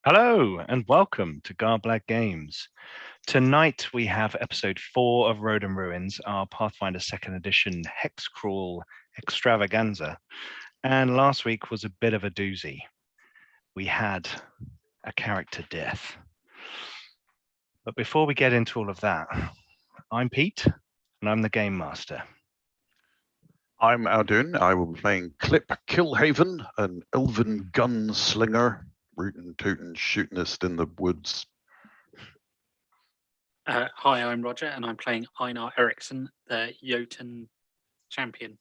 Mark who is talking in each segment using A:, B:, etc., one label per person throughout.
A: Hello and welcome to Garblag Games. Tonight we have episode 4 of Road and Ruins, our Pathfinder 2nd edition hexcrawl extravaganza. And last week was a bit of a doozy. We had a character death. But before we get into all of that, I'm Pete and I'm the Game Master.
B: I'm Aldun. I will be playing Clip Killhaven, an elven gunslinger, rootin' tootin' shootin'ist in the woods.
C: Hi, I'm Roger, and I'm playing Einar Eriksson, the Jotun champion.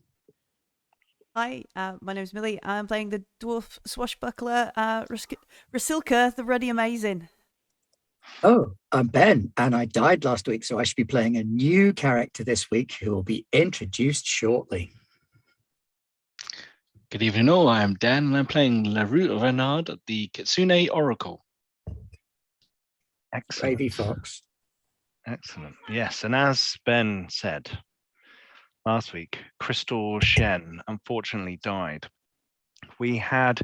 D: Hi, my name's Millie. I'm playing the dwarf swashbuckler, Rasilka, the Ruddy Amazing.
E: Oh, I'm Ben, and I died last week, so I should be playing a new character this week who will be introduced shortly.
F: Good evening all, I am Dan and I'm playing LaRue Renard, the Kitsune Oracle.
A: Excellent.
E: Gravy Fox.
A: Excellent. Yes, and as Ben said last week, Crystal Shen unfortunately died. We had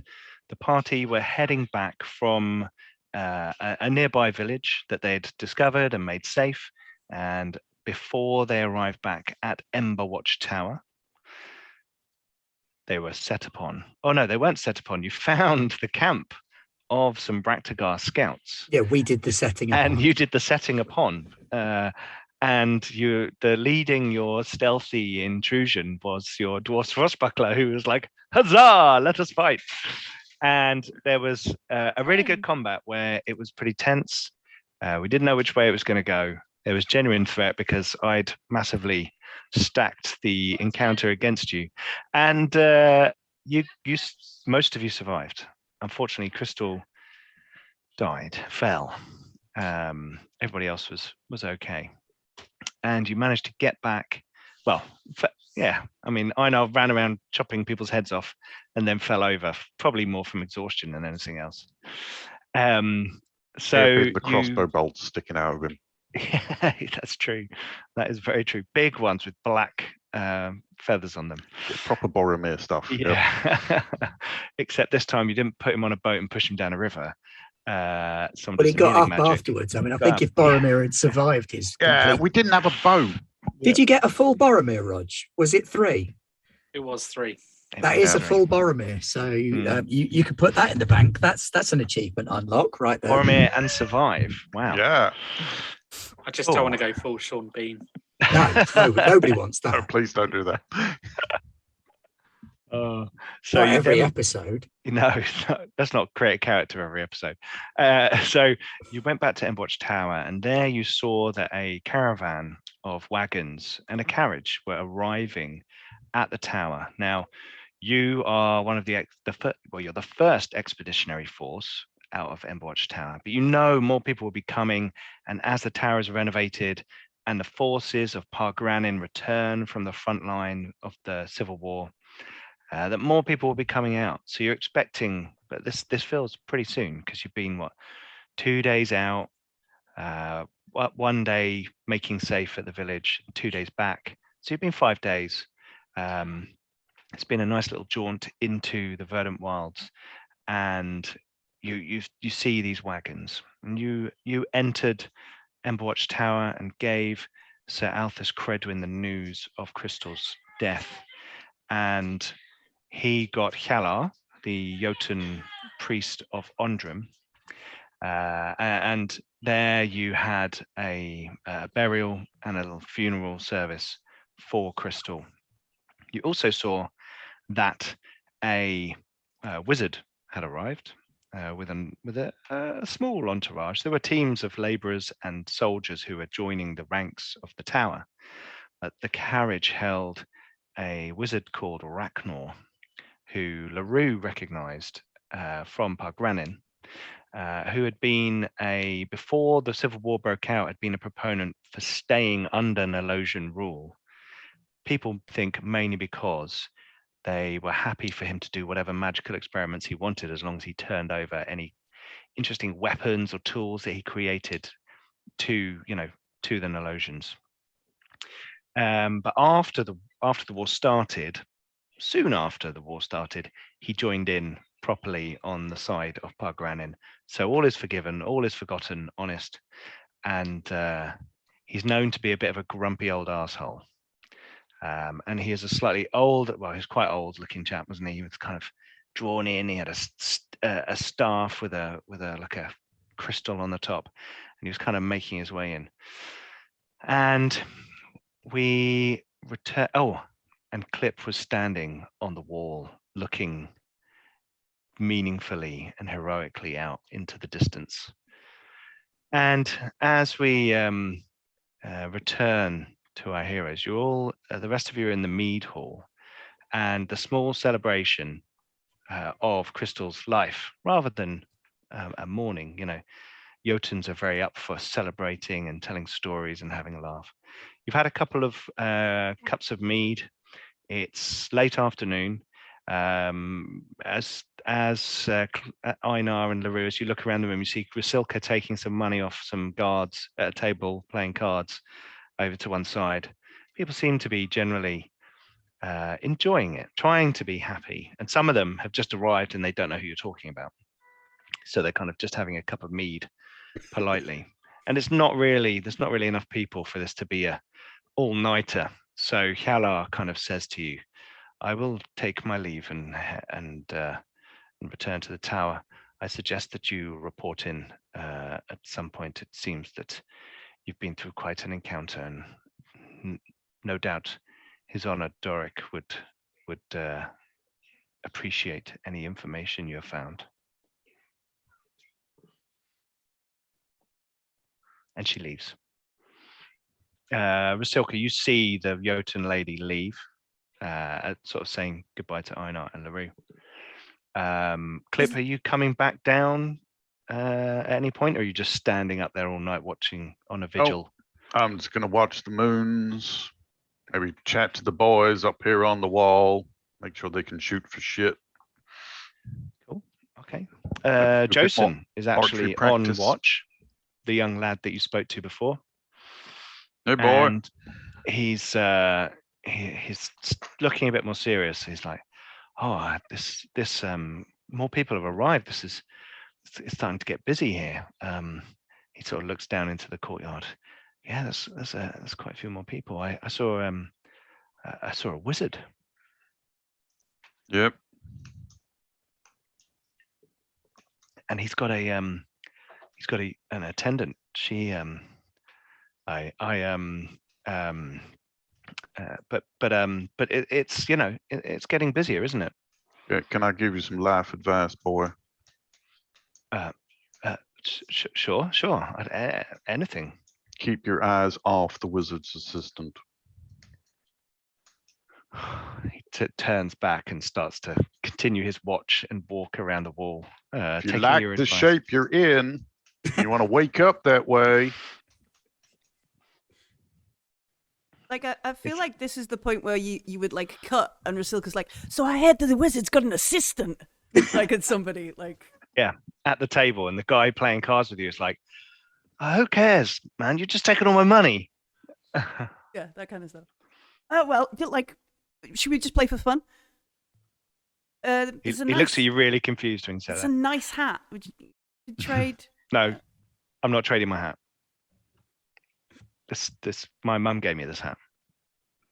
A: the party were heading back from a nearby village that they'd discovered and made safe, and before they arrived back at Emberwatch Tower, they were set upon. Oh no, they weren't set upon. You found the camp of some Braktagar scouts.
E: Yeah, we did the setting upon.
A: And you did the setting upon. And the leading your stealthy intrusion was your dwarf swashbuckler, who was like, "Huzzah! Let us fight!" And there was a really good combat where it was pretty tense. We didn't know which way it was going to go. There was genuine threat because I'd massively stacked the encounter against you, and most of you survived. Unfortunately, Crystal fell. Everybody else was okay, and you managed to get back. Well, I mean, Einar ran around chopping people's heads off and then fell over, probably more from exhaustion than anything else. So
B: the crossbow bolts sticking out of him.
A: Yeah, that's true. That is very true. Big ones with black feathers on them.
B: Proper Boromir stuff.
A: Yeah. Except this time you didn't put him on a boat and push him down a river.
E: But he got up
A: magic
E: afterwards. I mean, I think if Boromir had survived his...
B: We didn't have a boat.
E: Did you get a full Boromir, Rog? Was it 3?
C: It was 3.
E: That is a full Boromir, so you could put that in the bank. That's an achievement unlock right there.
A: Boromir and survive. Wow.
B: Yeah.
C: I just don't want to go full Sean Bean.
E: No, nobody wants that.
B: No, please don't do that.
A: So
E: every episode.
A: No, let's not create a character every episode. So you went back to Emberwatch Tower, and there you saw that a caravan of wagons and a carriage were arriving at the tower. Now, you are one of you're the first expeditionary force out of Emberwatch Tower, but you know more people will be coming, and as the tower is renovated and the forces of Pargranin return from the front line of the Civil War, that more people will be coming out. So you're expecting, but this feels pretty soon because you've been 2 days out, 1 day making safe at the village, 2 days back. So you've been 5 days. It's been a nice little jaunt into the Verdant Wilds, and you see these wagons, and you entered Emberwatch Tower and gave Sir Althus Credwin the news of Crystal's death, and he got Hjalar, the Jotun priest of Ondrim, and there you had a burial and a little funeral service for Crystal. You also saw that a wizard had arrived with a small entourage. There were teams of laborers and soldiers who were joining the ranks of the tower. But the carriage held a wizard called Ragnar, who LaRue recognized from Pargranin, who had been before the Civil War broke out, had been a proponent for staying under Nelosian rule. People think mainly because they were happy for him to do whatever magical experiments he wanted, as long as he turned over any interesting weapons or tools that he created to the Nelosians. But after the war started, soon after the war started, he joined in properly on the side of Pargranin. So all is forgiven, all is forgotten, honest, and he's known to be a bit of a grumpy old asshole. And he is a slightly old, well, he's quite old looking chap, wasn't he? He was kind of drawn in. He had a staff with a like a crystal on the top, and he was kind of making his way in. And we return. Oh, and Clip was standing on the wall, looking meaningfully and heroically out into the distance. And as we return to our heroes, you're all, the rest of you are in the mead hall, and the small celebration of Crystal's life, rather than a mourning. You know, Jotuns are very up for celebrating and telling stories and having a laugh. You've had a couple of cups of mead. It's late afternoon. As Einar and LaRue, as you look around the room, you see Grisilka taking some money off some guards at a table playing cards over to one side. People seem to be generally enjoying it, trying to be happy, and some of them have just arrived and they don't know who you're talking about, so they're kind of just having a cup of mead politely. And there's not really enough people for this to be a all-nighter. So Hjalar kind of says to you, I will take my leave and return to the tower. I suggest that you report in at some point. It seems that you've been through quite an encounter, and no doubt His Honor Doric would appreciate any information you have found. And she leaves. Rasilka, you see the Jotun lady leave, sort of saying goodbye to Einar and LaRue. Clip, are you coming back down at any point, or are you just standing up there all night watching on a vigil?
B: Oh, I'm just going to watch the moons, maybe chat to the boys up here on the wall, make sure they can shoot for shit.
A: Cool. Okay.
B: Like
A: Josen is actually on
B: practice.
A: watch, the young lad that you spoke to before.
B: Hey, boy.
A: And he's looking a bit more serious. He's like, oh, this more people have arrived. It's starting to get busy here. He sort of looks down into the courtyard. Yeah, there's quite a few more people. I saw a wizard.
B: Yep.
A: And he's got an attendant. She but it's, you know, it's getting busier, isn't it?
B: Yeah, can I give you some life advice, boy?
A: Sure. Anything.
B: Keep your eyes off the wizard's assistant.
A: He turns back and starts to continue his watch and walk around the wall.
B: If you
A: taking
B: like
A: your
B: the
A: advice.
B: shape you're in, you want to wake up that way.
D: Like, I feel like this is the point where you would like cut, and Rasilka's like, so I heard that the wizard's got an assistant. Like, it's somebody like,
A: yeah, at the table, and the guy playing cards with you is like, oh, who cares, man? You're just taking all my money.
D: yeah, that kind of stuff. Oh well, like, should we just play for fun?
A: He looks at you really confused when you say
D: It's
A: that.
D: a nice hat. Would you trade?
A: No, I'm not trading my hat. My mum gave me this hat.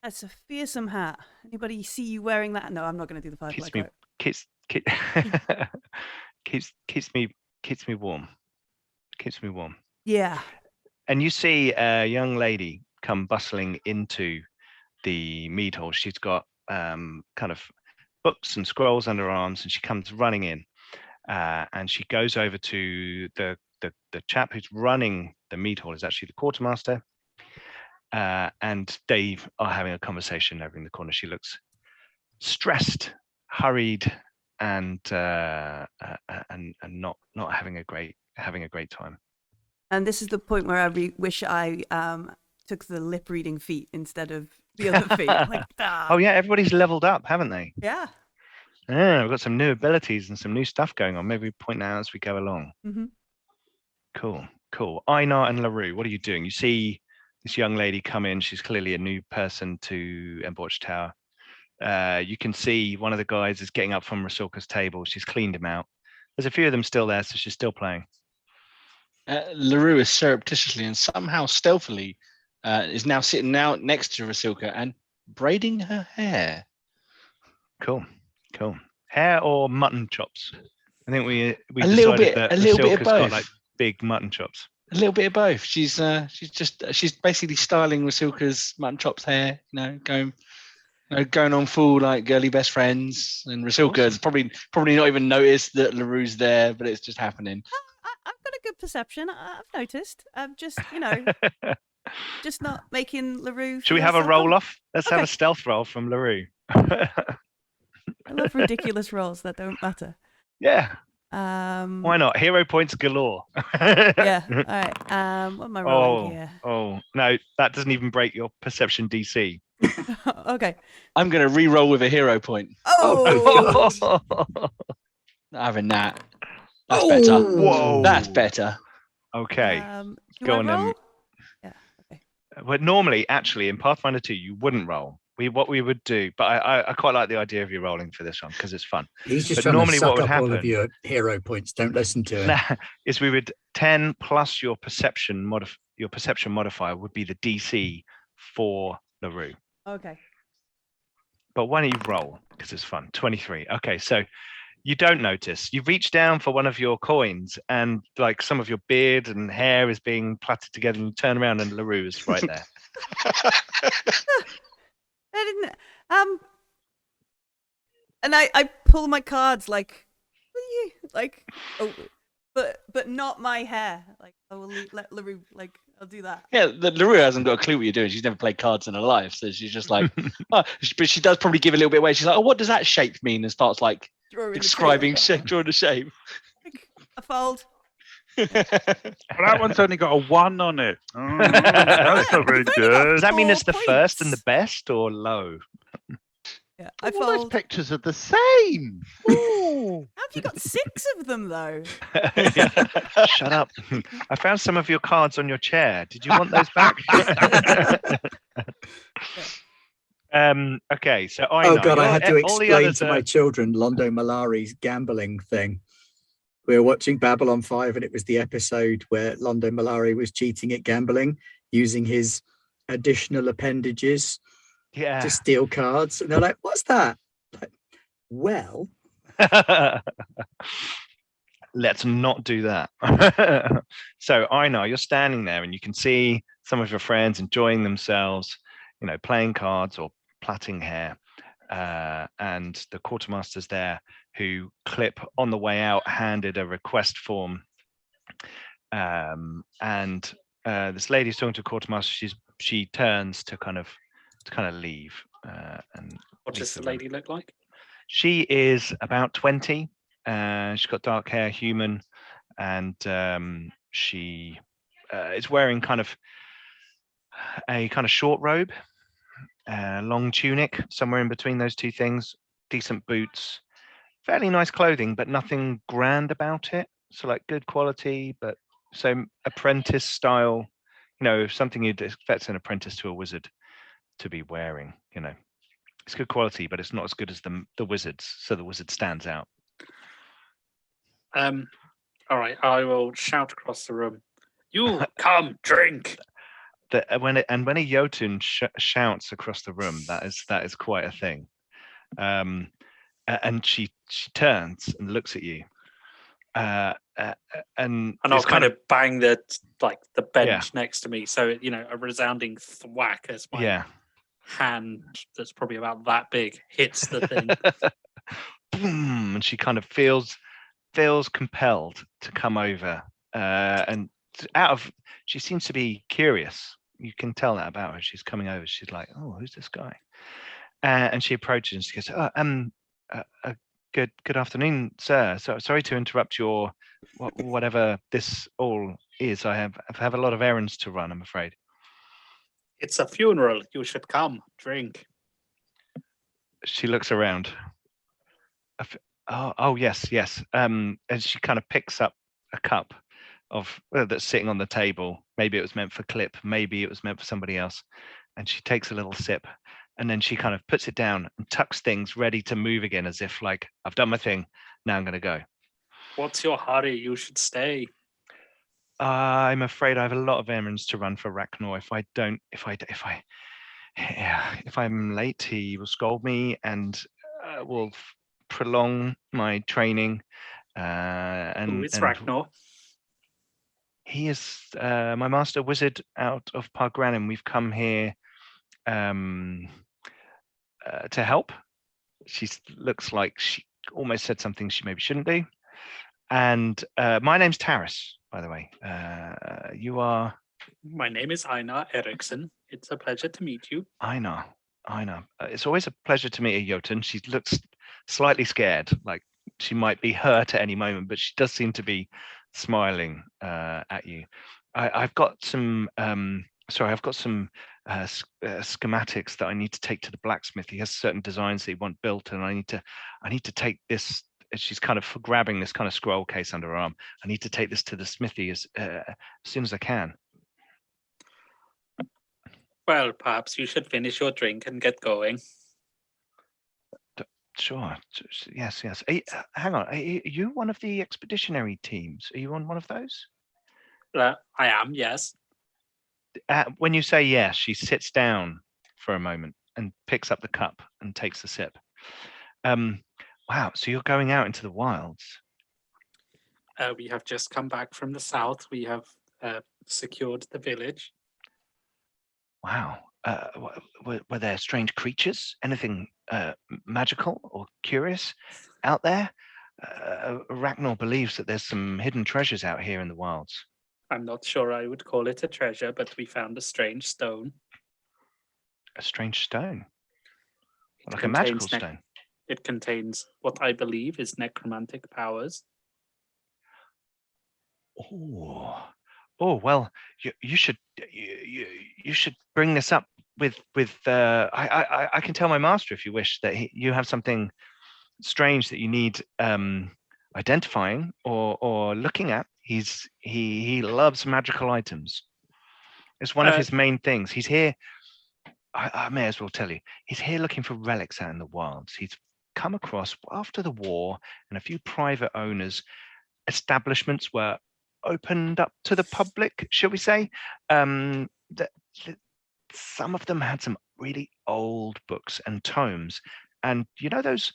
D: That's a fearsome hat. Anybody see you wearing that? No, I'm not going to do the
A: Keeps
D: firefly
A: me keeps me warm. Keeps me warm.
D: Yeah.
A: And you see a young lady come bustling into the mead hall. She's got kind of books and scrolls under her arms, and she comes running in, and she goes over to the chap who's running the mead hall. Is actually the quartermaster. And Dave are having a conversation over in the corner. She looks stressed, hurried, and not having a great time.
D: And this is the point where I wish I took the lip reading feat instead of the other feat. Like,
A: Oh yeah, everybody's leveled up, haven't they?
D: Yeah.
A: Yeah, we've got some new abilities and some new stuff going on. Maybe we point out as we go along.
D: Mm-hmm.
A: Cool. Einar and LaRue, what are you doing? You see this young lady come in. She's clearly a new person to Embauch Tower. You can see one of the guys is getting up from Rasilka's table. She's cleaned him out. There's a few of them still there, so she's still playing.
F: LaRue is surreptitiously and somehow stealthily is now sitting next to Rasilka and braiding her hair.
A: Cool. Hair or mutton chops? I think we
F: A little
A: decided
F: bit-
A: that
F: a little bit of
A: Rasilka's got
F: both.
A: like big mutton chops.
F: A little bit of both. She's basically styling Rasilka's mutton chops hair. Going on full like girly best friends, and Rasilka's probably not even noticed that LaRue's there, but it's just happening.
D: I've got a good perception. I've noticed. I'm just, just not making LaRue.
A: Should we have a roll off? Let's have a stealth roll from LaRue.
D: I love ridiculous rolls that don't matter.
A: Yeah.
D: Why
A: not? Hero points galore.
D: Yeah. All right. What am I rolling here?
A: Oh, no, that doesn't even break your perception DC.
D: Okay.
F: I'm going to re-roll with a hero point.
D: Oh.
F: Not having that. That's better.
A: Whoa.
F: That's better.
A: Okay.
D: Do
A: Go
D: I
A: on then.
D: roll? Yeah. Okay.
A: But normally, actually, in Pathfinder 2, you wouldn't roll. What we would do, but I quite like the idea of you rolling for this one because it's fun.
E: He's just
A: But
E: trying
A: normally
E: to
A: what
E: suck
A: would
E: up all of
A: happen-
E: your hero points. Don't listen to him.
A: Is we would 10 plus your perception modifier would be the DC for LaRue.
D: Okay.
A: But why don't you roll because it's fun? 23. Okay, so you don't notice. You reach down for one of your coins, and like some of your beard and hair is being plaited together, and you turn around, and LaRue is right there.
D: I didn't. And I pull my cards like, but not my hair. Like I will let LaRue. Like I'll do that.
F: Yeah, LaRue hasn't got a clue what you're doing. She's never played cards in her life, so she's just like, but she does probably give a little bit away. She's like, oh, what does that shape mean? And starts like
D: Drawing the
F: describing
D: shape.
F: drawing the shape.
D: Like, a fold.
B: Well, that one's only got a 1 on it. Oh, that's not very
D: You've only got
B: good.
A: Does that mean it's the
D: 4
A: first and the
D: points.
A: best or low?
D: Yeah, I
B: All those
D: fold.
B: pictures are the same.
D: How have you got 6 of them though?
A: Shut up. I found some of your cards on your chair. Did you want those back? Okay, so I know.
E: Oh God, I had to
A: all the
E: explain
A: others
E: to
A: are-
E: my children Londo Malari's gambling thing. We were watching Babylon 5, and it was the episode where Londo Malari was cheating at gambling using his additional appendages
A: Yeah.
E: to steal cards. And they're like, "What's that?" Like, well,
A: Let's not do that. So I know you're standing there and you can see some of your friends enjoying themselves, playing cards or plaiting hair. And the quartermaster's there who Clip on the way out handed a request form. And this lady's talking to the quartermaster. She turns to kind of leave. And
C: What does the
A: room.
C: lady look like?
A: She is about 20. She's got dark hair, human, and she is wearing a kind of short robe, long tunic, somewhere in between those two things, decent boots, fairly nice clothing, but nothing grand about it. So like good quality, but so apprentice style, something you'd expect an apprentice to a wizard to be wearing, It's good quality, but it's not as good as the wizards. So the wizard stands out.
C: All right, I will shout across the room. You come drink.
A: When a Jotun shouts across the room, that is quite a thing. And she turns and looks at you. And
C: I'll
A: it's
C: kind of bang the bench
A: Yeah.
C: next to me, so a resounding thwack as my
A: yeah.
C: hand that's probably about that big hits the thing.
A: Boom, and she kind of feels compelled to come over, and she seems to be curious. You can tell that about her. She's coming over. She's like, "Oh, who's this guy?" And she approaches and she goes, "Good afternoon, sir. So sorry to interrupt your whatever this all is. I have a lot of errands to run, I'm afraid."
C: It's a funeral. You should come drink.
A: She looks around. Oh yes. And she kind of picks up a cup that's sitting on the table. Maybe it was meant for Clip. Maybe it was meant for somebody else. And she takes a little sip And then she kind of puts it down and tucks things ready to move again, as if like, I've done my thing, now I'm going to go.
C: What's your hurry? You should stay.
A: I'm afraid I have a lot of errands to run for Ragnar. If I'm late, he will scold me and will prolong my training.
C: Who
A: And
C: is Ragnar?
A: he is my master wizard out of Pargranim. We've come here to help. She looks like she almost said something she maybe shouldn't do. And my name's Taris, by the way. You are?
C: My name is Einar Eriksson. It's a pleasure to meet you.
A: Einar. It's always a pleasure to meet a Jotun. She looks slightly scared, like she might be hurt at any moment, but she does seem to be smiling at you. I've got some schematics that I need to take to the blacksmith. He has certain designs that he wants built, and I need to take this. She's kind of grabbing this kind of scroll case under her arm. I need to take this to the smithy as soon as I can.
C: Well, perhaps you should finish your drink and get going.
A: Sure. Yes. Hang on. Are you one of the expeditionary teams? Are you on one of those?
C: I am, yes.
A: When you say yes, she sits down for a moment and picks up the cup and takes a sip. Wow. So you're going out into the wilds?
C: We have just come back from the south. We have secured the village.
A: Wow. Were there strange creatures? Anything magical or curious out there? Ragnar believes that there's some hidden treasures out here in the wilds.
C: I'm not sure I would call it a treasure, but we found a strange stone.
A: A strange stone?
C: It
A: Like a magical
C: contains
A: stone?
C: It contains what I believe is necromantic powers. Oh well, you should bring this up with I can tell my master if you wish that you have something strange that you need identifying or looking at. He loves magical items. It's one of his main things. He's here. I may as well tell you, he's here looking for relics out in the wilds. He's come across, after the war and a few private owners, establishments were opened up to the public, shall we say. Some of them had some really old books and tomes, and you know those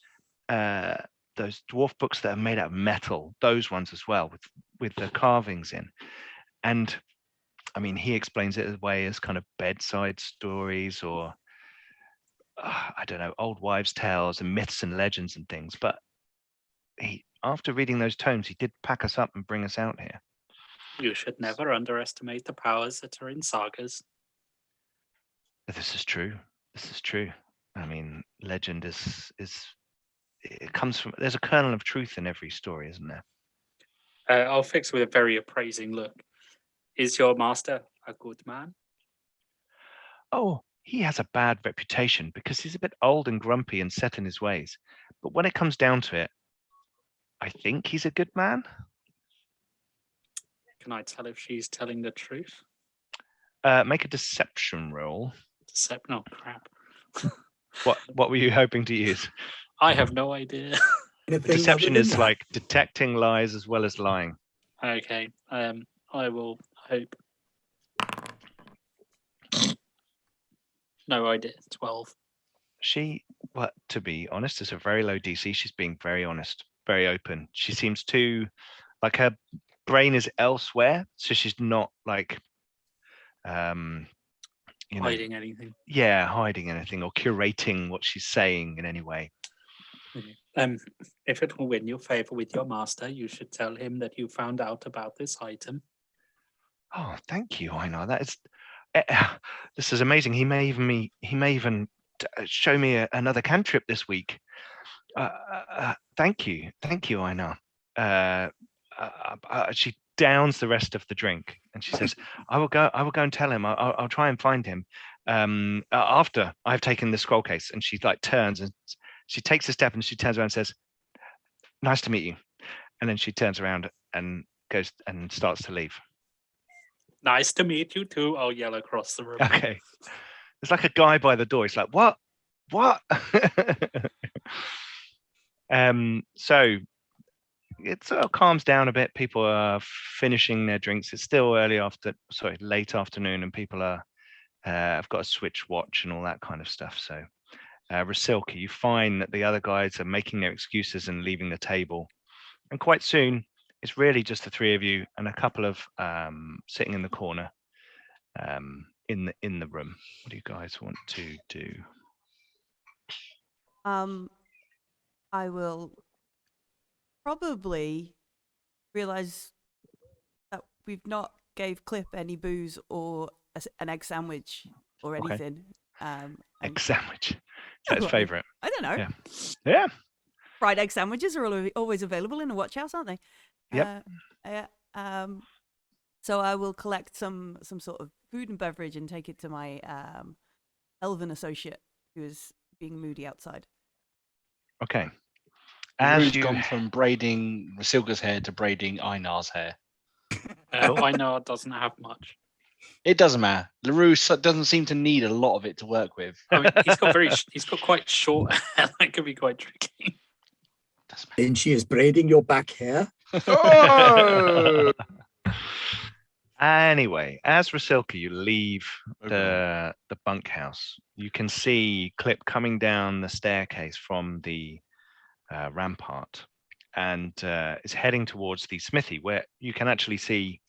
C: dwarf books that are made out of metal, those ones as well, with the carvings in. And I mean, he explains it away as kind of bedside stories or I don't know, old wives' tales and myths and legends and things. But after reading those tomes, he did pack us up and bring us out here. You should never underestimate the powers that are in sagas.
A: This is true. I mean, legend is it comes from, there's a kernel of truth in every story, isn't there?
C: I'll fix with a very appraising look. Is your master a good man?
A: Oh, he has a bad reputation because he's a bit old and grumpy and set in his ways. But when it comes down to it, I think he's a good man.
C: Can I tell if she's telling the truth?
A: Make a deception roll.
C: No, crap.
A: What were you hoping to use?
C: I have no idea.
A: Deception is like detecting lies as well as lying.
C: Okay. I will hope. No idea. 12.
A: Well, to be honest, it's a very low DC. She's being very honest, very open. She seems to, like, her brain is elsewhere, so she's not like
C: hiding anything.
A: Yeah, hiding anything or curating what she's saying in any way.
C: If it will win your favor with your master, you should tell him that you found out about this item.
A: Oh, thank you, Einar. That is, this is amazing. He may even show me another cantrip this week. Thank you, Einar. She downs the rest of the drink and she says, I will go and tell him. I'll try and find him after I've taken the scroll case. And she like turns and she takes a step and she turns around and says, nice to meet you. And then she turns around and goes and starts to leave.
C: Nice to meet you too. I'll yell across the room.
A: Okay. There's like a guy by the door. He's like, what? What? So it sort of calms down a bit. People are finishing their drinks. It's still late afternoon, and people are have got a switch watch and all that kind of stuff. So, Rasilka, you find that the other guys are making their excuses and leaving the table, and quite soon it's really just the three of you and a couple of sitting in the corner in the room. What do you guys want to do?
D: I will probably realize that we've not gave Clip any booze or an egg sandwich or
A: Okay.
D: anything.
A: Egg sandwich. That's his favorite.
D: I don't know.
A: Yeah.
D: Fried egg sandwiches are always available in a watch house, aren't they?
A: Yep.
D: So I will collect some sort of food and beverage and take it to my elven associate who is being moody outside.
A: Okay.
F: Rue's gone from braiding Rasilka's hair to braiding Einar's hair.
G: Einar doesn't have much.
F: It doesn't matter. LaRue doesn't seem to need a lot of it to work with.
G: I mean, he's got quite short hair. That could be quite tricky.
E: And she is braiding your back hair.
B: Oh!
A: Anyway, as Rasilka, you leave the bunkhouse. You can see Clip coming down the staircase from the rampart, and is heading towards the smithy, where you can actually see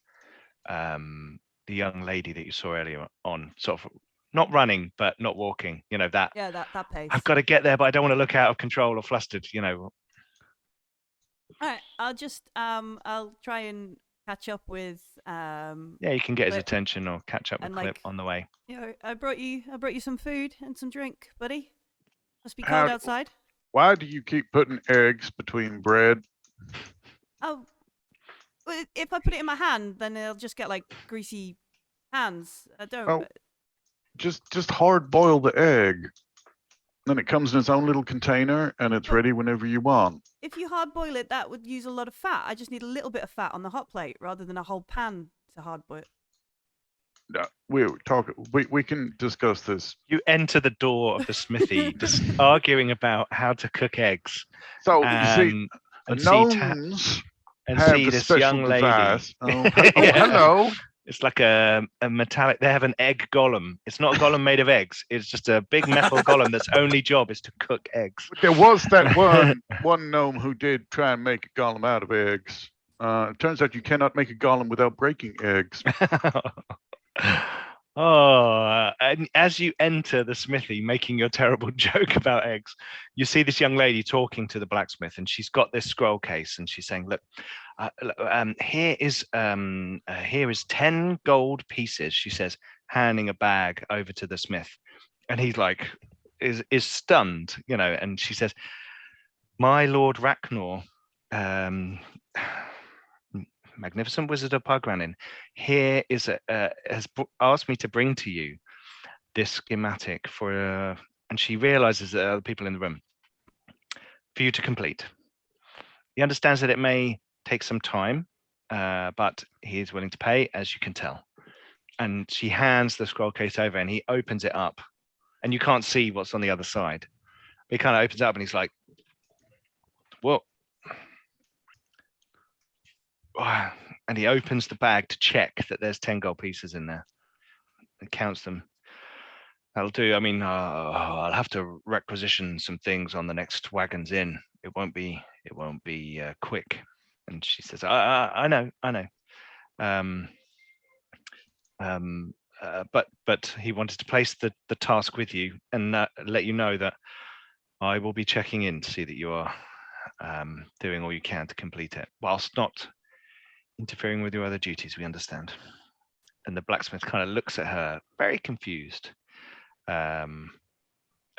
A: the young lady that you saw earlier on, sort of not running but not walking. You know that.
D: Yeah, that pace.
A: I've got to get there, but I don't want to look out of control or flustered. You know.
D: All right, I'll just I'll try and catch up with
A: Yeah, you can get his
D: Clip.
A: attention or catch up with
D: And,
A: Clip
D: like,
A: on the way.
D: You know, I brought you some food and some drink, buddy. Must be cold outside.
B: Why do you keep putting eggs between bread?
D: Oh, well, if I put it in my hand, then it'll just get like greasy hands. I don't.
B: Oh. Just hard boil the egg. Then it comes in its own little container and it's ready whenever you want.
D: If you hard boil it, that would use a lot of fat. I just need a little bit of fat on the hot plate rather than a whole pan to hard boil.
B: No, we can discuss this.
A: You enter the door of the smithy, just arguing about how to cook eggs.
B: So you see,
A: and
B: gnomes
A: and
B: have
A: see
B: a
A: this
B: special
A: young lady.
B: device. Oh,
A: Yeah.
B: hello.
A: It's like a metallic. They have an egg golem. It's not a golem made of eggs. It's just a big metal golem that's only job is to cook eggs.
B: There was that one gnome who did try and make a golem out of eggs. It turns out you cannot make a golem without breaking eggs.
A: And as you enter the smithy, making your terrible joke about eggs, you see this young lady talking to the blacksmith, and she's got this scroll case, and she's saying, "Look, here is 10 gold pieces." She says, handing a bag over to the smith, and he's like, is stunned, you know. And she says, "My Lord Rachnar, magnificent wizard of Pargranin, here is has asked me to bring to you this schematic for," and she realizes that there are other people in the room, "for you to complete. He understands that it may take some time, but he is willing to pay, as you can tell." And she hands the scroll case over, and he opens it up, and you can't see what's on the other side. But he kind of opens it up, and he's like, "Whoa." And he opens the bag to check that there's 10 gold pieces in there and counts them. "That'll do. I mean, I'll have to requisition some things on the next wagons in. It won't be quick." And she says, I know. But he wanted to place the task with you and let you know that I will be checking in to see that you are doing all you can to complete it, whilst not interfering with your other duties, we understand. And the blacksmith kind of looks at her, very confused about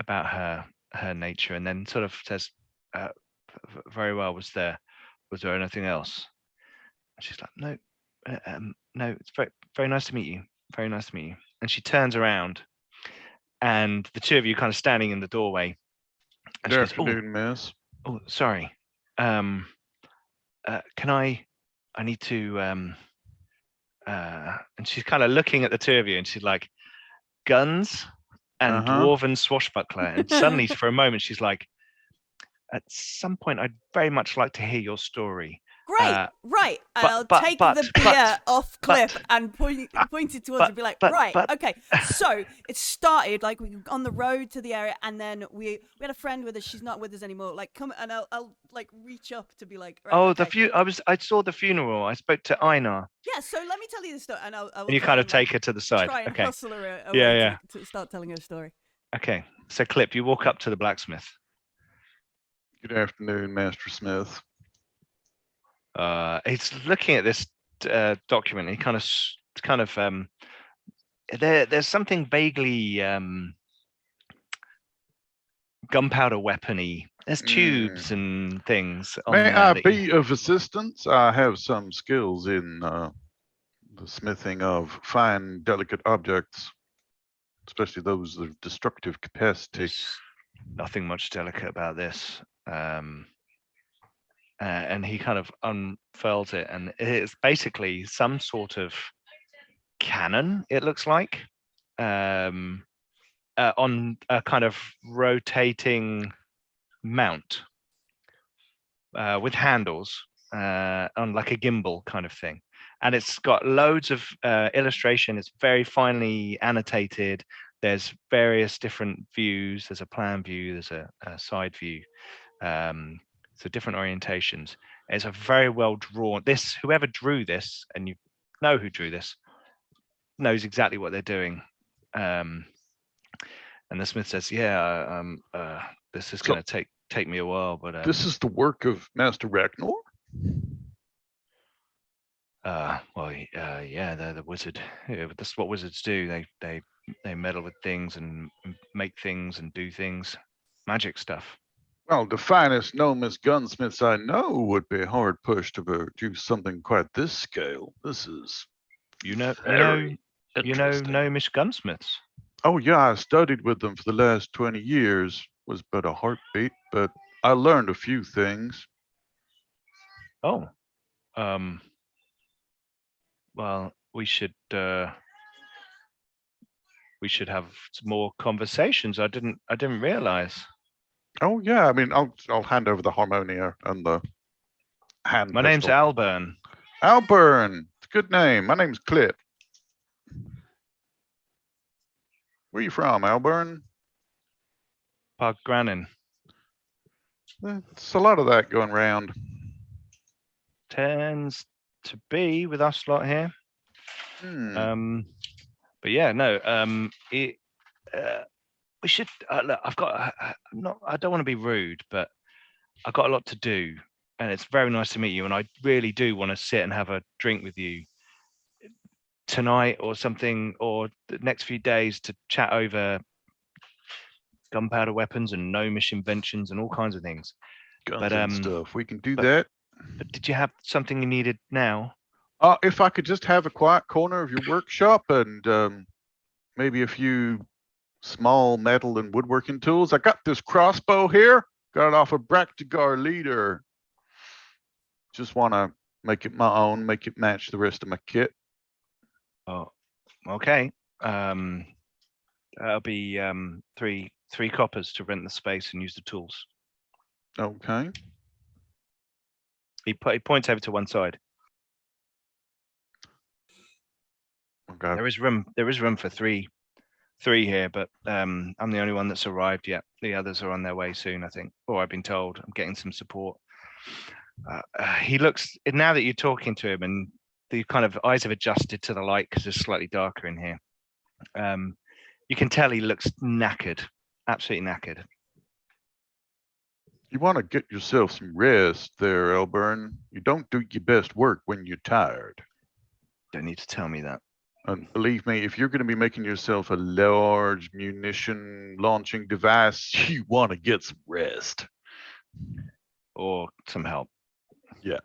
A: her nature, and then sort of says, "Very well. Was there anything else?" And she's like, "No, no. It's very, very nice to meet you. Very nice to meet you." And she turns around, and the two of you kind of standing in the doorway. And
B: Good
A: she goes,
B: afternoon, miss.
A: "Oh, sorry. Can I need to," and she's kind of looking at the two of you, and she's like, "Guns?" and dwarven swashbuckler. And suddenly, for a moment, she's like, "At some point, I'd very much like to hear your story."
D: Great, right. And I'll take the beer off Cliff and point it towards and be like, okay. So it started like we were on the road to the area, and then we had a friend with us. She's not with us anymore. Like, come, and I'll like reach up to be like, right, okay.
A: I saw the funeral. I spoke to Einar.
D: Yeah. So let me tell you the story, and I'll
A: And you kind of take her to the side.
D: Try and
A: Okay.
D: hustle her away to start telling her story.
A: Okay. So Clip, you walk up to the blacksmith.
B: Good afternoon, Master Smith.
A: He's looking at this document. He kind of there's something vaguely gunpowder weapony. There's tubes and things.
B: May I be of assistance? I have some skills in the smithing of fine, delicate objects, especially those of destructive capacity.
A: Nothing much delicate about this. And he kind of unfurls it, and it's basically some sort of cannon, it looks like, on a kind of rotating mount with handles on like a gimbal kind of thing. And it's got loads of illustration. It's very finely annotated. There's various different views. There's a plan view. There's a side view. So different orientations. It's a very well drawn. Whoever drew this, and you know who drew this, knows exactly what they're doing. And the smith says, "Yeah, this is going to take me a while, but
B: this is the work of Master Ragnar."
A: Yeah, they're the wizard. Yeah, but that's what wizards do. They meddle with things and make things and do things, magic stuff.
B: Well, the finest gnomist gunsmiths I know would be hard pushed to produce something quite this scale. This is
A: gnomish gunsmiths.
B: Oh yeah, I studied with them for the last 20 years. Was but a heartbeat, but I learned a few things.
A: Oh, well, we should have some more conversations. I didn't realize.
B: Oh yeah, I mean, I'll hand over the harmonia and the hand.
A: My name's Alburn.
B: Alburn, it's a good name. My name's Clip. Where are you from, Alburn?
A: Park Grannon.
B: It's a lot of that going round.
A: Tends to be with us lot here. But yeah, no. We should. Look, I don't want to be rude, but I've got a lot to do, and it's very nice to meet you. And I really do want to sit and have a drink with you tonight or something, or the next few days to chat over gunpowder weapons and gnomish inventions and all kinds of things.
B: Guns and stuff. We can do that.
A: But did you have something you needed now?
B: If I could just have a quiet corner of your workshop and maybe a few small metal and woodworking tools. I got this crossbow here. Got it off a Bractigar leader. Just want to make it my own, make it match the rest of my kit.
A: Oh, okay. That'll be 3 coppers to rent the space and use the tools.
B: Okay.
A: He points over to one side.
B: Okay.
A: There is room for three here, but I'm the only one that's arrived yet. The others are on their way soon, I think, or I've been told. I'm getting some support. He looks, now that you're talking to him, and the kind of eyes have adjusted to the light because it's slightly darker in here. You can tell he looks knackered, absolutely knackered.
B: You want to get yourself some rest there, Elburn. You don't do your best work when you're tired.
A: Don't need to tell me that.
B: And believe me, if you're going to be making yourself a large munition launching device, you want to get some rest.
A: Or some help.
B: Yeah.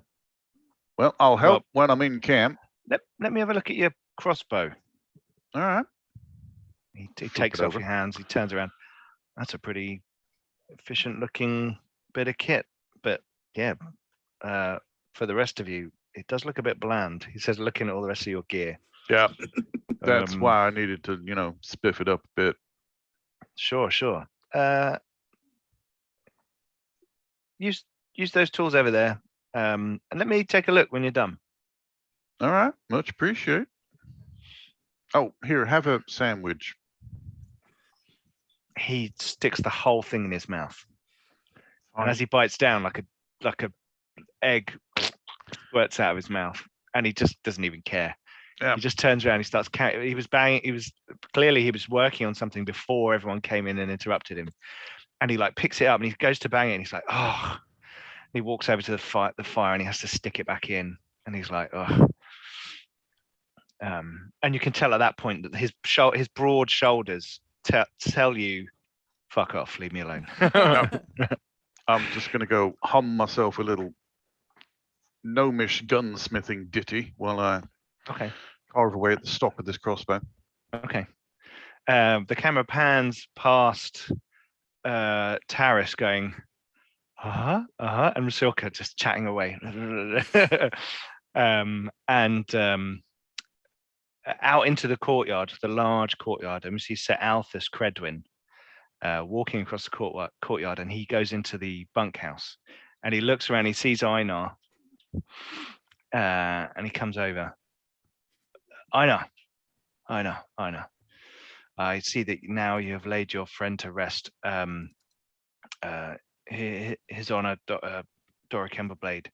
B: Well, I'll help when I'm in camp.
A: Let me have a look at your crossbow.
B: All right.
A: He takes it off your hands. He turns around. That's a pretty efficient looking bit of kit. But yeah, for the rest of you, it does look a bit bland. He says, looking at all the rest of your gear.
B: Yeah. That's why I needed to, spiff it up a bit.
C: Sure. Use those tools over there, and let me take a look when you're done.
B: All right, much appreciated. Oh, here, have a sandwich.
C: He sticks the whole thing in his mouth, and
B: Fine.
C: as he bites down, like a egg squirts out of his mouth, and he just doesn't even care.
B: Yeah.
C: He just turns around. He starts he was banging. He was working on something before everyone came in and interrupted him, and he like picks it up and he goes to bang it, and he's like, oh. He walks over to the fire, and he has to stick it back in, and he's like, oh. And you can tell at that point that his broad shoulders tell you, fuck off, leave me alone.
B: I'm just going to go hum myself a little gnomish gunsmithing ditty while I carve away at the stock of this crossbow.
C: Okay. The camera pans past Taris going, and Rusilka just chatting away. And out into the courtyard, the large courtyard, and we see Sir Althus Credwin walking across the courtyard, and he goes into the bunkhouse, and he looks around, he sees Einar, and he comes over. Einar, I see that now you have laid your friend to rest. His Honor, Doric Emberblade,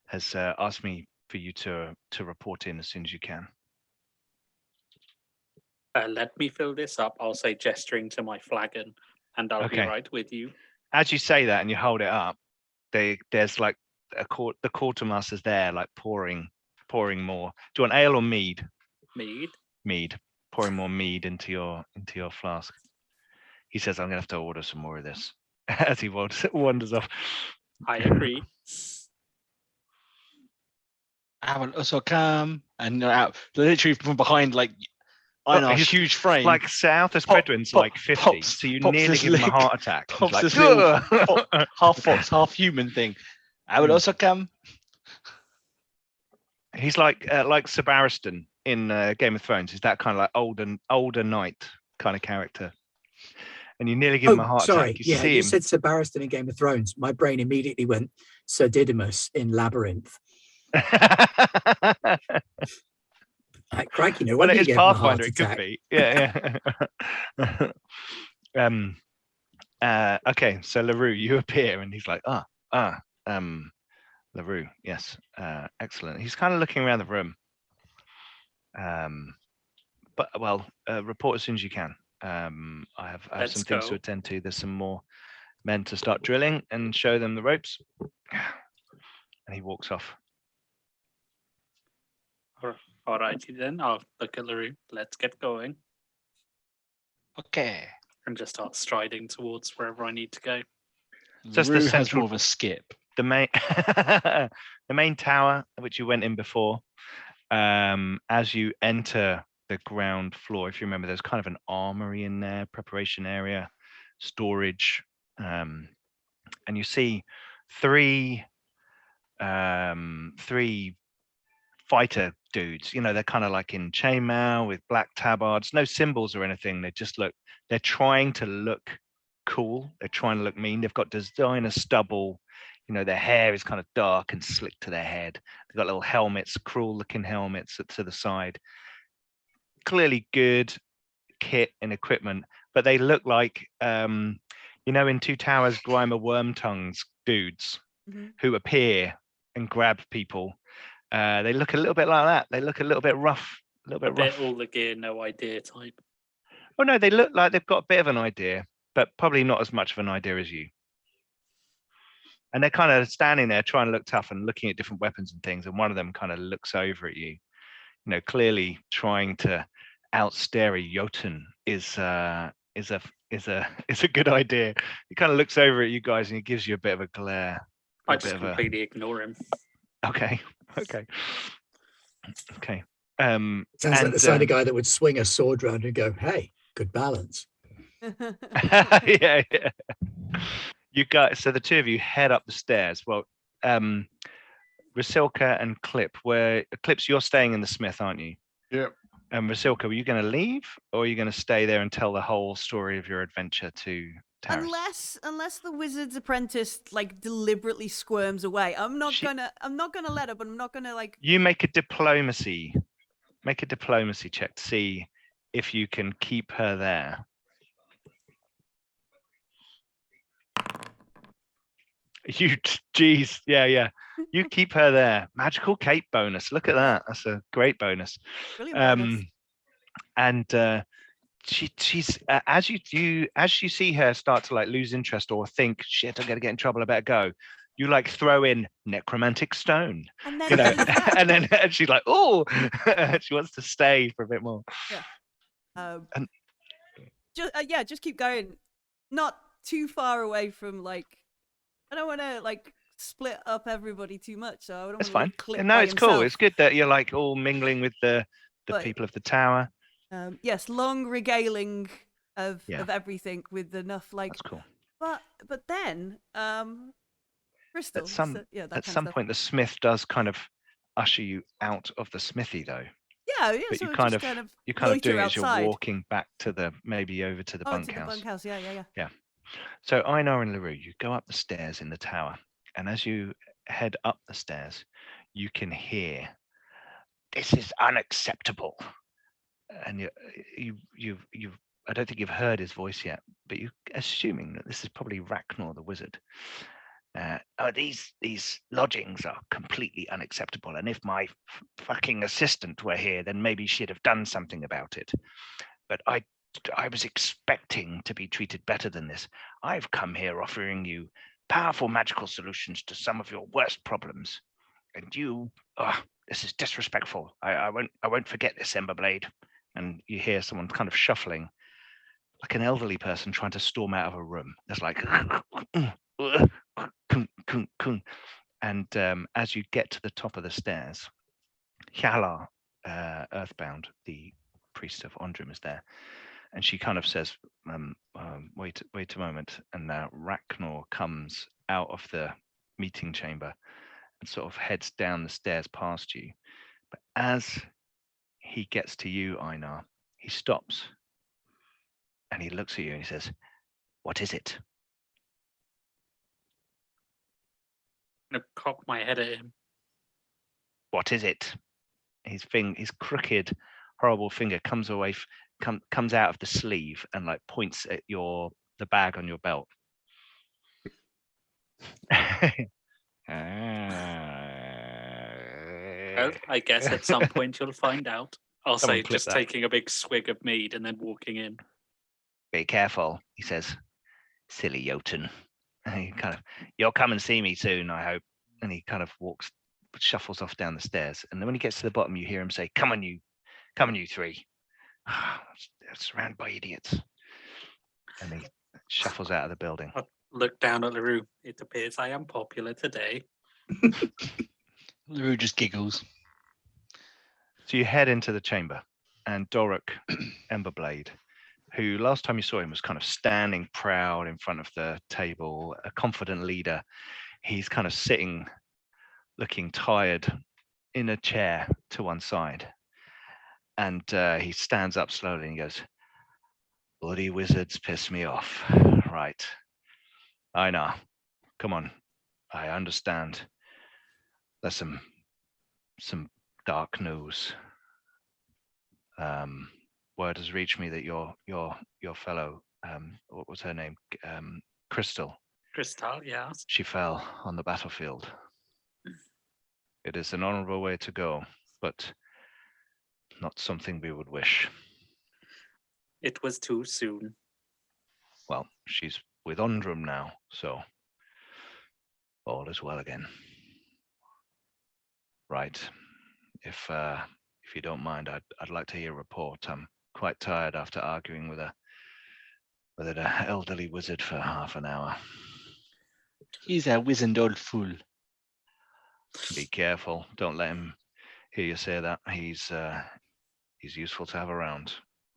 C: has asked me for you to report in as soon as you can.
G: Let me fill this up. I'll say, gesturing to my flagon, and I'll be right with you.
C: As you say that and you hold it up, there's like the quartermaster's there, like pouring more. Do you want ale or mead? Mead. Pouring more mead into your flask. He says, I'm gonna have to order some more of this. As he wanders off.
G: I agree.
F: I will also come and out literally from behind, like Einar's huge frame.
C: Like Althus Credwin's like 50, so you nearly give him a heart attack.
F: Pops
C: Like,
F: this little half fox, half human thing. I will also come.
C: He's like Sir Barristan in Game of Thrones. He's that kind of like older knight kind of character. And you nearly give him a heart attack.
E: You said Sir Barristan in Game of Thrones. My brain immediately went Sir Didymus in Labyrinth. Crikey, no
C: well,
E: wonder
C: it is
E: you gave him a heart
C: Pathfinder. It
E: attack.
C: could be. Yeah. Okay, so LaRue, you appear, and he's like, LaRue, yes, excellent. He's kind of looking around the room. Report as soon as you can. I have some things to attend to. There's some more men to start drilling and show them the ropes. And he walks off.
G: All righty then. I'll look at LaRue. Let's get going.
F: Okay.
G: And just start striding towards wherever I need to go.
F: Just the central more of a skip.
C: The main tower, which you went in before. As you enter the ground floor, if you remember, there's kind of an armory in there, preparation area, storage, and you see three fighter dudes. They're kind of like in chainmail with black tabards, no symbols or anything. They're trying to look cool. They're trying to look mean. They've got designer stubble. Their hair is kind of dark and slick to their head. They've got little helmets, cruel looking helmets to the side. Clearly good kit and equipment, but they look like, in Two Towers, Grimer Wormtongue's dudes who appear and grab people. They look a little bit like that. They look a little bit rough. A
G: bit all the gear, no idea type.
C: Oh no, they look like they've got a bit of an idea, but probably not as much of an idea as you. And they're kind of standing there trying to look tough and looking at different weapons and things. And one of them kind of looks over at you, clearly trying to outstare a Jotun is a good idea. He kind of looks over at you guys and he gives you a bit of a glare.
G: I just completely ignore him.
C: Okay.
E: Sounds like the kind of guy that would swing a sword round and go, "Hey, good balance."
C: Yeah. You guys, so the two of you head up the stairs. Well, Rusilka and Clips, you're staying in the Smith, aren't you?
B: Yeah.
A: Vasilka, were you going to leave, or are you going to stay there and tell the whole story of your adventure to Taris?
D: Unless the wizard's apprentice like deliberately squirms away, I'm not gonna let her, but I'm not gonna like.
A: You make a diplomacy check to see if you can keep her there. Geez, yeah. You keep her there. Magical cape bonus. Look at that. That's a great bonus.
D: Brilliant bonus.
A: And she's as you see her start to like lose interest or think, shit, I'm gonna get in trouble, I better go. You like throw in necromantic stone,
D: and then,
A: you know, and she's like, oh, she wants to stay for a bit more.
D: Yeah. Just keep going. Not too far away from like. I don't want to like split up everybody too much, so I don't.
A: That's fine.
D: No,
A: it's cool. It's good that you're like all mingling with the people of the tower.
D: Yes, long regaling of everything with enough like.
A: That's cool.
D: But then, Crystal.
A: At some point, the smith does kind of usher you out of the smithy, though.
D: Yeah.
A: But
D: so
A: you're kind of doing it as you're
D: outside.
A: walking back to maybe over to the bunkhouse.
D: To the bunkhouse, yeah.
A: Yeah. So Einar and LaRue, you go up the stairs in the tower, and as you head up the stairs, you can hear, "This is unacceptable." And you I don't think you've heard his voice yet, but you're assuming that this is probably Ragnar the wizard. These lodgings are completely unacceptable, and if my fucking assistant were here, then maybe she'd have done something about it. But I was expecting to be treated better than this. I've come here offering you powerful magical solutions to some of your worst problems, and this is disrespectful. I won't forget this, Emberblade. And you hear someone kind of shuffling, like an elderly person trying to storm out of a room. There's like, and as you get to the top of the stairs, Hjalar, Earthbound, the priest of Ondrum, is there. And she kind of says, wait a moment. And Ragnar comes out of the meeting chamber and sort of heads down the stairs past you. But as he gets to you, Einar, he stops and he looks at you and he says, "What is it?"
G: I'm going to cock my head at him.
A: What is it? His crooked, horrible finger comes out of the sleeve and like points at the bag on your belt.
G: Well, I guess at some point you'll find out. I'll say, just taking a big swig of mead and then walking in.
A: Be careful, he says. Silly Jotun. And he you'll come and see me soon, I hope. And he kind of shuffles off down the stairs. And then when he gets to the bottom, you hear him say, come on, you three. Surrounded by idiots. And he shuffles out of the building.
G: I'll look down at LaRue. It appears I am popular today.
F: LaRue just giggles.
A: So you head into the chamber, and Doruk Emberblade, who last time you saw him was kind of standing proud in front of the table, a confident leader. He's kind of sitting, looking tired, in a chair to one side. And he stands up slowly and goes, "Bloody wizards piss me off. Right. I know. Come on. I understand. There's some dark news. Word has reached me that your fellow, what was her name? Crystal.
G: Crystal, yes.
A: She fell on the battlefield. It is an honorable way to go, but not something we would wish.
G: It was too soon.
A: Well, she's with Ondrum now, so all is well again. Right. If you don't mind, I'd like to hear a report. I'm quite tired after arguing with an elderly wizard for half an hour.
F: He's a wizened old fool.
A: Be careful. Don't let him hear you say that. He's useful to have around.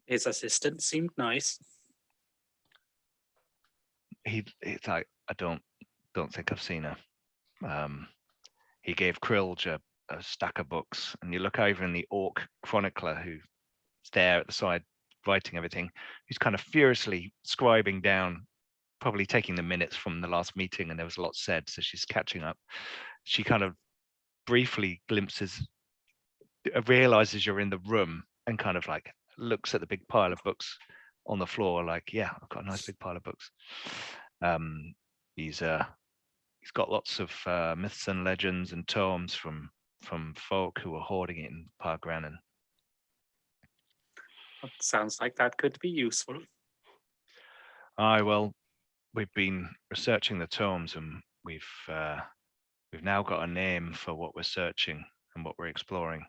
G: His assistant seemed nice.
A: It's like, I don't think I've seen her. He gave Krilge a stack of books, and you look over in the Orc Chronicler, who there at the side writing everything, who's kind of furiously scribing down, probably taking the minutes from the last meeting, and there was a lot said, so she's catching up. She kind of briefly realizes you're in the room and kind of like looks at the big pile of books on the floor, like, yeah, I've got a nice big pile of books. He's got lots of myths and legends and tomes from folk who are hoarding it in Pargranen.
G: Sounds like that could be useful.
A: Well, we've been researching the tomes, and we've now got a name for what we're searching and what we're exploring.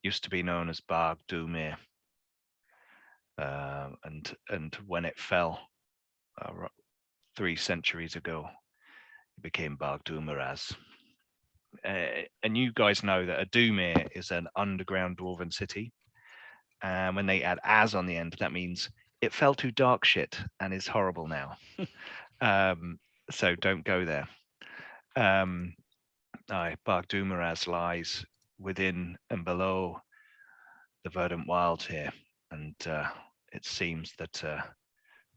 A: Used to be known as Barg Dumir, and when it fell 3 centuries ago, it became Barg Dumiraz. And you guys know that a Dumir is an underground dwarven city. And when they add "as" on the end, that means it fell to dark shit and is horrible now. So don't go there. Barg Dumiraz lies within and below the Verdant Wilds here, and it seems that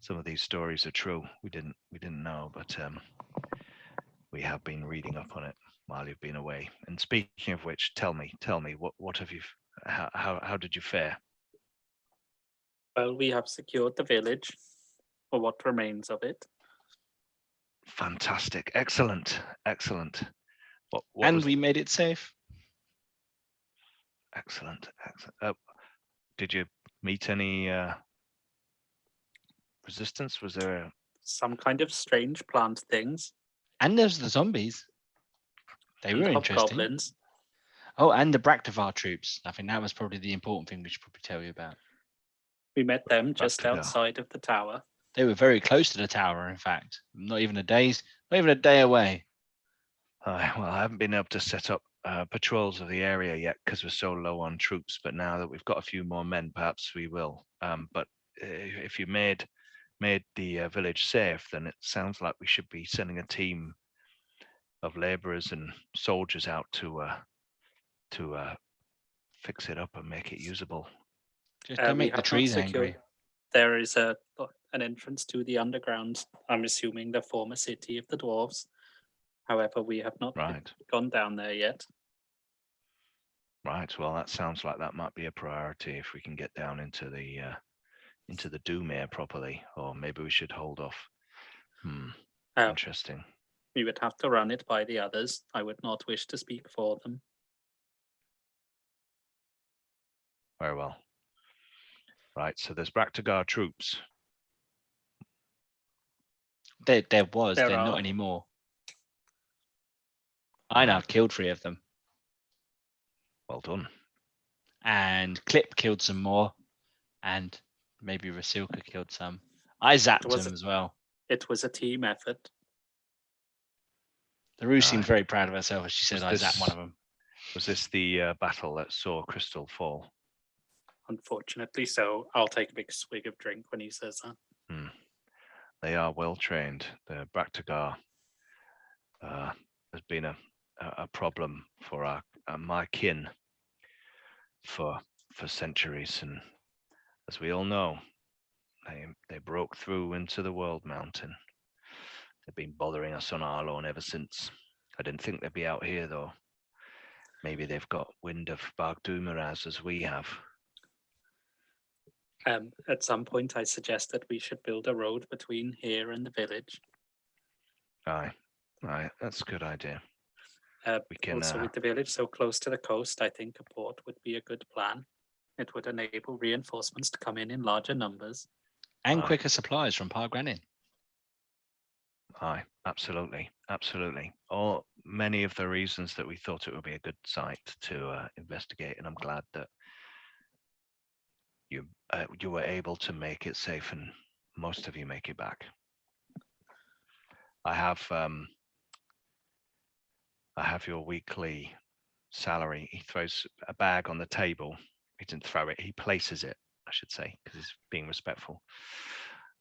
A: some of these stories are true. We didn't know, but we have been reading up on it while you've been away. And speaking of which, tell me, what have you? How did you fare?
G: Well, we have secured the village, or what remains of it.
A: Fantastic, excellent. What
F: and
A: was
F: we made it safe.
A: excellent. Did you meet any resistance? Was there
G: Some kind of strange plant things.
F: And there's the zombies. They
G: and
F: were interesting.
G: hobgoblins.
F: Oh, and the Braktavar troops. I think that was probably the important thing we should probably tell you about.
G: We met them just
A: Braktavar.
G: outside of the tower.
F: They were very close to the tower, in fact. Not even a day away.
A: well, I haven't been able to set up patrols of the area yet because we're so low on troops. But now that we've got a few more men, perhaps we will. But if you made the village safe, then it sounds like we should be sending a team of laborers and soldiers out to fix it up and make it usable.
F: Just don't
G: We
F: make the
G: have not
F: trees
G: secured-
F: angry.
G: There is an entrance to the underground. I'm assuming the former city of the dwarves. However, we have not
A: Right.
G: gone down there yet.
A: Right. Well, that sounds like that might be a priority if we can get down into the Doomere properly, or maybe we should hold off. Interesting.
G: We would have to run it by the others. I would not wish to speak for them.
A: Very well. Right. So there's Braktagar troops.
F: There
G: There
F: they're
G: are.
F: not anymore. I now killed 3 of them.
A: Well done.
F: And Clip killed some more. And maybe Rasilka killed some. I zapped
G: Was
F: them
G: it-
F: as well.
G: It was a team effort.
F: The Roo seemed
A: Aye.
F: very proud of herself as she said,
A: Was
F: I zapped one
A: this-
F: of them.
A: Was this the battle that saw Crystal fall?
G: Unfortunately, so I'll take a big swig of drink when he says that.
A: They are well trained. The Braktagar has been a problem for my kin for centuries, and as we all know, they broke through into the World Mountain. They've been bothering us on Arlorn ever since. I didn't think they'd be out here though. Maybe they've got wind of Barg Dumiraz as we have.
G: At some point, I suggest that we should build a road between here and the village.
A: Aye, that's a good idea. We can
G: Also, with the village so close to the coast, I think a port would be a good plan. It would enable reinforcements to come in larger numbers.
F: And
A: Aye.
F: quicker supplies from Pargranin.
A: Aye, absolutely. Or many of the reasons that we thought it would be a good site to investigate, and I'm glad that you were able to make it safe, and most of you make it back. I have your weekly salary. He throws a bag on the table. He didn't throw it. He places it, I should say, because he's being respectful.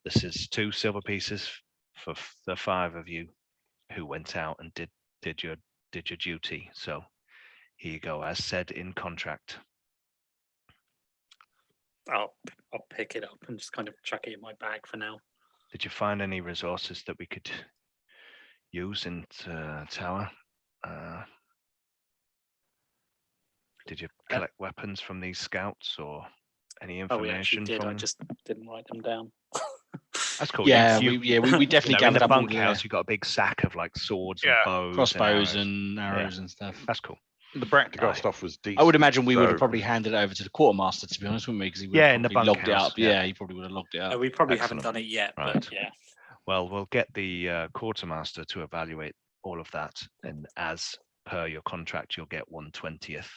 A: This is 2 silver pieces for the 5 of you who went out and did your duty. So here you go, as said in contract.
G: I'll pick it up and just kind of chuck it in my bag for now.
A: Did you find any resources that we could use in tower? Did you collect weapons from these scouts or any
G: We actually
A: information
G: did.
A: from
G: I
A: them?
G: just didn't write them down.
A: That's cool.
F: Yeah,
A: You,
F: we definitely
A: in
F: gathered
A: the
F: up all the
A: bunkhouse, you got a big sack of like swords and bows,
F: crossbows
A: and arrows.
F: and stuff.
A: That's cool.
B: The practical
A: Aye.
B: stuff was decent.
F: I would imagine we would have
B: so-
F: probably handed it over to the quartermaster, to be honest, wouldn't we? Because he would
A: Yeah,
F: have
A: in the
F: probably logged it
A: bunkhouse,
F: up.
A: yeah.
F: Yeah, he probably would have logged it up.
G: We probably
A: Excellent.
G: haven't done it yet,
A: Right.
G: but yeah.
A: Well, we'll get the quartermaster to evaluate all of that, and as per your contract, you'll get 1/20th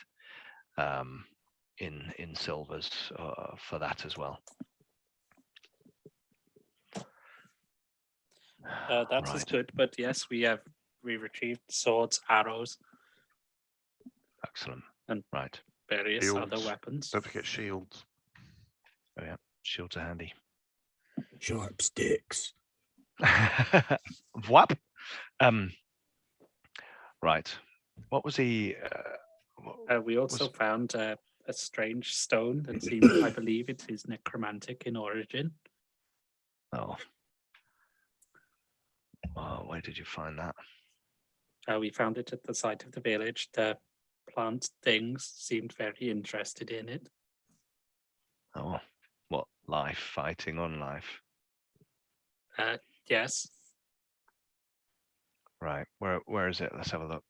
A: in silvers for that as well.
G: That's as good, but yes, we retrieved swords, arrows,
A: Excellent.
G: And-
A: right,
G: various other
B: Shields.
G: weapons.
B: Don't forget shields.
A: shields are handy.
E: Sharp sticks.
A: Whap. Right. What was he?
G: We also found a strange stone that seems, I believe it is necromantic in origin.
A: Oh. Where did you find that?
G: We found it at the site of the village. The plant things seemed very interested in it.
A: Oh, what, life fighting on life?
G: Yes.
A: Right. Where is it? Let's have a look.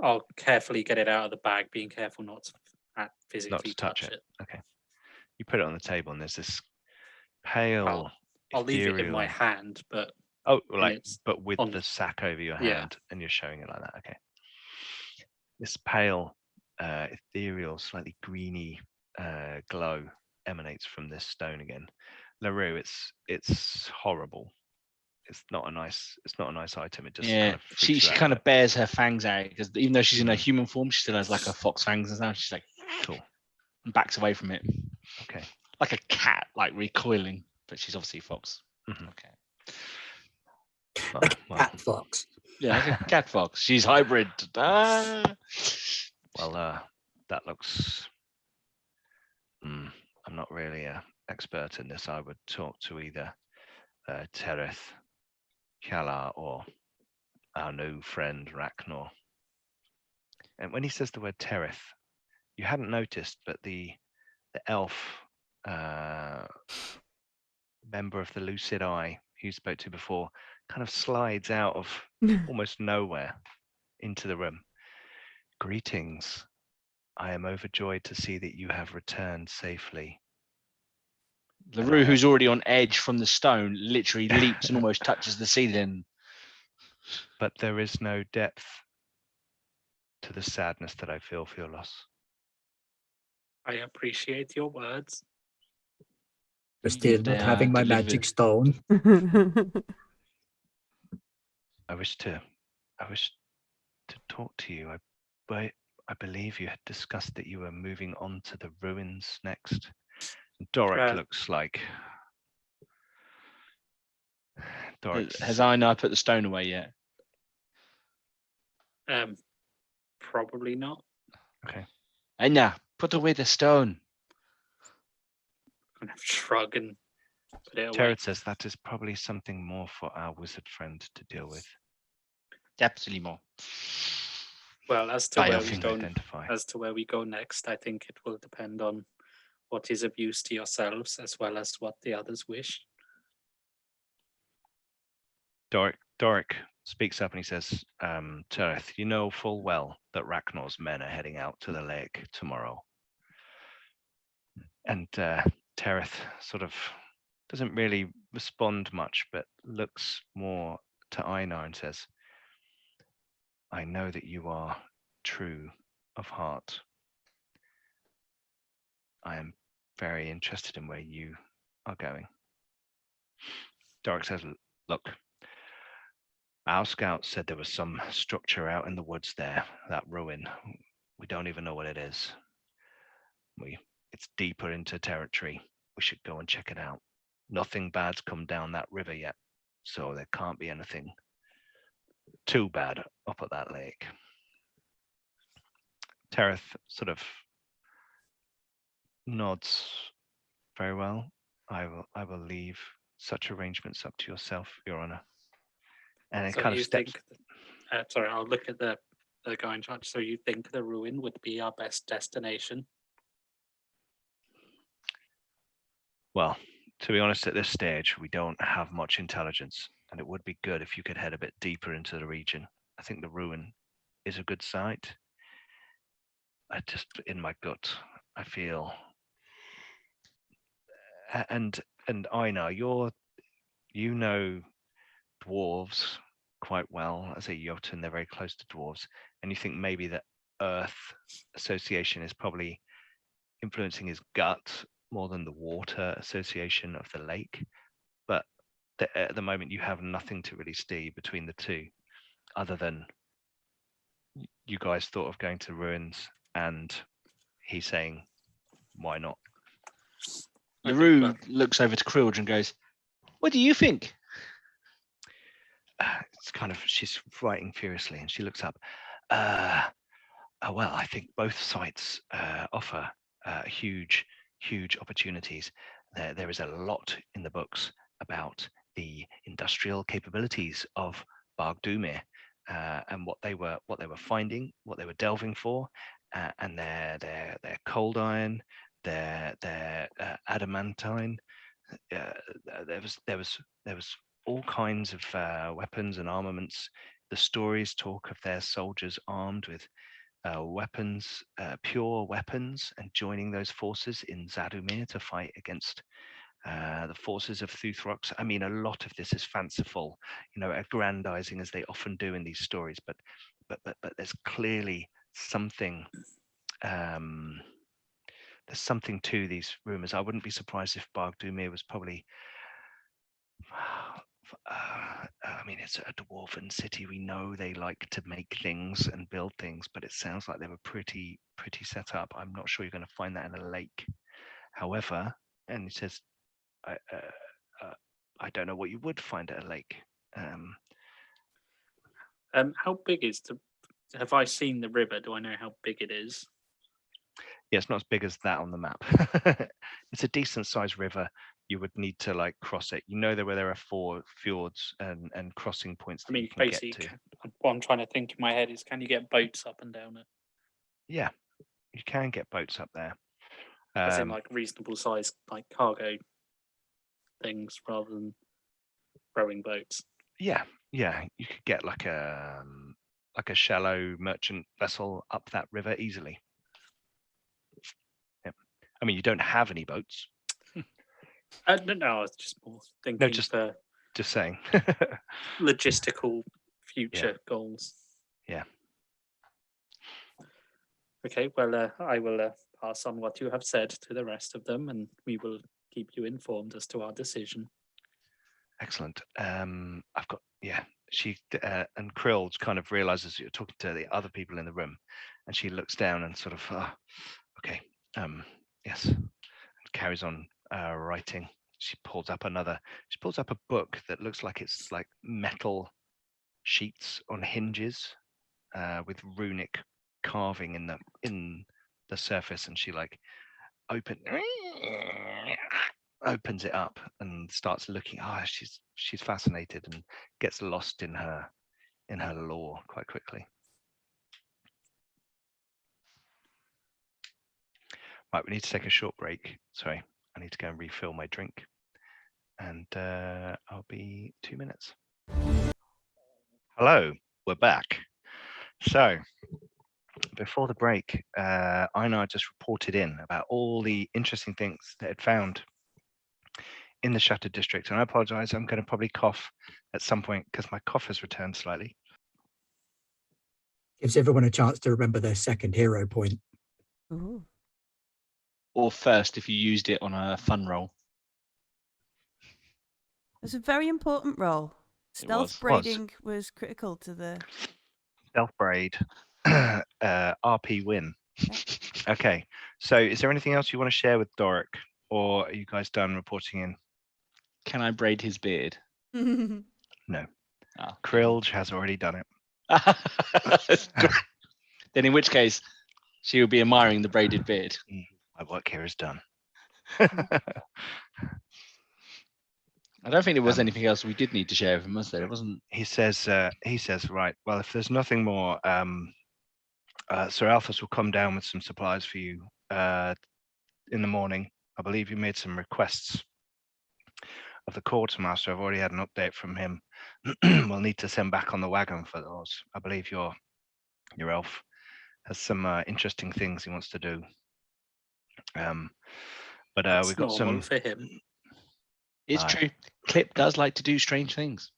G: I'll carefully get it out of the bag, being careful not to physically
A: touch
G: touch it.
A: Okay. You put it on the table, and there's this pale.
G: I'll leave it in my
A: ethereal-
G: hand, but
A: Oh,
G: and
A: like,
G: it's
A: but with
G: on-
A: the sack over your
G: Yeah.
A: hand, and you're showing it like that. Okay. This pale, ethereal, slightly greeny glow emanates from this stone again. LaRue, it's horrible. It's not a nice item. It just
F: Yeah,
A: kind of
F: she
A: freaks you out
F: kind
A: a
F: of bears her fangs out because even though she's in her
A: Mhm.
F: human form, she still has like her fox fangs and stuff. She's like
A: bit. Cool.
F: and backs away from it,
A: Okay.
F: like a cat, like recoiling. But she's obviously a fox.
A: Mhm.
F: Okay.
A: Well,
E: Cat fox.
F: Yeah, like a cat fox. She's hybrid. Ah.
A: That looks. I'm not really an expert in this. I would talk to either Tereth, Kala, or our new friend Ragnar. And when he says the word Tereth, you hadn't noticed, but the elf member of the Lucid Eye who you spoke to before kind of slides out of almost nowhere into the room. Greetings. I am overjoyed to see that you have returned safely.
F: LaRue, who's already on edge from the stone, literally leaps and almost touches the ceiling.
A: But there is no depth to the sadness that I feel for your loss.
G: I appreciate your words.
E: But still
F: They
E: not
F: are
E: having my
F: delivered.
E: magic stone.
A: I wish to talk to you. I believe you had discussed that you were moving on to the ruins next. Doric looks like. Doric
F: Has Einar put the stone away yet?
G: Probably not.
A: Okay.
F: Einar, put away the stone.
G: Kind of shrug and put it away.
A: Terrence says that is probably something more for our wizard friend to deal with.
F: Absolutely.
G: Well, as to
A: Identify.
G: where we go next, I think it will depend on what is of use to yourselves as well as what the others wish.
A: Doric speaks up and he says, Tereth, you know full well that Ragnar's men are heading out to the lake tomorrow. And Tereth sort of doesn't really respond much, but looks more to Einar and says, I know that you are true of heart. I am very interested in where you are going. Doric says, look, our scouts said there was some structure out in the woods there, that ruin. We don't even know what it is. It's deeper into territory. We should go and check it out. Nothing bad's come down that river yet, so there can't be anything too bad up at that lake. Tereth sort of nods. Very well. I will leave such arrangements up to yourself, Your Honor. And it
G: So
A: kind
G: you
A: of steps.
G: think? Sorry, I'll look at the guy in charge. So you think the ruin would be our best destination?
A: Well, to be honest, at this stage, we don't have much intelligence, and it would be good if you could head a bit deeper into the region. I think the ruin is a good site. In my gut, I feel, and I know you know dwarves quite well. As a Jotun, they're very close to dwarves, and you think maybe the earth association is probably influencing his gut more than the water association of the lake. But at the moment, you have nothing to really steer between the two, other than you guys thought of going to ruins, and he's saying, "Why not?"
F: LaRue looks over to Krilge and goes, "What do you think?"
A: It's kind of, she's writing furiously, and she looks up. Well, I think both sites offer huge opportunities. There is a lot in the books about the industrial capabilities of Bargdumir, and what they were finding, what they were delving for, and their cold iron, their adamantine. There was all kinds of weapons and armaments. The stories talk of their soldiers armed with weapons, pure weapons, and joining those forces in Zadumir to fight against the forces of Thuthrox. I mean, a lot of this is fanciful, aggrandizing, as they often do in these stories. But there's clearly something. There's something to these rumors. I wouldn't be surprised if Bargdumir was probably. I mean, it's a dwarven city. We know they like to make things and build things, but it sounds like they were pretty set up. I'm not sure you're going to find that in a lake. However, and he says, I don't know what you would find at a lake.
G: How big is the? Have I seen the river? Do I know how big it is?
A: Yeah, it's not as big as that on the map. It's a decent sized river. You would need to cross it. There are 4 fjords and crossing points that you can get to.
G: What I'm trying to think in my head is, can you get boats up and down it?
A: Yeah, you can get boats up there.
G: As in reasonable size, cargo things rather than rowing boats.
A: Yeah, you could get like a shallow merchant vessel up that river easily. Yeah. I mean, you don't have any boats.
G: No, I was just more thinking.
A: No, just saying.
G: Logistical future goals.
A: Yeah.
G: Okay, well, I will pass on what you have said to the rest of them, and we will keep you informed as to our decision.
A: Excellent. I've got, she and Krilge kind of realizes you're talking to the other people in the room, and she looks down and sort of, okay, yes, and carries on writing. She pulls up a book that looks like it's like metal sheets on hinges with runic carving in the surface, and she opens it up and starts looking. She's fascinated and gets lost in her lore quite quickly. Right, we need to take a short break. Sorry, I need to go and refill my drink, and I'll be 2 minutes. Hello, we're back. So before the break, Einar just reported in about all the interesting things that it found in the Shattered District, and I apologize, I'm going to probably cough at some point because my cough has returned slightly.
E: Gives everyone a chance to remember their second hero point.
D: Ooh.
F: Or first, if you used it on a fun roll.
D: It was a very important role. Stealth braiding was critical to the...
A: Stealth braid, RP win. Okay, so is there anything else you want to share with Doric, or are you guys done reporting in?
F: Can I braid his beard?
A: No.
F: Oh.
A: Krilge has already done it.
F: Then in which case, she will be admiring the braided beard.
A: My work here is done.
F: I don't think there was anything else we did need to share with him, was there? It wasn't.
A: He says, right, well, if there's nothing more, Sir Alphys will come down with some supplies for you in the morning. I believe you made some requests of the quartermaster. I've already had an update from him. We'll need to send back on the wagon for those. I believe your elf has some interesting things he wants to do. But we've got some
G: for him.
F: It's true. Clip does like to do strange things.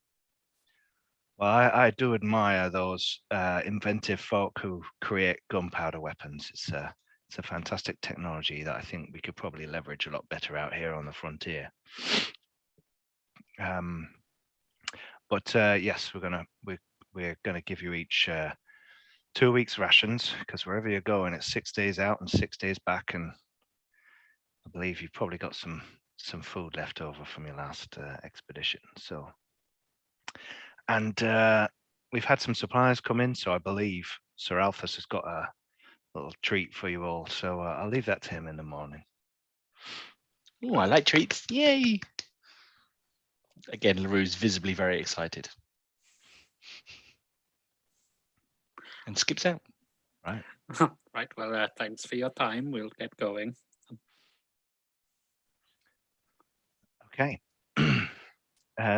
A: Well, I do admire those inventive folk who create gunpowder weapons. It's a fantastic technology that I think we could probably leverage a lot better out here on the frontier. But yes, we're gonna give you each 2 weeks rations, because wherever you're going, it's 6 days out and 6 days back, and I believe you've probably got some food left over from your last expedition. So, and we've had some supplies come in, so I believe Sir Alphys has got a little treat for you all. So I'll leave that to him in the morning.
F: Oh, I like treats. Yay! Again, LaRue's visibly very excited. And skips out.
A: Right.
G: Right, well, thanks for your time. We'll get going.
A: Okay.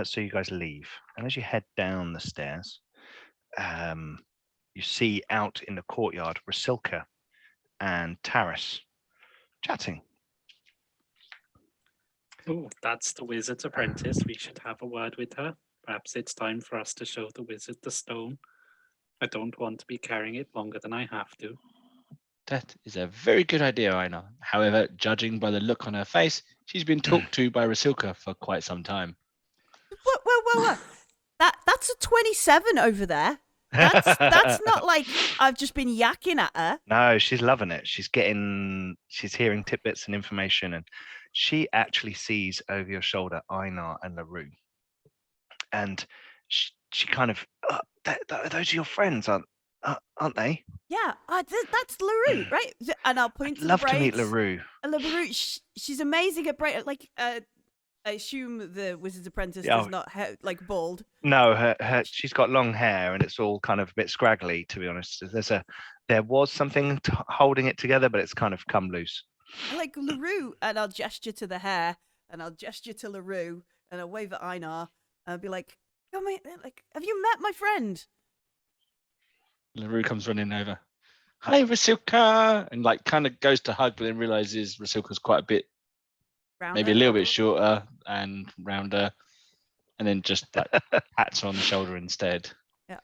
A: So you guys leave, and as you head down the stairs, you see out in the courtyard Rasilka and Taris chatting.
G: Oh, that's the wizard's apprentice. We should have a word with her. Perhaps it's time for us to show the wizard the stone. I don't want to be carrying it longer than I have to.
F: That is a very good idea, Einar. However, judging by the look on her face, she's been talked to by Rasilka for quite some time.
D: Whoa. That's a 27 over there. That's not like I've just been yakking at her.
A: No, she's loving it. She's hearing tidbits and information, and she actually sees over your shoulder Einar and LaRue. And she kind of, those are your friends, aren't they?
D: Yeah, that's LaRue, right? And I'll point to the
A: love to
D: braids.
A: meet LaRue.
D: LaRue, she's amazing at braid. Like, I assume the wizard's apprentice does not like bald.
A: No, her she's got long hair and it's all kind of a bit scraggly, to be honest. There was something holding it together, but it's kind of come loose.
D: I like LaRue, and I'll gesture to the hair, and I'll gesture to LaRue, and I'll wave at Einar, and I'll be like, "Come here, like, have you met my friend?"
F: LaRue comes running over. Hi, Rasilka! And like kind of goes to hug, but then realizes Rasilka's quite a bit,
D: Rounder.
F: maybe a little bit shorter and rounder, and then just like pats her on the shoulder instead.
D: Yeah.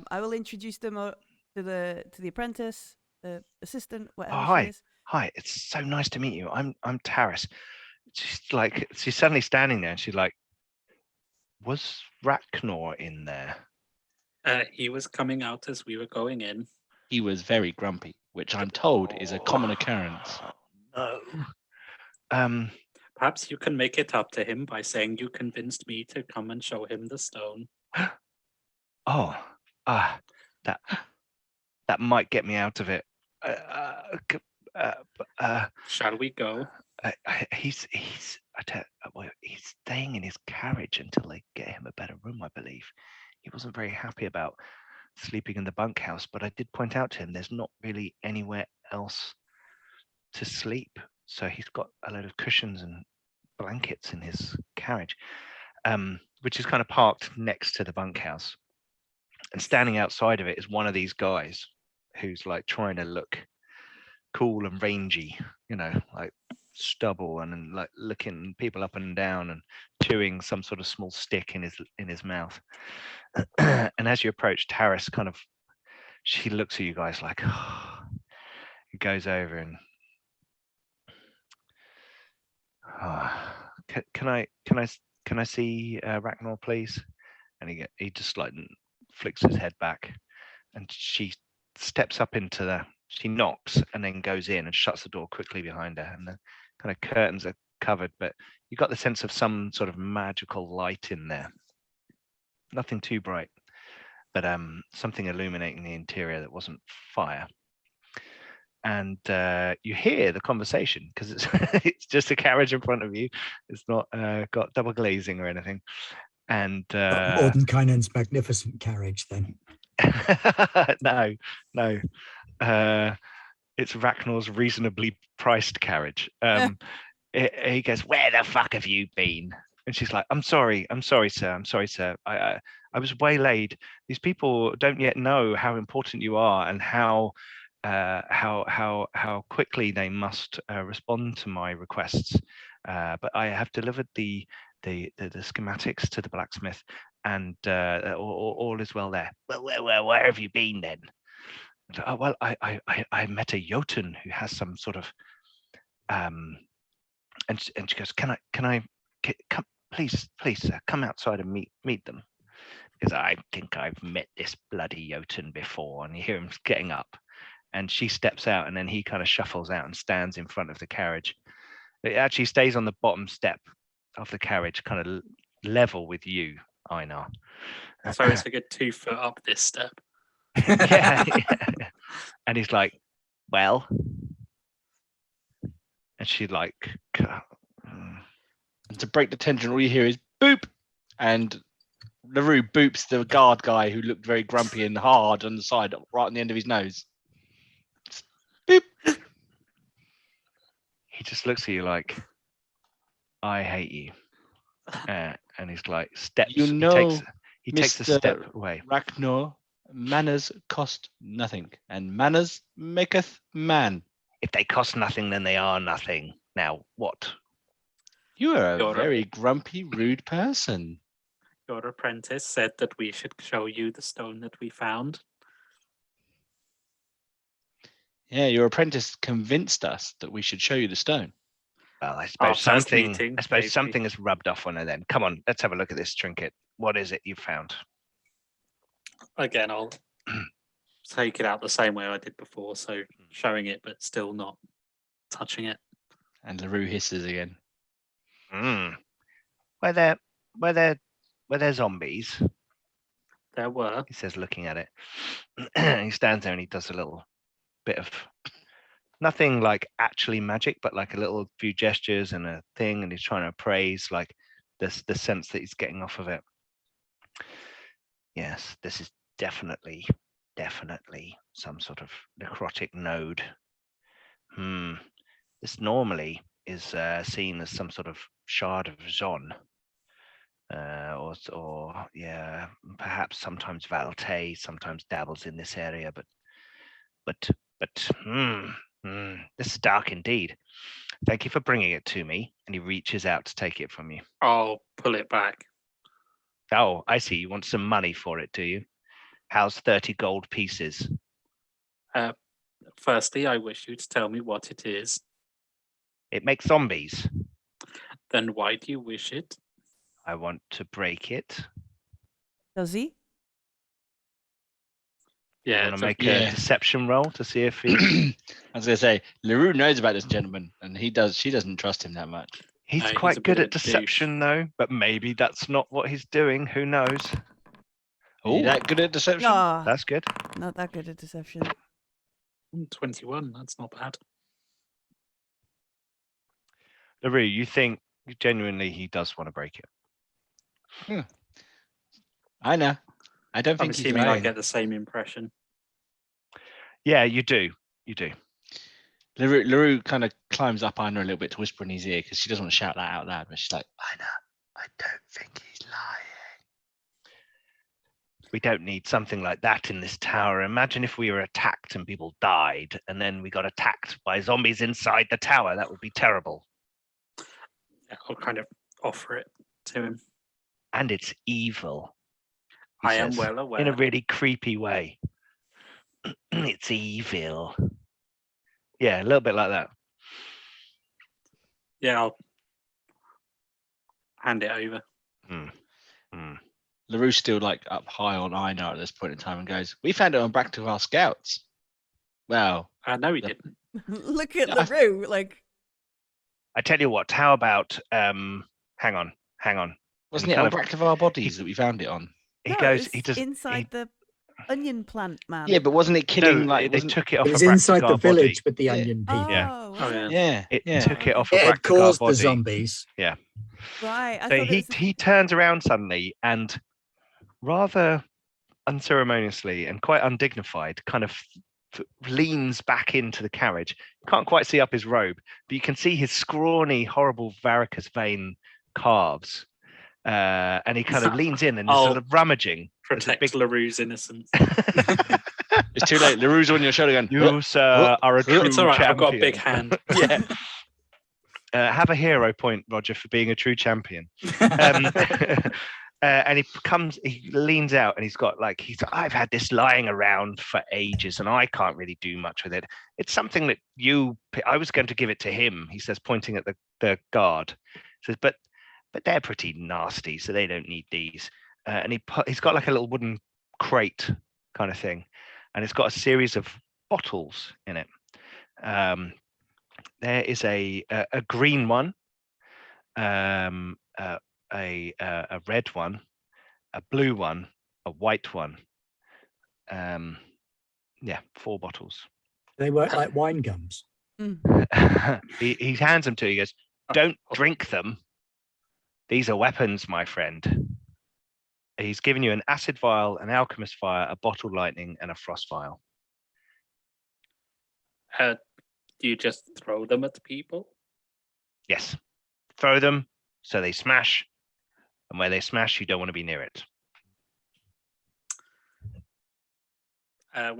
D: I will introduce them to the apprentice, the assistant, whatever she is.
A: Hi, it's so nice to meet you. I'm Taris. She's suddenly standing there and she's like, was Ragnar in there?
G: He was coming out as we were going in.
F: He was very grumpy, which I'm told is a common occurrence.
A: No.
G: Perhaps you can make it up to him by saying you convinced me to come and show him the stone.
A: That might get me out of it.
G: Shall we go?
A: He's staying in his carriage until they get him a better room, I believe. He wasn't very happy about sleeping in the bunkhouse, but I did point out to him there's not really anywhere else to sleep. So he's got a load of cushions and blankets in his carriage, which is kind of parked next to the bunkhouse. And standing outside of it is one of these guys who's like trying to look cool and rangy, like stubble and like looking people up and down and chewing some sort of small stick in his mouth. And as you approach, Taris she looks at you guys like, he goes over and can I see Ragnar, please? And he just like flicks his head back, and she steps up she knocks and then goes in and shuts the door quickly behind her, and the kind of curtains are covered, but you got the sense of some sort of magical light in there. Nothing too bright, but something illuminating the interior that wasn't fire. and you hear the conversation because it's it's just a carriage in front of you. It's not got double glazing or anything. And
E: Mordenkainen's magnificent carriage, then.
A: no, it's Ragnar's reasonably priced carriage. He goes, "Where the fuck have you been?" And she's like, I'm sorry, sir. I was waylaid. These people don't yet know how important you are and how quickly they must respond to my requests. But I have delivered the schematics to the blacksmith, and all is well there. Well, where have you been then? Oh, well, I met a Jotun who has some sort of and she goes, can I come, please, sir, come outside and meet them, because I think I've met this bloody Jotun before. And you hear him getting up, and she steps out, and then he kind of shuffles out and stands in front of the carriage. It actually stays on the bottom step of the carriage, kind of level with you, Einar.
G: So it's a good 2 foot up this step.
A: yeah. And he's like, well, and she like,
F: and to break the tension, all you hear is boop, and LaRue boops the guard guy who looked very grumpy and hard on the side, right on the end of his nose. Boop.
A: He just looks at you like, I hate you. And he's like, steps.
F: You know,
A: he takes a step away.
F: Ragnar, manners cost nothing, and manners maketh man.
A: If they cost nothing, then they are nothing. Now, what?
F: You are a very grumpy, rude person.
G: Your apprentice said that we should show you the stone that we found.
F: Yeah, your apprentice convinced us that we should show you the stone.
A: Well, I suppose something has rubbed off on her then. Come on, let's have a look at this trinket. What is it you found?
G: Again, I'll take it out the same way I did before, so showing it but still not touching it.
F: And LaRue hisses again.
A: Were there zombies?
G: There were.
A: He says, looking at it. He stands there and he does a little bit of nothing like actually magic, but like a little few gestures and a thing, and he's trying to appraise like the sense that he's getting off of it. Yes, this is definitely some sort of necrotic node. This normally is seen as some sort of shard of Zon, or yeah, perhaps sometimes Valte sometimes dabbles in this area, but this is dark indeed. Thank you for bringing it to me. And he reaches out to take it from you.
G: I'll pull it back.
A: Oh, I see. You want some money for it, do you? How's 30 gold pieces?
G: Firstly, I wish you to tell me what it is.
A: It makes zombies.
G: Then why do you wish it?
A: I want to break it.
D: Does he?
A: Yeah, want to make a deception roll to see if he.
F: I was going to say, LaRue knows about this gentleman, and she doesn't trust him that much.
A: He's quite good at deception, though, but maybe that's not what he's doing. Who knows?
F: Oh, that good at deception?
D: No,
A: that's good.
D: Not that good at deception.
G: 21, that's not bad.
A: LaRue, you think genuinely he does want to break it?
F: I know. I don't think he's lying.
G: I get the same impression.
A: Yeah, you do. You do.
F: LaRue kind of climbs up on her a little bit to whisper in his ear because she doesn't want to shout that out loud. But she's like, I know. I don't think he's lying.
A: We don't need something like that in this tower. Imagine if we were attacked and people died, and then we got attacked by zombies inside the tower. That would be terrible.
G: Yeah, I'll kind of offer it to him.
A: And it's evil.
G: I am well aware.
A: In a really creepy way. It's evil. Yeah, a little bit like that.
G: Yeah, I'll hand it over.
F: LaRue's still like up high on Einar at this point in time and goes, we found it on back to our scouts. Well.
G: No, we didn't.
D: Look at LaRue, like.
A: I tell you what, how about, hang on.
F: Wasn't it on back of our bodies that we found it on?
A: He goes,
D: inside the onion plant man.
F: Yeah, but wasn't it killing?
C: No, they took it off.
E: It was
C: a
E: inside the
C: Braktigar
E: village
C: body.
E: with the
F: Yeah.
E: onion people.
D: Oh, was
G: Oh,
D: it?
G: yeah.
C: It
F: Yeah.
C: took it off
E: It
C: a
E: had
C: Braktigar
E: caused the
C: body.
E: zombies.
D: Right. I
C: So
D: thought it was
C: he turns around suddenly and rather unceremoniously and quite undignified kind of leans back into the carriage. You can't quite see up his robe, but you can see his scrawny, horrible varicose vein calves. And he kind of leans in and is sort of rummaging.
G: Protect LaRue's innocence.
F: It's too late. LaRue's on your shoulder going,
C: You, sir, are a true
G: It's all right.
C: champion.
G: I've got a big hand.
C: Yeah. Have a hero point, Roger, for being a true champion. And he leans out and I've had this lying around for ages and I can't really do much with it. It's something that I was going to give it to him, he says, pointing at the guard. He says, but they're pretty nasty, so they don't need these. And he's got like a little wooden crate kind of thing, and it's got a series of bottles in it. There is a green one, a red one, a blue one, a white one. 4 bottles.
E: They work like wine gums.
C: He hands them to you. He goes, "Don't drink them. These are weapons, my friend." He's given you an acid vial, an alchemist fire, a bottle lightning, and a frost vial.
G: Do you just throw them at the people?
C: Yes. Throw them so they smash. And where they smash, you don't want to be near it.
G: I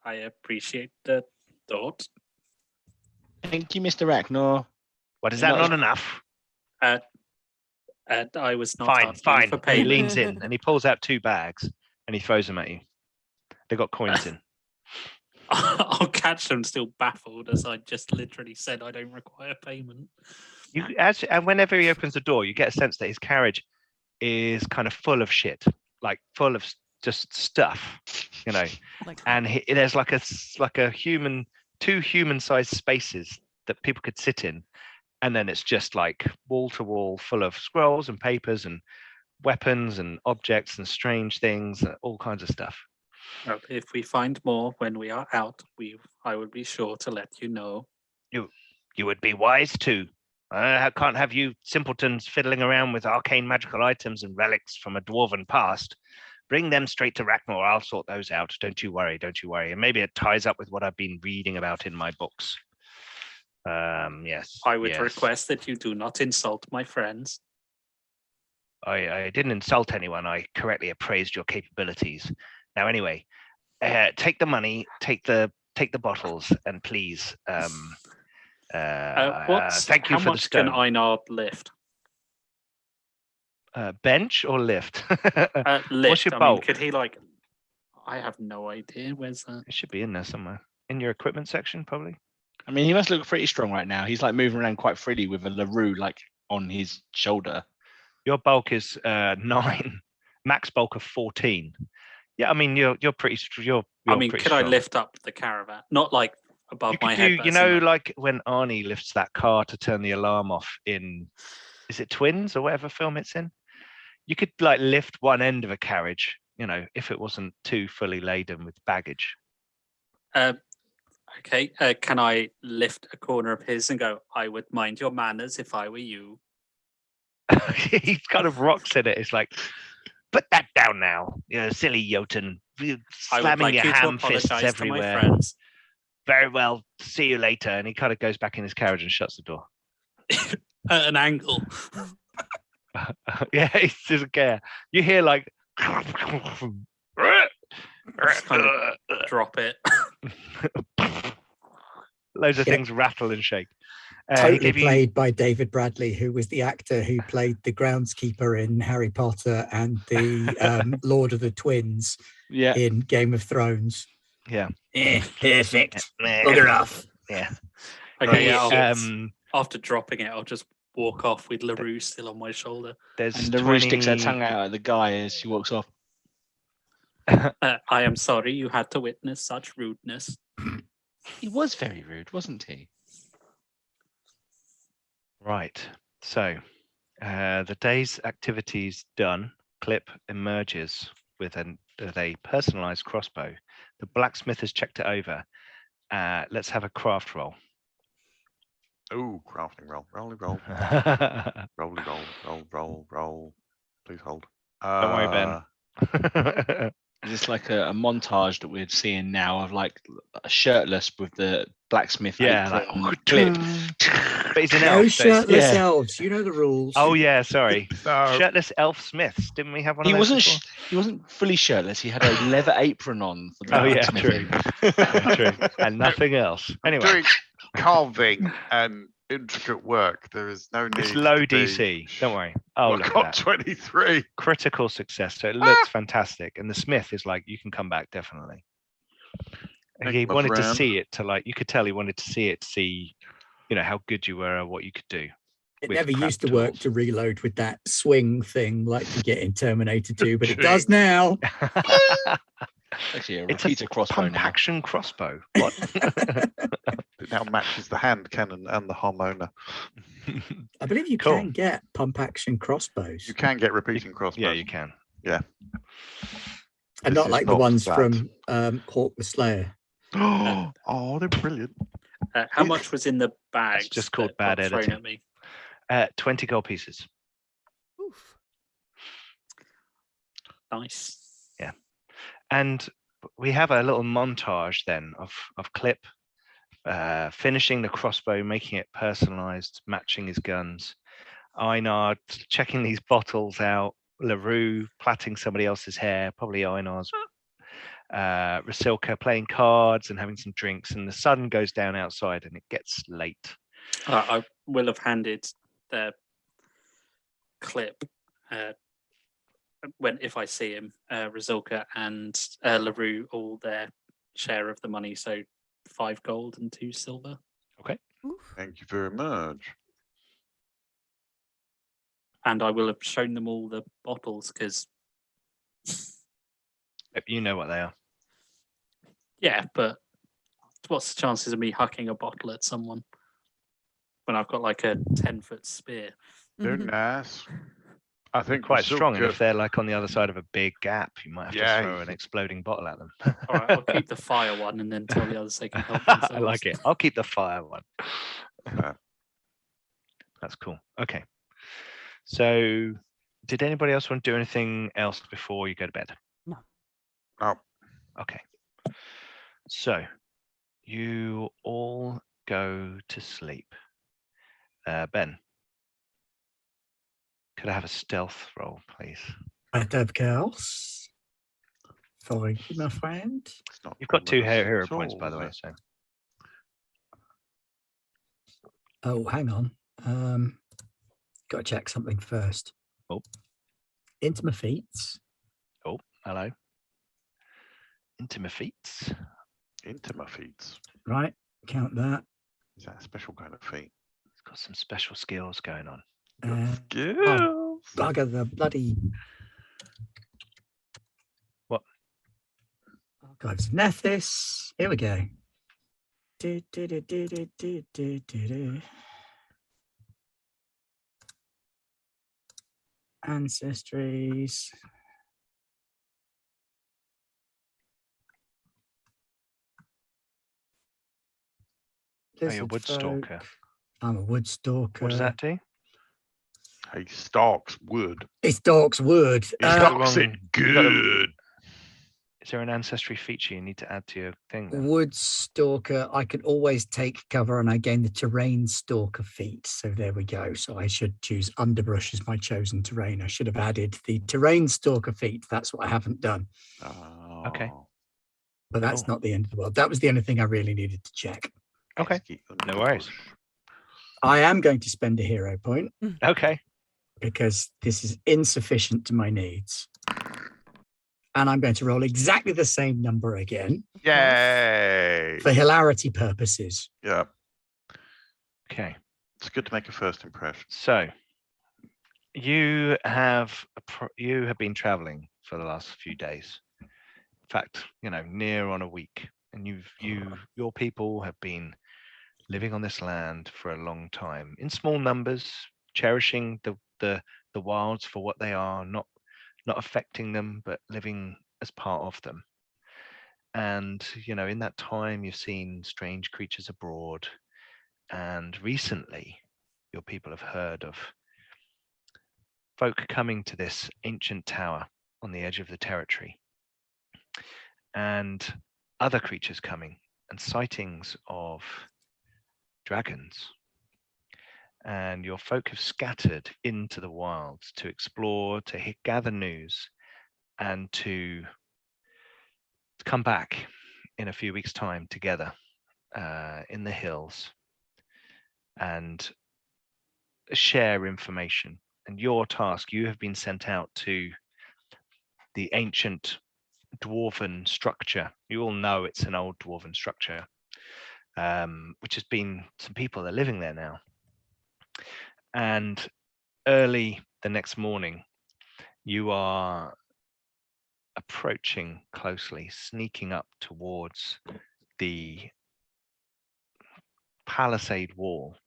G: appreciate the thought.
F: Thank you, Mr. Ragnor.
C: What is that not enough?
G: I was not
C: Fine.
G: for
C: He
G: payment.
C: leans in and he pulls out 2 bags and he throws them at you. They've got coins in.
G: I'll catch them still baffled as I just literally said I don't require payment.
C: And whenever he opens the door, you get a sense that his carriage is kind of full of shit, like full of just stuff, and there's like a human, 2 human-sized spaces that people could sit in, and then it's just like wall to wall full of scrolls and papers and weapons and objects and strange things and all kinds of stuff.
G: Well, if we find more when we are out, I will be sure to let you know.
C: You would be wise to. I can't have you simpletons fiddling around with arcane magical items and relics from a dwarven past. Bring them straight to Ragnar. I'll sort those out. Don't you worry. And maybe it ties up with what I've been reading about in my books. Yes.
G: I would request that you do not insult my friends.
C: I didn't insult anyone. I correctly appraised your capabilities. Now, anyway, take the money, take the bottles, and please. Thank you for the stone.
G: How much can Einar lift?
C: Bench or lift?
G: Lift.
C: What's your bulk?
G: Could he I have no idea. Where's that?
C: It should be in there somewhere. In your equipment section, probably.
F: I mean, he must look pretty strong right now. He's like moving around quite freely with a LaRue like on his shoulder.
C: Your bulk is 9, max bulk of 14. Yeah, I mean you're pretty. You're pretty
G: could
C: strong.
G: I lift up the caravan? Not like above my head.
C: Like when Arnie lifts that car to turn the alarm off in, is it Twins or whatever film it's in? You could like lift one end of a carriage, if it wasn't too fully laden with baggage.
G: Okay. Can I lift a corner of his and go, I would mind your manners if I were you?
C: He kind of rocks in it. It's like, put that down now, silly Jotun. Slamming your ham fists everywhere. Very well. See you later. And he kind of goes back in his carriage and shuts the door.
G: At an angle.
C: Yeah, he doesn't care. You hear like
G: Just kind of drop it.
C: Loads of things rattle and shake.
E: Totally played by David Bradley, who was the actor who played the groundskeeper in Harry Potter and the Lord of the Twins in Game of Thrones.
C: Yeah.
E: Perfect. Bugger off.
C: Yeah.
G: Okay, after dropping it, I'll just walk off with LaRue still on my shoulder.
F: And LaRue sticks her tongue out at the guy as she walks off.
G: I am sorry you had to witness such rudeness.
F: He was very rude, wasn't he?
C: Right. So, the day's activities done. Clip emerges with a
A: with a personalized crossbow. The blacksmith has checked it over. Let's have a craft roll.
B: Ooh, crafting roll. Rolly roll. Rolly roll. Please hold.
A: Don't worry, Ben.
F: Is this like a montage that we're seeing now of like a shirtless with the blacksmith apron
A: like,
F: clip?
A: But he's an
E: No
A: elf. So
E: shirtless elves. You know the rules.
A: oh yeah, sorry.
B: No.
A: Shirtless elf smiths. Didn't we have one?
F: He
A: of those
F: wasn't.
A: before?
F: He wasn't fully shirtless. He had a leather apron on for the
A: Oh yeah,
F: blacksmithing.
A: true. True. And nothing else. Anyway,
B: Doing carving and intricate work. There is no need.
A: it's low
B: to be
A: DC. Don't worry. Oh,
B: I
A: look at
B: got
A: that.
B: 23.
A: Critical success. So it looks fantastic. And the smith is like, you can come back definitely. And
B: Thank
A: he
B: you, my
A: wanted to
B: friend.
A: see it to like, you could tell he wanted to see it to see, how good you were or what you could do.
E: It
A: with
E: never
A: craft
E: used to work
A: tools.
E: to reload with that swing thing like you get in Terminator 2, but it does now.
F: Actually, a
A: It's
F: repeater crossbow
A: Pump
F: now.
A: action crossbow. What?
B: It now matches the hand cannon and the harmoner.
E: I believe you
A: Cool.
E: can get pump action crossbows,
B: You can get repeating crossbows.
A: Yeah, you can.
E: and
B: This
E: not
B: is
E: like the
B: not
E: ones
B: that.
E: from Hawk the Slayer.
B: Oh, they're brilliant.
G: How much was in the bag?
A: It's just called bad
G: thrown
A: editing.
G: at me?
A: 20 gold pieces.
D: Oof.
G: Nice.
A: And we have a little montage then of Clip finishing the crossbow, making it personalized, matching his guns. Einar checking these bottles out. LaRue plaiting somebody else's hair, probably Einar's. Rasilka playing cards and having some drinks, and the sun goes down outside and it gets late.
G: I will have handed the Clip if I see him, Rizulka and LaRue all their share of the money, so 5 gold and 2 silver.
D: Oof.
B: Thank you very much.
G: And I will have shown them all the bottles because,
A: You know what they are.
G: yeah, but what's the chances of me hucking a bottle at someone when I've got like a 10-foot spear?
B: They're
D: Mhm.
B: nice. I think
A: Quite
B: we're so
A: strong, and
B: good.
A: if they're like on the other side of a big gap, you might have
B: Yeah,
A: to throw
B: you
A: an
B: could-
A: exploding bottle at them.
G: All right, I'll keep the fire one and then tell the others they can help
A: I
G: themselves.
A: like it. I'll keep the fire one.
B: Yeah.
A: That's cool. Okay. So, did anybody else want to do anything else before you go to bed?
D: No.
B: Oh,
A: Okay. So, you all go to sleep. Ben, could I have a stealth roll, please?
E: At of chaos. Thank you, my friend.
B: it's not
A: You've got 2
B: ominous
A: hero
B: at
A: points,
B: all,
A: by the
B: is
A: way.
B: it?
A: So,
E: Oh, hang on. Got to check something first.
A: Oh.
E: Into my feet.
A: hello. Into my feet.
B: Into my feet.
E: Right. Count that.
B: Is that a special kind of feet?
A: It's got some special skills going on.
B: Skills.
E: Bugger the bloody.
A: What?
E: Archives of Nethys. Here we go. Do, do, do, do, do, do, do, do, do. Ancestries.
A: Oh, you're a
E: Lizard
A: wood stalker.
E: folk. I'm a wood stalker.
A: What does that do?
B: He stalks wood.
E: He stalks wood.
B: He
A: got the
B: stalks it
A: wrong- you got the-
B: good.
A: Is there an ancestry feature you need to add to your thing? Then?
E: Wood stalker. I can always take cover, and I gain the terrain stalker feat. So there we go. So I should choose underbrush as my chosen terrain. I should have added the terrain stalker feat. That's what I haven't done.
A: Okay.
B: Oh,
E: But that's
A: Cool.
E: not the end of the world. That was the only thing I really needed to check.
A: Okay.
B: keep them
A: No
B: in the
A: worries.
B: bush.
E: I am going to spend a hero point
A: Okay.
E: because this is insufficient to my needs. And I'm going to roll exactly the same number again
B: Yay!
E: for hilarity purposes.
B: Yeah,
A: Okay.
B: it's good to make a first impression.
A: So, you have been traveling for the last few days. In fact, near on a week, and your people have been living on this land for a long time in small numbers, cherishing the wilds for what they are, not affecting them, but living as part of them. And, in that time, you've seen strange creatures abroad. And recently, your people have heard of folk coming to this ancient tower on the edge of the territory. And other creatures coming, and sightings of dragons. And your folk have scattered into the wilds to explore, to gather news, and to come back in a few weeks' time together in the hills and share information. And your task, you have been sent out to the ancient dwarven structure. You all know it's an old dwarven structure, which has been, some people are living there now. And early the next morning, you are approaching closely, sneaking up towards the palisade wall,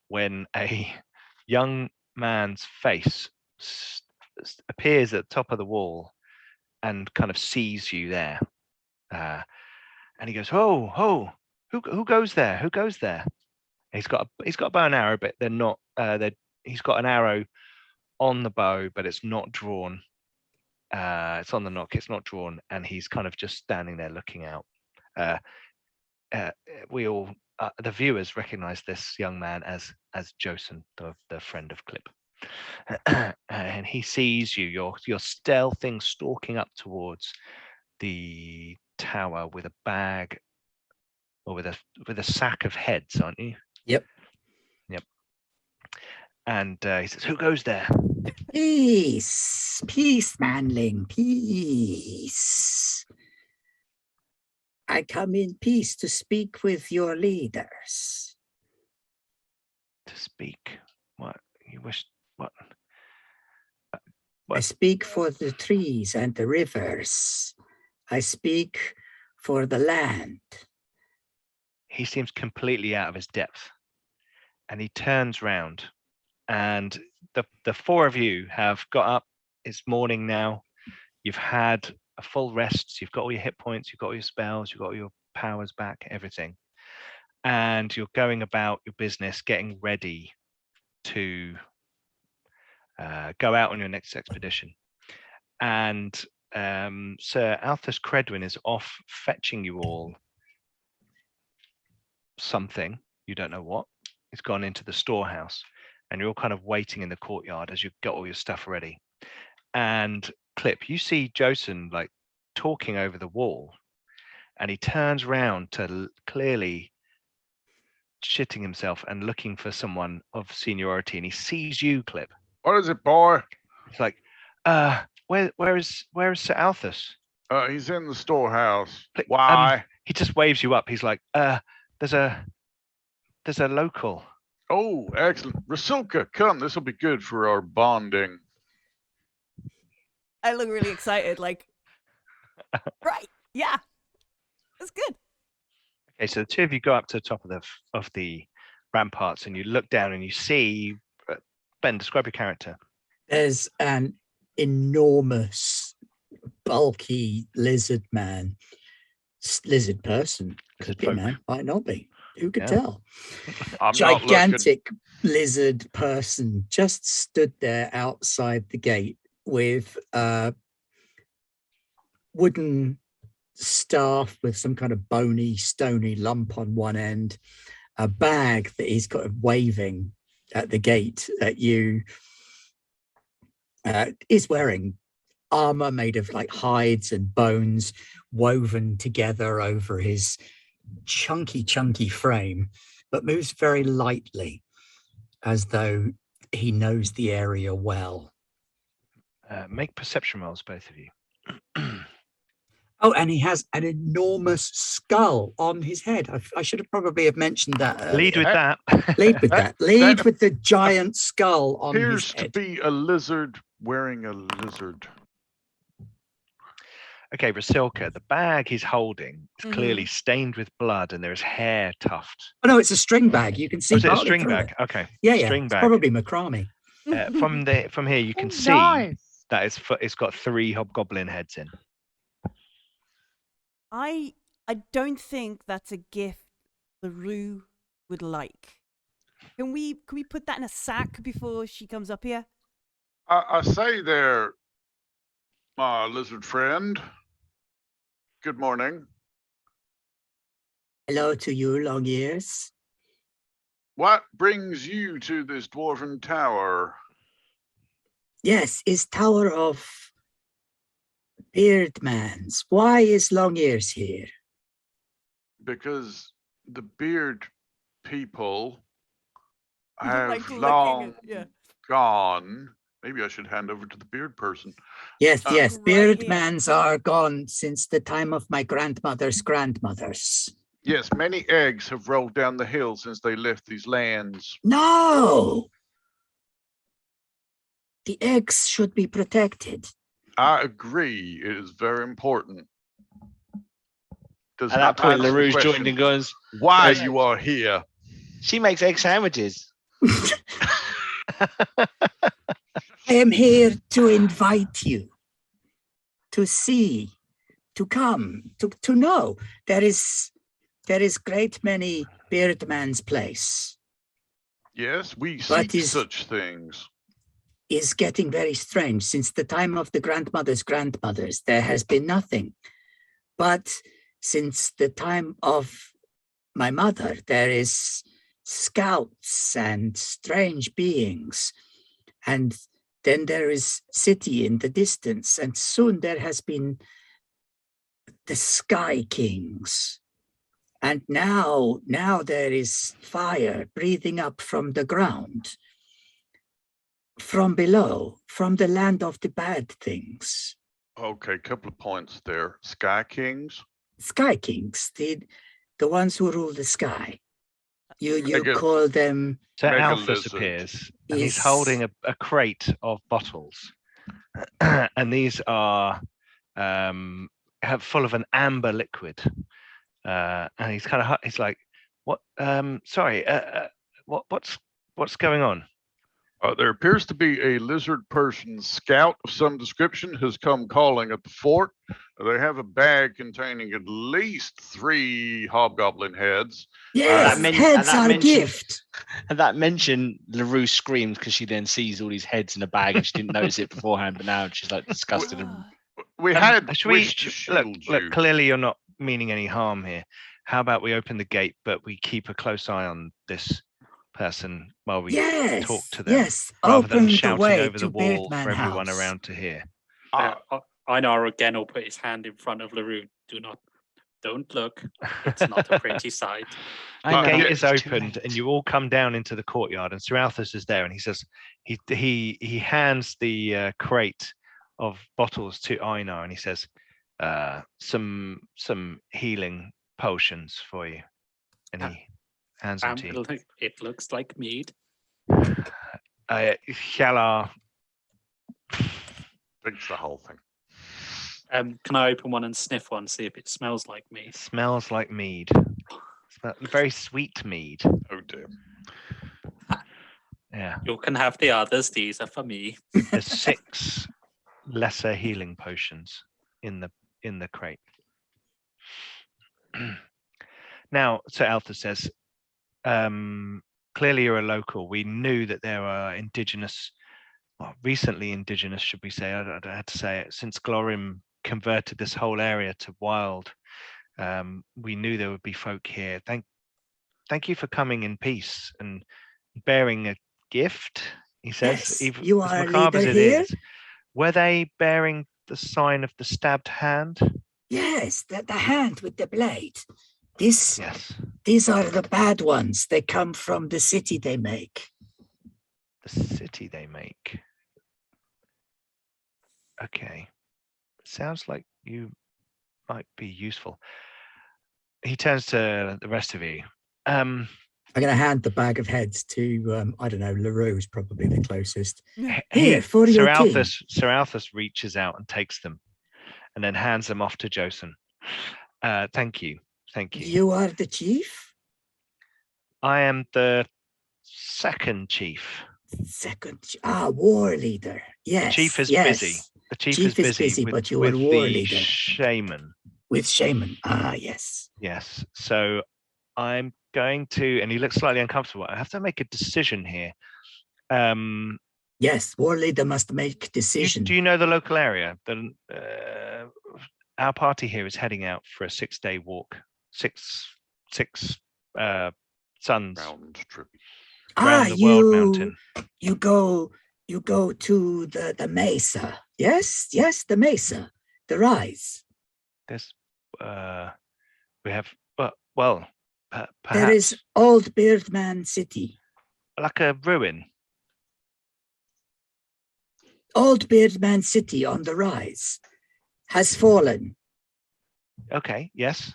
A: when a young man's face appears at the top of the wall and kind of sees you there. And he goes, "Oh, who goes there? Who goes there?" He's got a bow and arrow, but they're not. He's got an arrow on the bow, but it's not drawn. It's on the nock. It's not drawn, and he's kind of just standing there looking out. We all, the viewers, recognize this young man as Josen, the friend of Clip. And he sees you. You're stealthing, stalking up towards the tower with a bag, or with a sack of heads, aren't you?
E: Yep.
A: And he says, "Who goes there?"
E: Peace, manling, peace. I come in peace to speak with your leaders.
A: To speak? What? You wish? What?
E: I speak for the trees and the rivers. I speak for the land.
A: He seems completely out of his depth. And he turns round. And the four of you have got up. It's morning now. You've had a full rest. You've got all your hit points. You've got all your spells. You've got all your powers back, everything. And you're going about your business, getting ready to go out on your next expedition. And Sir Althus Credwin is off fetching you all something. You don't know what. He's gone into the storehouse. And you're all kind of waiting in the courtyard as you get all your stuff ready. And Clip, you see Josen like talking over the wall, and he turns round to clearly shitting himself and looking for someone of seniority, and he sees you, Clip.
B: What is it, boy?
A: It's like, where is Sir Althus?
B: He's in the storehouse.
A: Clip,
B: Why?
A: He just waves you up. He's like, there's a local.
B: Oh, excellent. Rasulka, come. This will be good for our bonding.
D: I look really excited, like, right, yeah, that's good.
A: Okay, so the two of you go up to the top of the ramparts, and you look down and you see, Ben, describe your character.
E: There's an enormous, bulky lizard man, lizard person. Could be a man, might not be. Who could tell? Gigantic lizard person just stood there outside the gate with a wooden staff with some kind of bony, stony lump on one end, a bag that he's got waving at the gate at you. Is wearing armor made of like hides and bones woven together over his chunky frame, but moves very lightly as though he knows the area well.
A: Make perception rolls, both of you.
E: Oh, and he has an enormous skull on his head. I should have probably have mentioned that earlier.
A: Lead with that.
E: Lead with that. Lead with the giant skull on his head.
B: Appears to be a lizard wearing a lizard.
A: Okay, Rasilka, the bag he's holding is clearly stained with blood, and there's hair tuft.
E: Oh no, it's a string bag. You can see.
A: Is it a string bag? Okay.
E: Yeah,
A: string
E: it's
A: bag.
E: probably macrame.
A: From here, you can see that it's got 3 hobgoblin heads in.
D: I don't think that's a gift LaRue would like. Can we put that in a sack before she comes up here?
B: I say there, my lizard friend. Good morning.
E: Hello to you, long ears.
B: What brings you to this dwarven tower?
E: Yes, is Tower of Beardmans. Why is Long Ears here?
B: Because the beard people
D: You don't
B: have
D: like looking
B: long
D: at- yeah.
B: gone. Maybe I should hand over to the beard person.
E: Yes, yes,
D: Right here.
E: Beardmans are gone since the time of my grandmother's grandmothers.
B: Yes, many eggs have rolled down the hill since they left these lands.
E: No! The eggs should be protected.
B: I agree. It is very important. Does
F: At that
B: not
F: point,
B: answer the
F: LaRue's
B: question
F: joined and goes,
B: why
F: Yes.
B: you are here.
F: she makes egg sandwiches.
E: I am here to invite you to see, to come, to know. There is great many Beardman's place
B: Yes, we
E: But
B: seek
E: is-
B: such things.
E: is getting very strange. Since the time of the grandmother's grandmothers, there has been nothing. But since the time of my mother, there is scouts and strange beings. And then there is city in the distance. And soon there has been the Sky Kings. And now there is fire breathing up from the ground, from below, from the land of the bad things.
B: Okay, couple of points there. Sky Kings.
E: Sky Kings, the ones who rule the sky. You
B: Mega-
E: call them
A: So
B: Mega
A: Alphys
B: lizard.
A: appears, and he's
E: Is-
A: holding a crate of bottles, and these are full of an amber liquid. And he's kind of he's like, "What? Sorry, what's going on?"
B: There appears to be a lizard person scout of some description has come calling at the fort. They have a bag containing at least 3 hobgoblin heads.
E: yes,
F: that men-
E: heads
F: that
E: are
F: mention-
E: gift.
F: At that mention, LaRue screams because she then sees all these heads in a bag and she didn't notice it beforehand, but now she's like disgusted. And
B: We had
A: Should we
B: wished to
A: look?
B: shield
A: Look,
B: you.
A: clearly you're not meaning any harm here. How about we open the gate, but we keep a close eye on this person while we
E: Yes,
A: talk to them,
E: yes.
A: rather
E: Open
A: than
E: the
A: shouting
E: way
A: over
E: to
A: the wall
E: Beardman
A: for everyone
E: House.
A: around to hear.
G: Einar again will put his hand in front of LaRue. Don't look. It's not a pretty sight.
A: The
B: know,
A: gate
F: it's
A: is
F: too
A: opened,
F: late.
A: and you all come down into the courtyard. And Sir Althus is there, and he says he hands the crate of bottles to Einar, and he says, "Some healing potions for you." And he hands them to you.
G: It looks like mead.
A: Hjallar,
B: Fix the whole thing.
G: Can I open one and sniff one, see if it smells like mead?
A: it smells like mead. Very sweet mead.
B: Oh dear.
A: Yeah.
G: You can have the others. These are for me.
A: There's 6 lesser healing potions in the crate. Now, Sir Althus says, clearly you're a local. We knew that there are recently indigenous, should we say, I had to say it, since Glorim converted this whole area to wild. We knew there would be folk here. Thank you for coming in peace and bearing a gift, he says.
E: Yes, you
A: as
E: are a
A: macabre as
E: leader
A: it
E: here?
A: is. Were they bearing the sign of the stabbed hand?
E: Yes, the hand with the blade. These
A: Yes.
E: are the bad ones. They come from the city they make.
A: The city they make. Okay. Sounds like you might be useful. He turns to the rest of you.
E: I'm going to hand the bag of heads to, I don't know, LaRue's probably the closest. Here, for
A: Sir
E: your team.
A: Sir Althus reaches out and takes them and then hands them off to Josen. Thank you. Thank you.
E: You are the chief?
A: I am the second chief.
E: War leader. Yes.
A: Chief is
E: yes.
A: busy. The chief,
E: Chief
A: is
E: is busy,
A: with,
E: but you are
A: with
E: war
A: the
E: leader.
A: shaman.
E: With Shaman. Ah, yes.
C: Yes. So I'm going to, and he looks slightly uncomfortable. I have to make a decision here.
E: Yes, war leader must make decision.
C: Do you know the local area? Our party here is heading out for a 6-day walk. Six suns
B: Round trip.
C: around the World Mountain.
E: You go to the mesa. Yes, the mesa. The rise.
C: There's we have perhaps
E: There is Old Beardman City.
C: like a ruin.
E: Old Beardman City on the rise has fallen.
C: Okay, yes.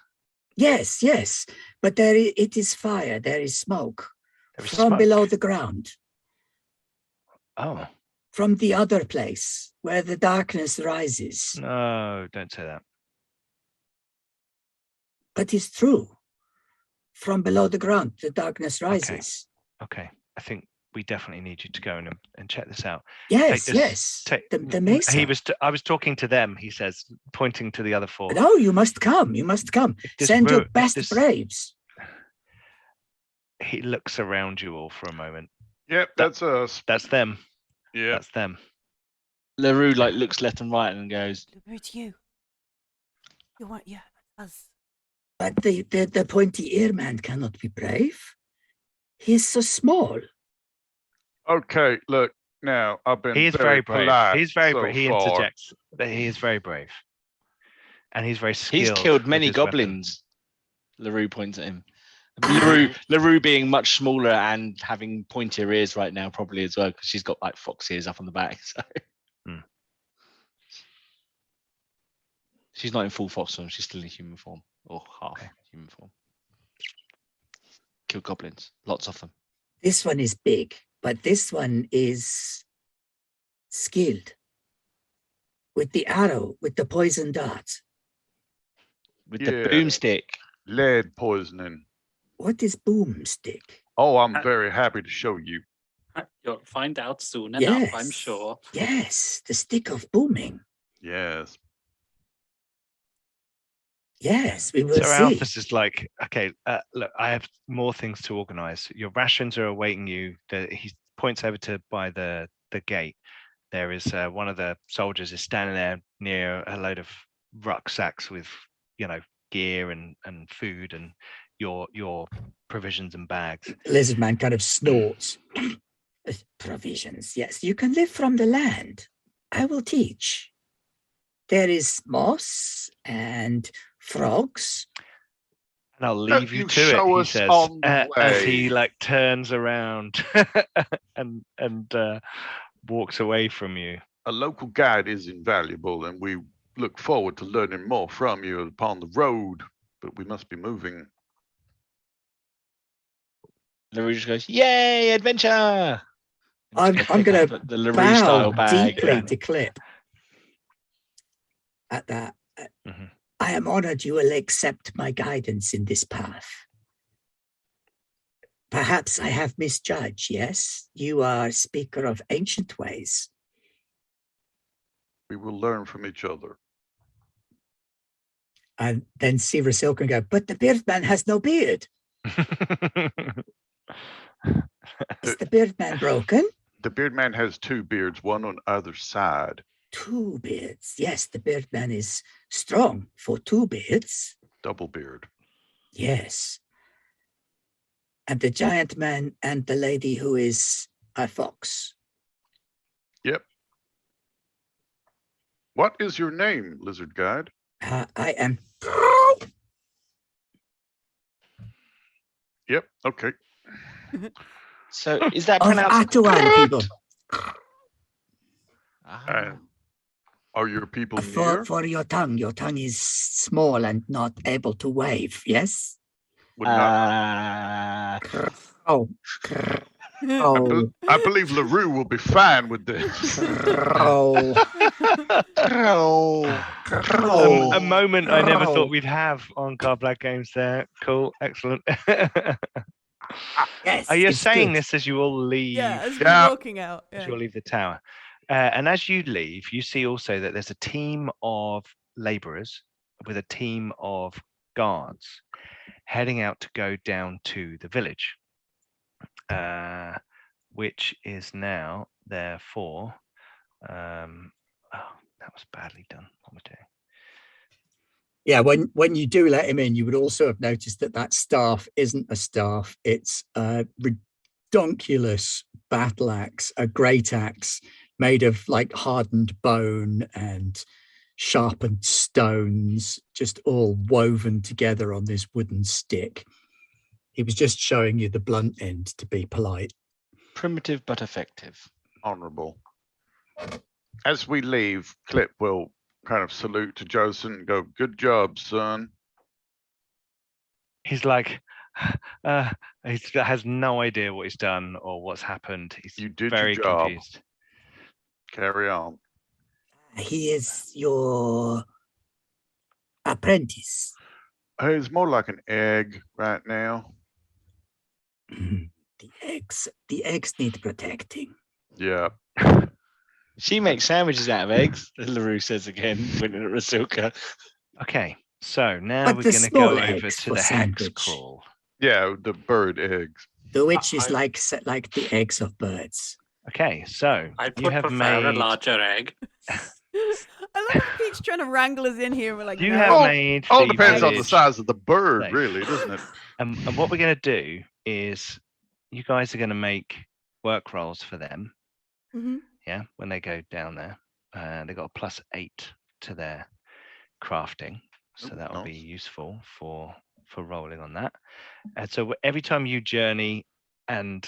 E: Yes, but it is fire. There is smoke
C: There is
E: from
C: smoke.
E: below the ground.
C: Oh.
E: From the other place where the darkness rises.
C: No, don't say that.
E: But it's true. From below the ground, the darkness rises.
C: Okay. I think we definitely need you to go and check this out.
E: Yes. The mesa.
C: I was talking to them, he says, pointing to the other 4.
E: No, you must come. Send your best braves.
C: He looks around you all for a moment.
B: Yep, that's us.
C: That's them.
B: Yeah.
C: That's them.
F: LaRue looks left and right and goes,
D: It's you. You want, yeah, us.
E: But the pointy ear man cannot be brave. He is so small.
B: Okay, look, now I've been
C: He is very brave.
B: polite
C: He's very
B: so
C: brave. He
B: far.
C: interjects that he is very brave. And he's very skilled.
F: he's killed many
C: with his weapon.
F: goblins. LaRue points at him. LaRue being much smaller and having pointier ears right now, probably as well, because she's got like fox ears up on the back. So she's not in full fox form, she's still in human form. Or half human form. Kill goblins. Lots of them.
E: This one is big, but this one is skilled. With the arrow, with the poison dart.
F: With the boomstick.
B: Lead poisoning.
E: What is boomstick?
B: Oh, I'm very happy to show you.
G: You'll find out soon enough, I'm sure.
E: Yes, the stick of booming.
B: Yes.
E: Yes, we will
C: So
E: see.
C: Alphys is like, okay, look, I have more things to organize. Your rations are awaiting you. He points over to by the gate. There is one of the soldiers is standing there near a load of rucksacks with, gear and food and your provisions and bags.
E: Lizard man kind of snorts. Provisions, yes. You can live from the land. I will teach. There is moss and frogs.
C: And I'll leave you to it, he says, as he turns around and walks away from you.
B: A local guide is invaluable, and we look forward to learning more from you upon the road, but we must be moving.
F: LaRue just goes, yay, adventure!
E: I'm going to
F: the LaRue style
E: bow
F: bag.
E: deeply to Clip at that.
C: Mhm.
E: I am honored you will accept my guidance in this path. Perhaps I have misjudged, yes? You are speaker of ancient ways.
B: We will learn from each other.
E: And then see Rasilka and go, but the beard man has no beard. Is the beard man broken?
B: The beard man has 2 beards, one on either side.
E: 2 beards. Yes, the beard man is strong for 2 beards.
B: Double beard.
E: Yes. And the giant man and the lady who is a fox.
B: Yep. What is your name, Lizard Guide?
E: I am.
B: Yep, okay.
F: So is that
E: Of
F: pronounced?
E: Atuan people.
F: Ah.
B: Are your people near?
E: For your tongue is small and not able to wave, yes?
B: Would not.
E: Oh. Oh.
B: I believe LaRue will be fine with this.
C: A moment I never thought we'd have on Card Black Games there. Cool, excellent.
E: Yes.
C: Are you
E: it's
C: saying
E: good.
C: this as you all leave?
D: Yeah, as we're
B: Yeah.
D: walking out.
C: As
D: Yeah.
C: you all leave the tower? And as you leave, you see also that there's a team of laborers
A: with a team of guards heading out to go down to the village, which is now therefore. That was badly done. What am I doing?
E: Yeah, when you do let him in, you would also have noticed that staff isn't a staff. It's a redonkulous battle axe, a great axe made of like hardened bone and sharpened stones, just all woven together on this wooden stick. He was just showing you the blunt end to be polite.
F: Primitive but effective.
B: Honorable. As we leave, Clip will kind of salute to Joseph and go, "Good job, son."
A: He's like, he has no idea what he's done or what's happened. He's
B: You did
A: very
B: your job.
A: confused.
B: Carry on.
E: He is your apprentice.
B: It's more like an egg right now.
E: The eggs need protecting.
B: Yeah.
F: She makes sandwiches out of eggs, LaRue says again, pointing at Rasilka.
A: Okay, so now
E: But
A: we're
E: the
A: going to go
E: small
A: over
E: eggs
A: to
E: for
A: the
E: sandwich.
A: hexcrawl.
B: Yeah, the bird eggs.
E: The which is like the eggs of birds.
A: Okay, so
G: I
A: you have
G: prefer a
A: made.
G: larger egg.
D: I love how Pete's trying to wrangle us in here. And we're like,
A: You
D: no.
A: have made.
B: All
A: the
B: depends on the
A: village
B: size of the bird,
A: safe.
B: really, doesn't it?
A: And what we're going to do is, you guys are going to make work rolls for them.
D: Mm-hmm.
A: Yeah, when they go down there, they got a +8 to their crafting, so
B: Oh,
A: that will be
B: nice.
A: useful for rolling on that. And so every time you journey and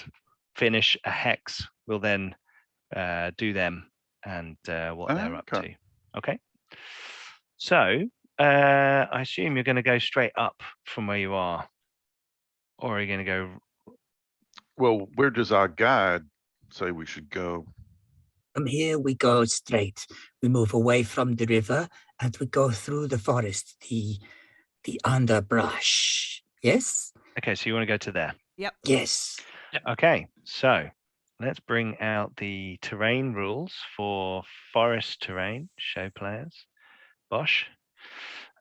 A: finish a hex, we'll then do them and what they're up to. Okay. So I assume you're going to go straight up from where you are, or are you going to go?
B: Well, where does our guide say we should go?
E: From here we go straight. We move away from the river and we go through the forest, the underbrush. Yes?
A: Okay, so you want to go to there.
D: Yep.
E: Yes.
A: Okay, so let's bring out the terrain rules for forest terrain. Show players. Bosh.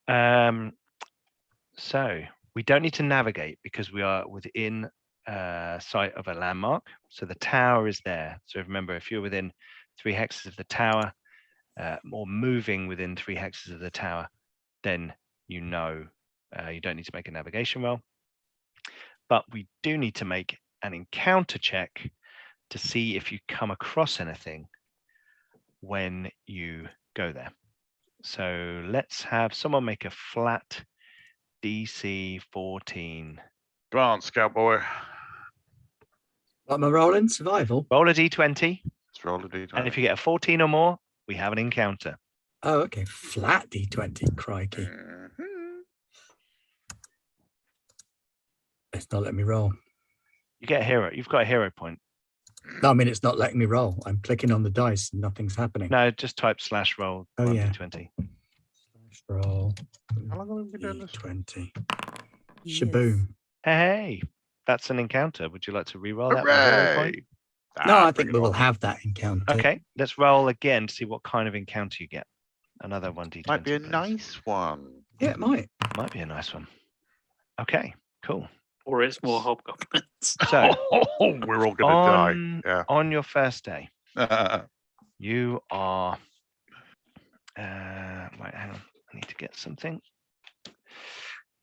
A: So we don't need to navigate because we are within sight of a landmark. So the tower is there. So remember, if you're within 3 hexes of the tower, or moving within 3 hexes of the tower, then you know you don't need to make a navigation roll. But we do need to make an encounter check to see if you come across anything when you go there. So let's have someone make a flat DC 14.
B: Come on, Scout Boy.
E: What am I rolling? Survival?
A: Roll a D20,
B: Let's roll a D20.
A: and if you get a 14 or more, we have an encounter.
E: Oh, okay. Flat D20. Crikey.
B: Mhm.
E: It's not letting me roll.
A: You get a hero. You've got a hero point.
E: No, I mean, it's not letting me roll. I'm clicking on the dice and nothing's happening.
A: No, just type /roll
E: Oh,
A: 1
E: yeah.
A: D20.
E: Roll.
B: How long have we been doing this?
E: D20.
D: Yes.
E: Shaboom.
A: Hey, that's an encounter. Would you like to re-roll that? With a hero point?
B: Hooray!
E: No, I
B: bring
E: think
B: it
E: we will
B: on.
E: have that encounter.
A: Okay, let's roll again to see what kind of encounter you get. Another 1 D20.
B: Might be a
A: please.
B: nice one.
E: Yeah, it might.
A: Might be a nice one. Okay, cool.
G: Or it's more hobgoblins.
A: So
B: We're all gonna
A: on,
B: die.
A: on your first day,
B: Yeah.
A: you are. Right, hang on. I need to get something.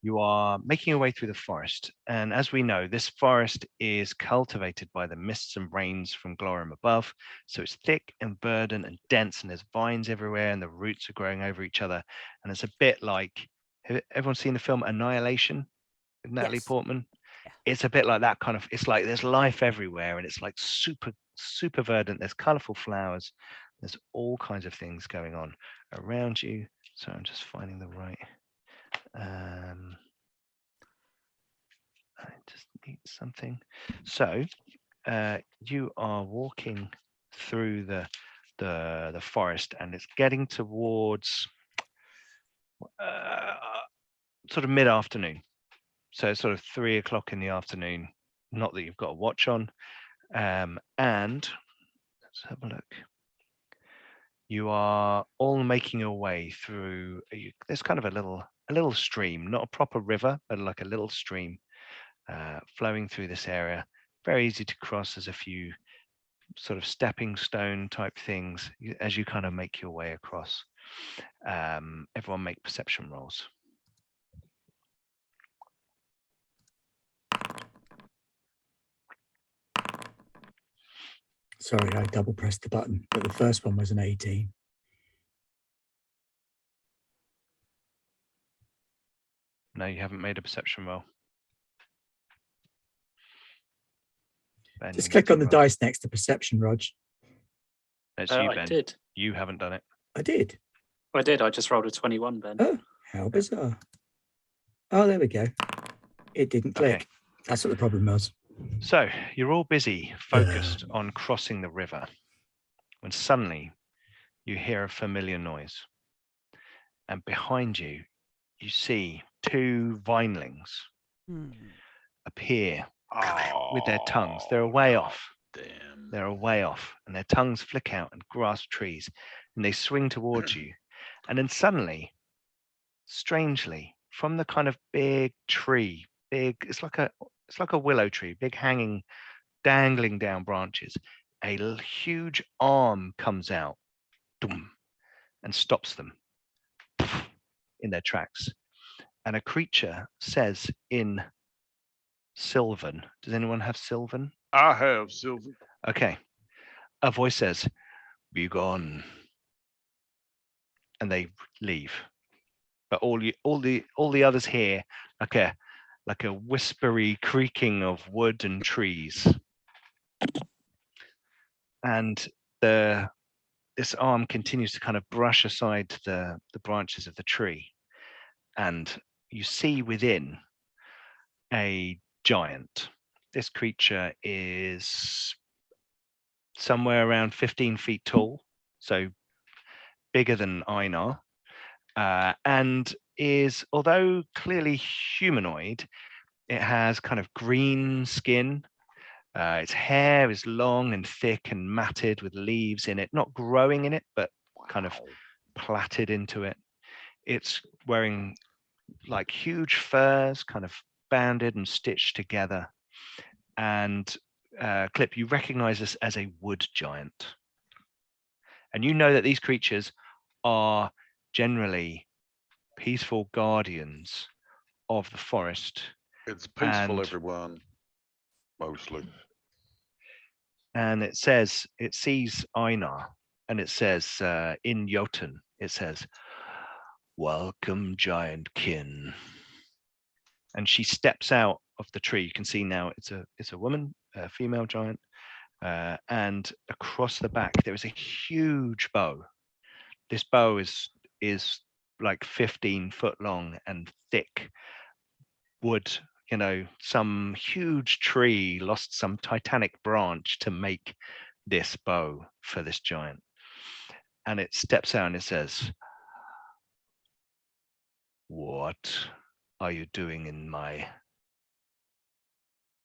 A: You are making your way through the forest, and as we know, this forest is cultivated by the mists and rains from Glorium above. So it's thick and verdant and dense, and there's vines everywhere, and the roots are growing over each other. And it's a bit like, have everyone seen the film Annihilation with Natalie
D: Yes.
A: Portman?
D: Yeah.
A: It's a bit like that kind of. It's like there's life everywhere, and it's like super verdant. There's colorful flowers. There's all kinds of things going on around you. So I'm just finding the right. I just need something. So you are walking through the forest, and it's getting towards sort of mid-afternoon. So it's sort of 3 o'clock in the afternoon. Not that you've got a watch on. And let's have a look. You are all making your way through. There's kind of a little stream, not a proper river, but like a little stream flowing through this area. Very easy to cross. There's a few sort of stepping stone type things as you kind of make your way across. Everyone make perception rolls.
E: Sorry, I double pressed the button, but the first one was an 18.
A: No, you haven't made a perception roll. Ben,
E: Just
A: you
E: click
A: need
E: on the
A: to roll.
E: dice next to perception, Rog.
A: That's you,
G: I
A: Ben.
G: did.
A: You haven't done it.
E: I did.
G: I did. I just rolled a 21, Ben.
E: Oh, how bizarre. Oh, there we go. It didn't click.
A: Okay.
E: That's what the problem was.
A: So you're all busy, focused on crossing the river, when suddenly you hear a familiar noise. And behind you, you see two vinelings appear with their tongues. They're a way off.
B: Damn.
A: They're a way off, and their tongues flick out and grasp trees, and they swing towards you. And then suddenly, strangely, from the kind of big tree, it's like a willow tree, big hanging, dangling down branches, a huge arm comes out and stops them in their tracks. And a creature says in Sylvan, does anyone have Sylvan?
B: I have, Sylvan.
A: Okay. A voice says, "Be gone." And they leave. But all the others hear like a whispery creaking of wood and trees. And this arm continues to kind of brush aside the branches of the tree. And you see within a giant. This creature is somewhere around 15 feet tall, so bigger than Einar, and is, although clearly humanoid, it has kind of green skin. Its hair is long and thick and matted with leaves in it, not growing in it, but kind of plaited into it. It's wearing like huge furs, kind of banded and stitched together. And Clip, you recognize this as a wood giant. And you know that these creatures are generally peaceful guardians of the forest.
B: It's peaceful, everyone. Mostly.
A: And it sees Einar, and it says in Jotun, it says, "Welcome, giant kin." And she steps out of the tree. You can see now it's a woman, a female giant, and across the back there is a huge bow. This bow is like 15 foot long and thick wood. You know, some huge tree lost some titanic branch to make this bow for this giant. And it steps out and it says, "What are you doing in my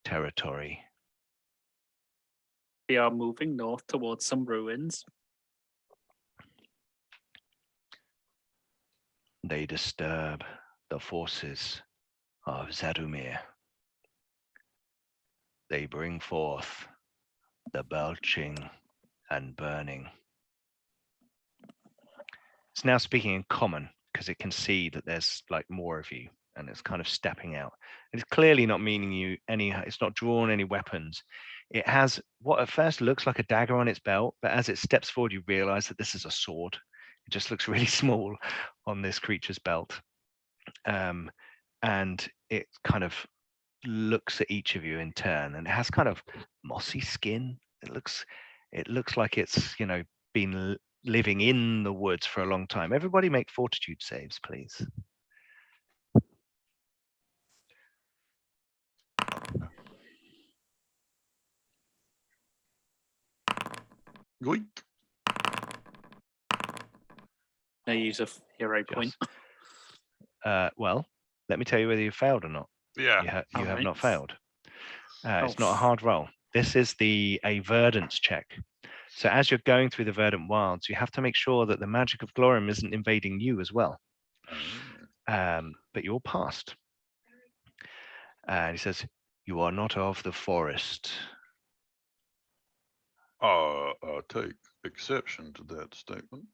A: territory?"
G: We are moving north towards some ruins.
A: They disturb the forces of Zadumir. They bring forth the belching and burning. It's now speaking in common because it can see that there's like more of you, and it's kind of stepping out. It's clearly not meaning you any, it's not drawn any weapons. It has what at first looks like a dagger on its belt, but as it steps forward, you realize that this is a sword. It just looks really small on this creature's belt. And it kind of looks at each of you in turn, and it has kind of mossy skin. It looks like it's, you know, been living in the woods for a long time. Everybody make fortitude saves, please.
B: Yoink.
G: They use a hero point.
A: Well, let me tell you whether you failed or not.
B: Yeah.
A: You have
G: Alright.
A: not failed. It's not a
G: Oh.
A: hard roll. This is a verdance check. So as you're going through the Verdant Wilds, you have to make sure that the magic of Glorium isn't invading you as well. But you're past. And he says, "You are not of the forest."
B: I take exception to that statement.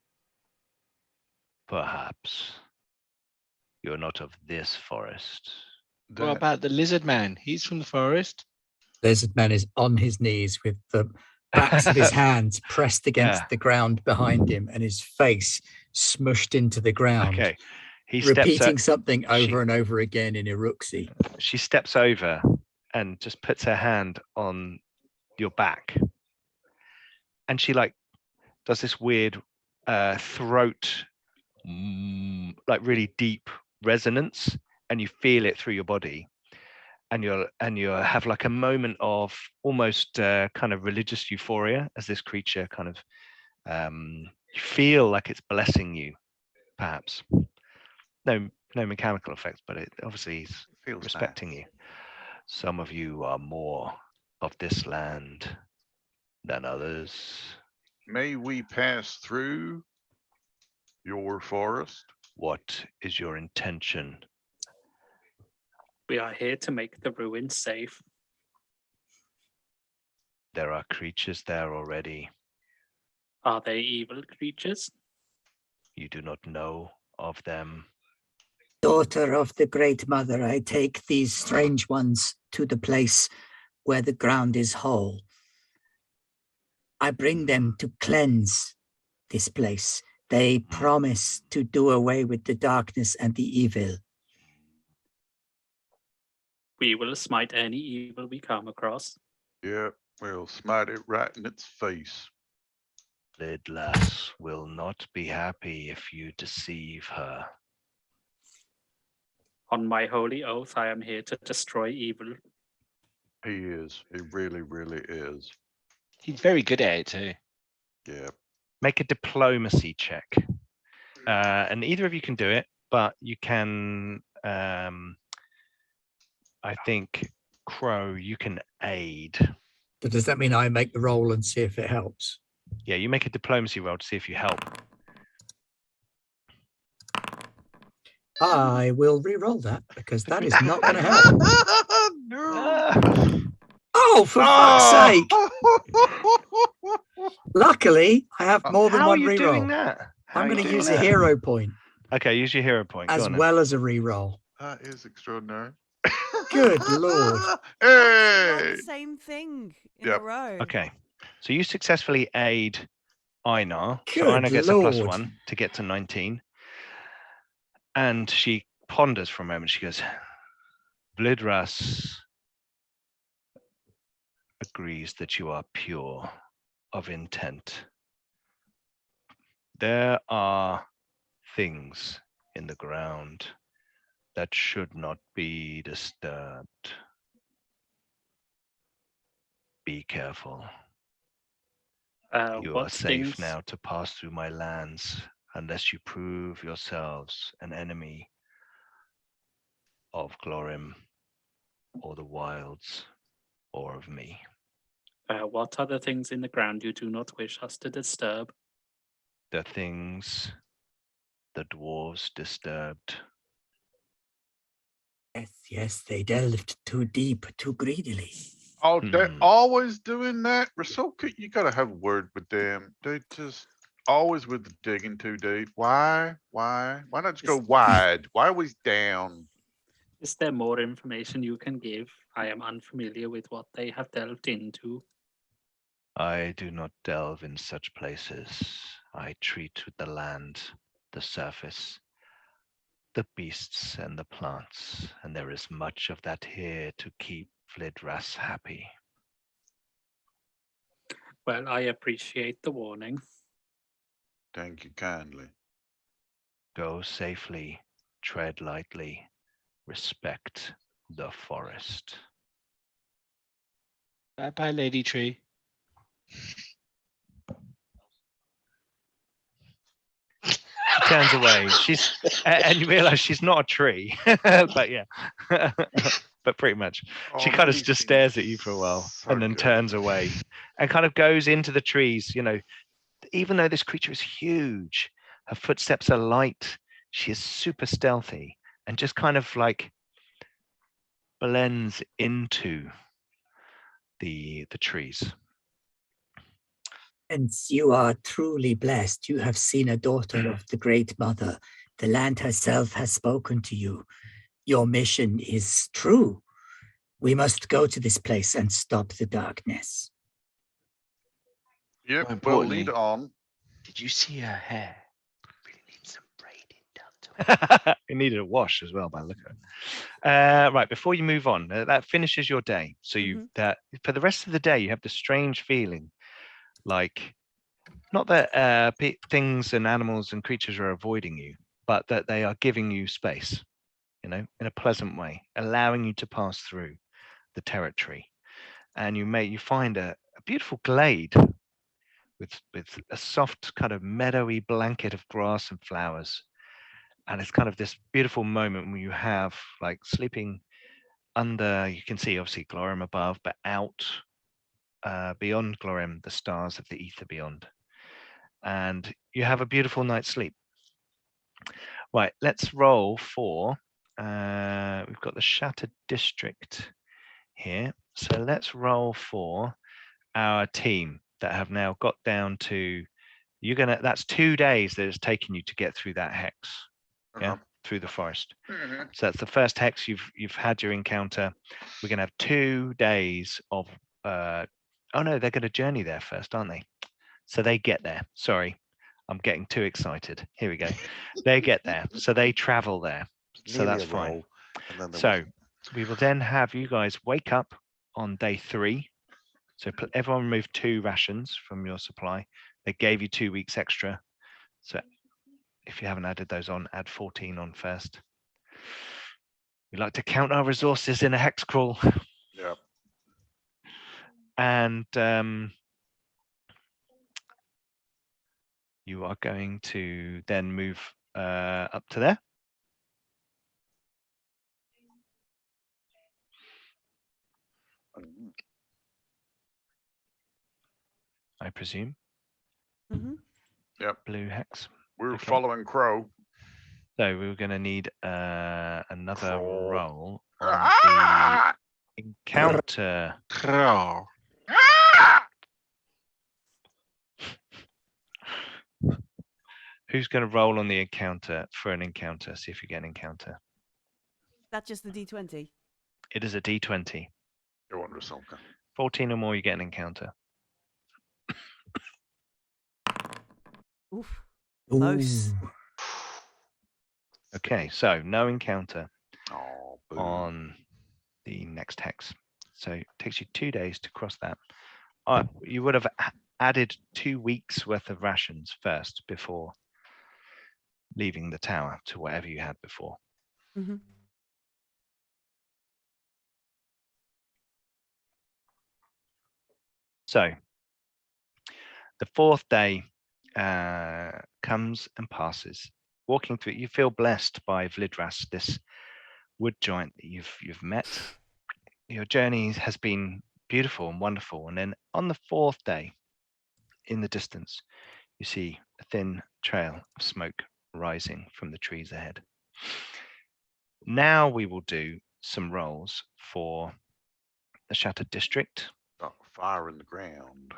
A: Perhaps. You're not of this forest.
F: What about the lizard man? He's from the forest.
E: Lizard man is on his knees with the backs of his hands pressed against the ground behind him and his face smushed into the ground.
A: Okay. He
E: repeating something over and over again in Iruxi.
A: She steps over and just puts her hand on your back. And she does this weird throat, like really deep resonance, and you feel it through your body. And you have like a moment of almost kind of religious euphoria as this creature kind of you feel like it's blessing you, perhaps. No mechanical effects, but it obviously feels respecting you. Some of you are more of this land than others.
B: May we pass through your forest?
A: What is your intention?
G: We are here to make the ruins safe.
A: There are creatures there already.
G: Are they evil creatures?
A: You do not know of them.
E: Daughter of the Great Mother, I take these strange ones to the place where the ground is whole. I bring them to cleanse this place. They promise to do away with the darkness and the evil.
G: We will smite any evil we come across.
B: Yeah, we'll smite it right in its face.
A: Lidlas will not be happy if you deceive her.
G: On my holy oath, I am here to destroy evil.
B: He is. He really, really is.
F: He's very good at it too.
B: Yeah.
A: Make a diplomacy check. And either of you can do it, but you can, I think, Crow, you can aid.
E: So does that mean I make the roll and see if it helps?
A: Yeah, you make a diplomacy roll to see if you help.
E: I will re-roll that because that is not going to help.
B: No.
E: Oh, for fuck's sake! Luckily, I have more than
A: How
E: one
A: are you
E: re-roll.
A: doing that?
E: I'm going to use a hero point
A: Okay, use your hero point.
E: as well as a re-roll.
B: That is extraordinary.
E: Good lord.
D: Roll
B: Hey!
D: the same thing in
B: Yep.
D: a row.
A: Okay, so you successfully aid Einar. So
E: Good
A: Einar gets a
E: lord.
A: +1 to get to 19. And she ponders for a moment. She goes, Blidras agrees that you are pure of intent. There are things in the ground that should not be disturbed. Be careful. You are
G: What
A: safe
G: things?
A: now to pass through my lands unless you prove yourselves an enemy of Glorim or the wilds or of me.
G: What are the things in the ground you do not wish us to disturb?
A: The things the dwarves disturbed.
E: Yes, they delved too deep, too greedily.
B: Oh, they're always doing that. Rasoka, you gotta have a word with them. They just always with the digging too deep. Why? Why not just go wide? Why always down?
G: Is there more information you can give? I am unfamiliar with what they have delved into.
A: I do not delve in such places. I treat with the land, the surface, the beasts and the plants, and there is much of that here to keep Flidras happy.
G: Well, I appreciate the warning.
B: Thank you kindly.
A: Go safely, tread lightly, respect the forest.
F: Bye bye, Lady Tree.
A: She turns away. And you realize she's not a tree. But yeah. but pretty much. She
B: Oh,
A: kind of
B: these
A: just
B: things
A: stares at you for a while
B: so
A: and then
B: good.
A: turns away and kind of goes into the trees. You know, even though this creature is huge, her footsteps are light. She is super stealthy and just kind of like blends into the trees.
E: And you are truly blessed. You have seen a daughter of the Great Mother. The land herself has spoken to you. Your mission is true. We must go to this place and stop the darkness.
B: Yep,
F: More
B: well,
F: importantly,
B: lead on.
F: Did you see her hair? Really needs some braiding done to it.
A: It needed a wash as well by the look of it. Right, before you move on, that finishes your day. So you that for the rest of the day, you have this strange feeling like not that things and animals and creatures are avoiding you, but that they are giving you space, you know, in a pleasant way, allowing you to pass through the territory. And you find a beautiful glade with a soft kind of meadowy blanket of grass and flowers. And it's kind of this beautiful moment when you have like sleeping under, you can see obviously Glorium above, but out beyond Glorium, the stars of the ether beyond. And you have a beautiful night's sleep. Right, let's roll for, we've got the Shattered District here. So let's roll for our team that have now got down to, that's 2 days that it's taken you to get through that hex, yeah, through the forest. So that's the first hex you've had your encounter. We're gonna have 2 days of, oh no, they're gonna journey there first, aren't they? So they get there. Sorry, I'm getting too excited. Here we go. They get there. So they travel there. So that's fine. So we will then have you guys wake up on day 3. So everyone remove 2 rations from your supply. They gave you 2 weeks extra. So if you haven't added those on, add 14 on first. We like to count our resources in a hex crawl.
B: Yep.
A: And you are going to then move up to there. I presume.
B: Yep.
A: Blue hex.
B: We're
A: Okay.
B: following Crow.
A: So we're going to need another
B: Crawl.
A: roll on the encounter.
F: Crawl.
A: Who's going to roll on the encounter for an encounter? See if you get an encounter.
D: That's just the D20.
A: It is a D20.
B: I wonder something.
A: 14 or more, you get an encounter.
D: Oof. Close.
E: Ooh.
A: Okay, so no encounter
B: Oh, boo.
A: on the next hex. So it takes you 2 days to cross that. You would have added 2 weeks worth of rations first before leaving the tower to whatever you had before. So the 4th day comes and passes. Walking through it, you feel blessed by Vlidras, this wood giant that you've met. Your journey has been beautiful and wonderful. And then on the 4th day, in the distance, you see a thin trail of smoke rising from the trees ahead. Now we will do some rolls for the Shattered District.
B: Got fire in the ground.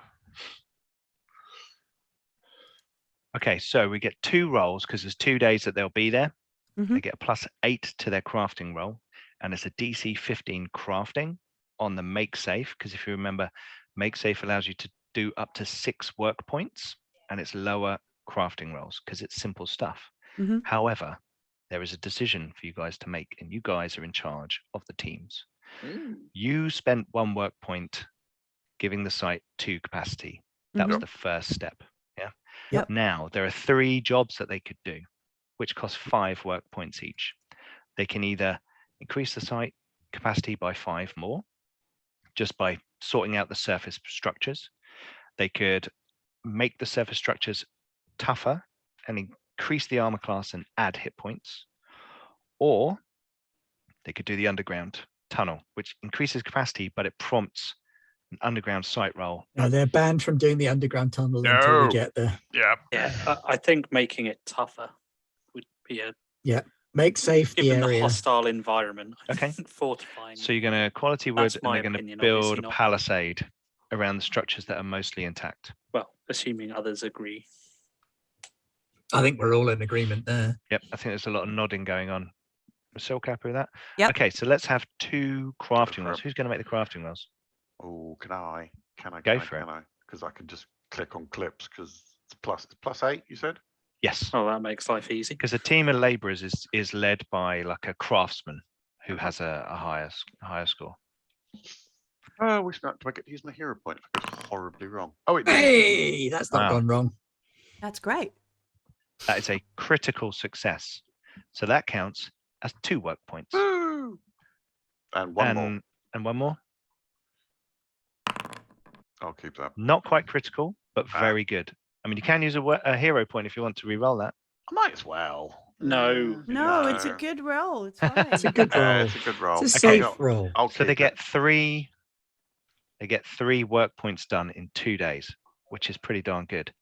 A: Okay, so we get 2 rolls because there's 2 days that they'll be there. They get a +8 to their crafting roll, and it's a DC 15 crafting on the make safe, because if you remember, make safe allows you to do up to 6 work points, and it's lower crafting rolls because it's simple stuff. However, there is a decision for you guys to make, and you guys are in charge of the teams. You spent 1 work point giving the site 2 capacity. That was the first step. Yeah.
E: Yep.
A: Now there are 3 jobs that they could do, which cost 5 work points each. They can either increase the site capacity by 5 more, just by sorting out the surface structures. They could make the surface structures tougher and increase the armor class and add hit points. Or they could do the underground tunnel, which increases capacity, but it prompts an underground site roll.
E: No, they're banned from doing the underground tunnel until we
B: No.
E: get there.
B: Yeah.
G: Yeah, I think making it tougher would be a
E: Make safe the
G: given the
E: area.
G: hostile environment. I
A: Okay.
G: think fortifying.
A: So you're going to quality wood,
G: That's
A: and
G: my
A: they're going to
G: opinion,
A: build
G: obviously
A: a
G: not.
A: palisade around the structures that are mostly intact.
G: Well, assuming others agree.
E: I think we're all in agreement there.
A: Yep, I think there's a lot of nodding going on. Was Silk happy with that?
D: Yep.
A: Okay, so let's have 2 crafting
B: for
A: rolls.
B: it.
A: Who's going to make the crafting rolls?
B: Oh, can I?
A: Go for it.
B: Because I can just click on clips because it's plus 8, you said?
A: Yes,
G: Oh, that makes life easy.
A: because a team of labourers is led by like a craftsman who has a higher score.
B: Oh, which not do I get to use my hero point if I get horribly wrong? Oh, it did.
E: Hey, that's not
A: Wow.
E: gone wrong.
D: That's great.
A: That is a critical success. So that counts as 2 work points.
B: Woo! And one more.
A: And one more.
B: I'll keep that.
A: Not quite critical, but very good. I mean, you can use a hero point if you want to re-roll that.
B: I might as well.
G: No.
D: No, it's a good roll. It's fine.
E: It's a good roll.
B: It's a good roll.
E: It's a
A: Okay.
E: safe roll.
B: I'll
A: So they
B: keep it.
A: get 3. They get 3 work points done in 2 days, which is pretty darn good,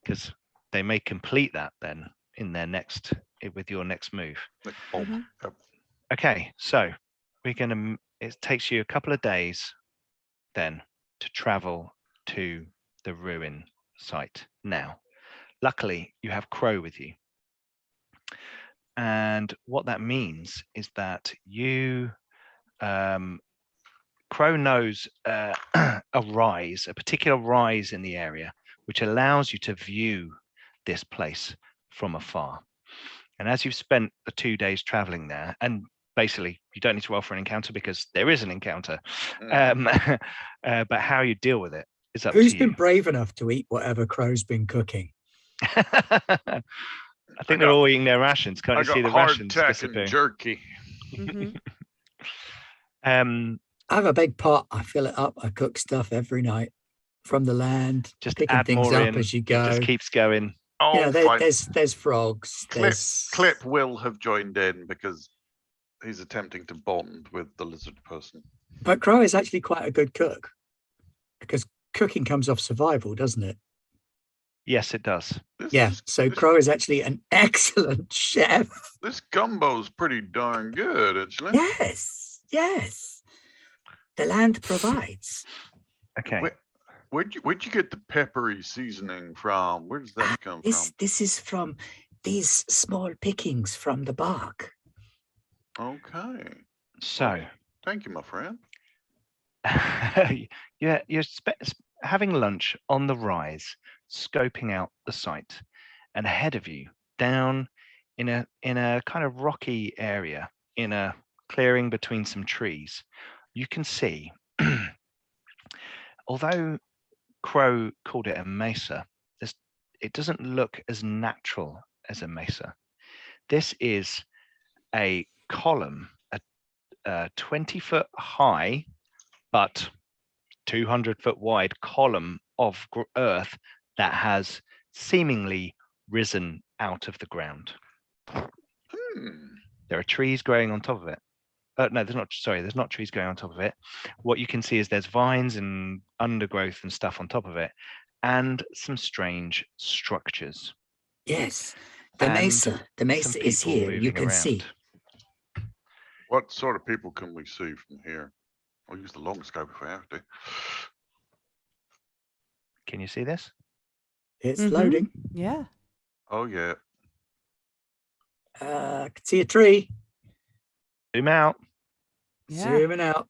A: because they may complete that then in their next with your next move.
B: Oh,
D: Mhm.
B: yep.
A: Okay, so we're gonna. It takes you a couple of days then to travel to the ruin site. Now, luckily, you have Crow with you, and what that means is that you. Crow knows a particular rise in the area, which allows you to view this place from afar. And as you've spent the 2 days traveling there, and basically you don't need to roll for an encounter because there is an encounter, but how you deal with it is up
E: Who's
A: to
E: been
A: you.
E: brave enough to eat whatever Crow's been cooking?
A: I think they're all eating their rations. Can't
B: I
A: you see the
B: got
A: rations
B: hardtack and
A: disappearing?
B: jerky.
D: Mhm.
E: I have a big pot. I fill it up. I cook stuff every night from the land.
A: Just
E: picking
A: add
E: things
A: more
E: up
A: in.
E: as you
A: It
E: go.
A: just keeps going.
B: Oh,
E: You know,
B: fine.
E: there's frogs.
B: Clip will have joined in because he's attempting to bond with the lizard person.
E: But Crow is actually quite a good cook because cooking comes off survival, doesn't it?
A: Yes, it does.
E: Yeah. So Crow is actually an excellent chef.
B: This gumbo's pretty darn good, actually.
E: Yes. Yes. The land provides.
A: Okay.
B: Where'd you get the peppery seasoning from? Where does that come from?
E: This is from these small pickings from the bark.
B: Okay.
A: So
B: Thank you, my friend.
A: you're having lunch on the rise, scoping out the site, and ahead of you, down in a kind of rocky area, in a clearing between some trees, you can see, although Crow called it a mesa, it doesn't look as natural as a mesa. This is a column, a 20-foot high, but 200-foot wide column of earth that has seemingly risen out of the ground. There are trees growing on top of it. No, there's not. Sorry, there's not trees growing on top of it. What you can see is there's vines and undergrowth and stuff on top of it, and some strange structures.
E: Yes. The
A: And
E: mesa. The
A: some
E: mesa is
A: people
E: here. You
A: moving
E: can see.
A: around.
B: What sort of people can we see from here? I'll use the long scope if I have to.
A: Can you see this?
E: It's
D: Mhm.
E: loading.
D: Yeah.
B: Oh, yeah.
E: I can see a tree.
A: Zoom out.
D: Yeah.
E: Zooming out.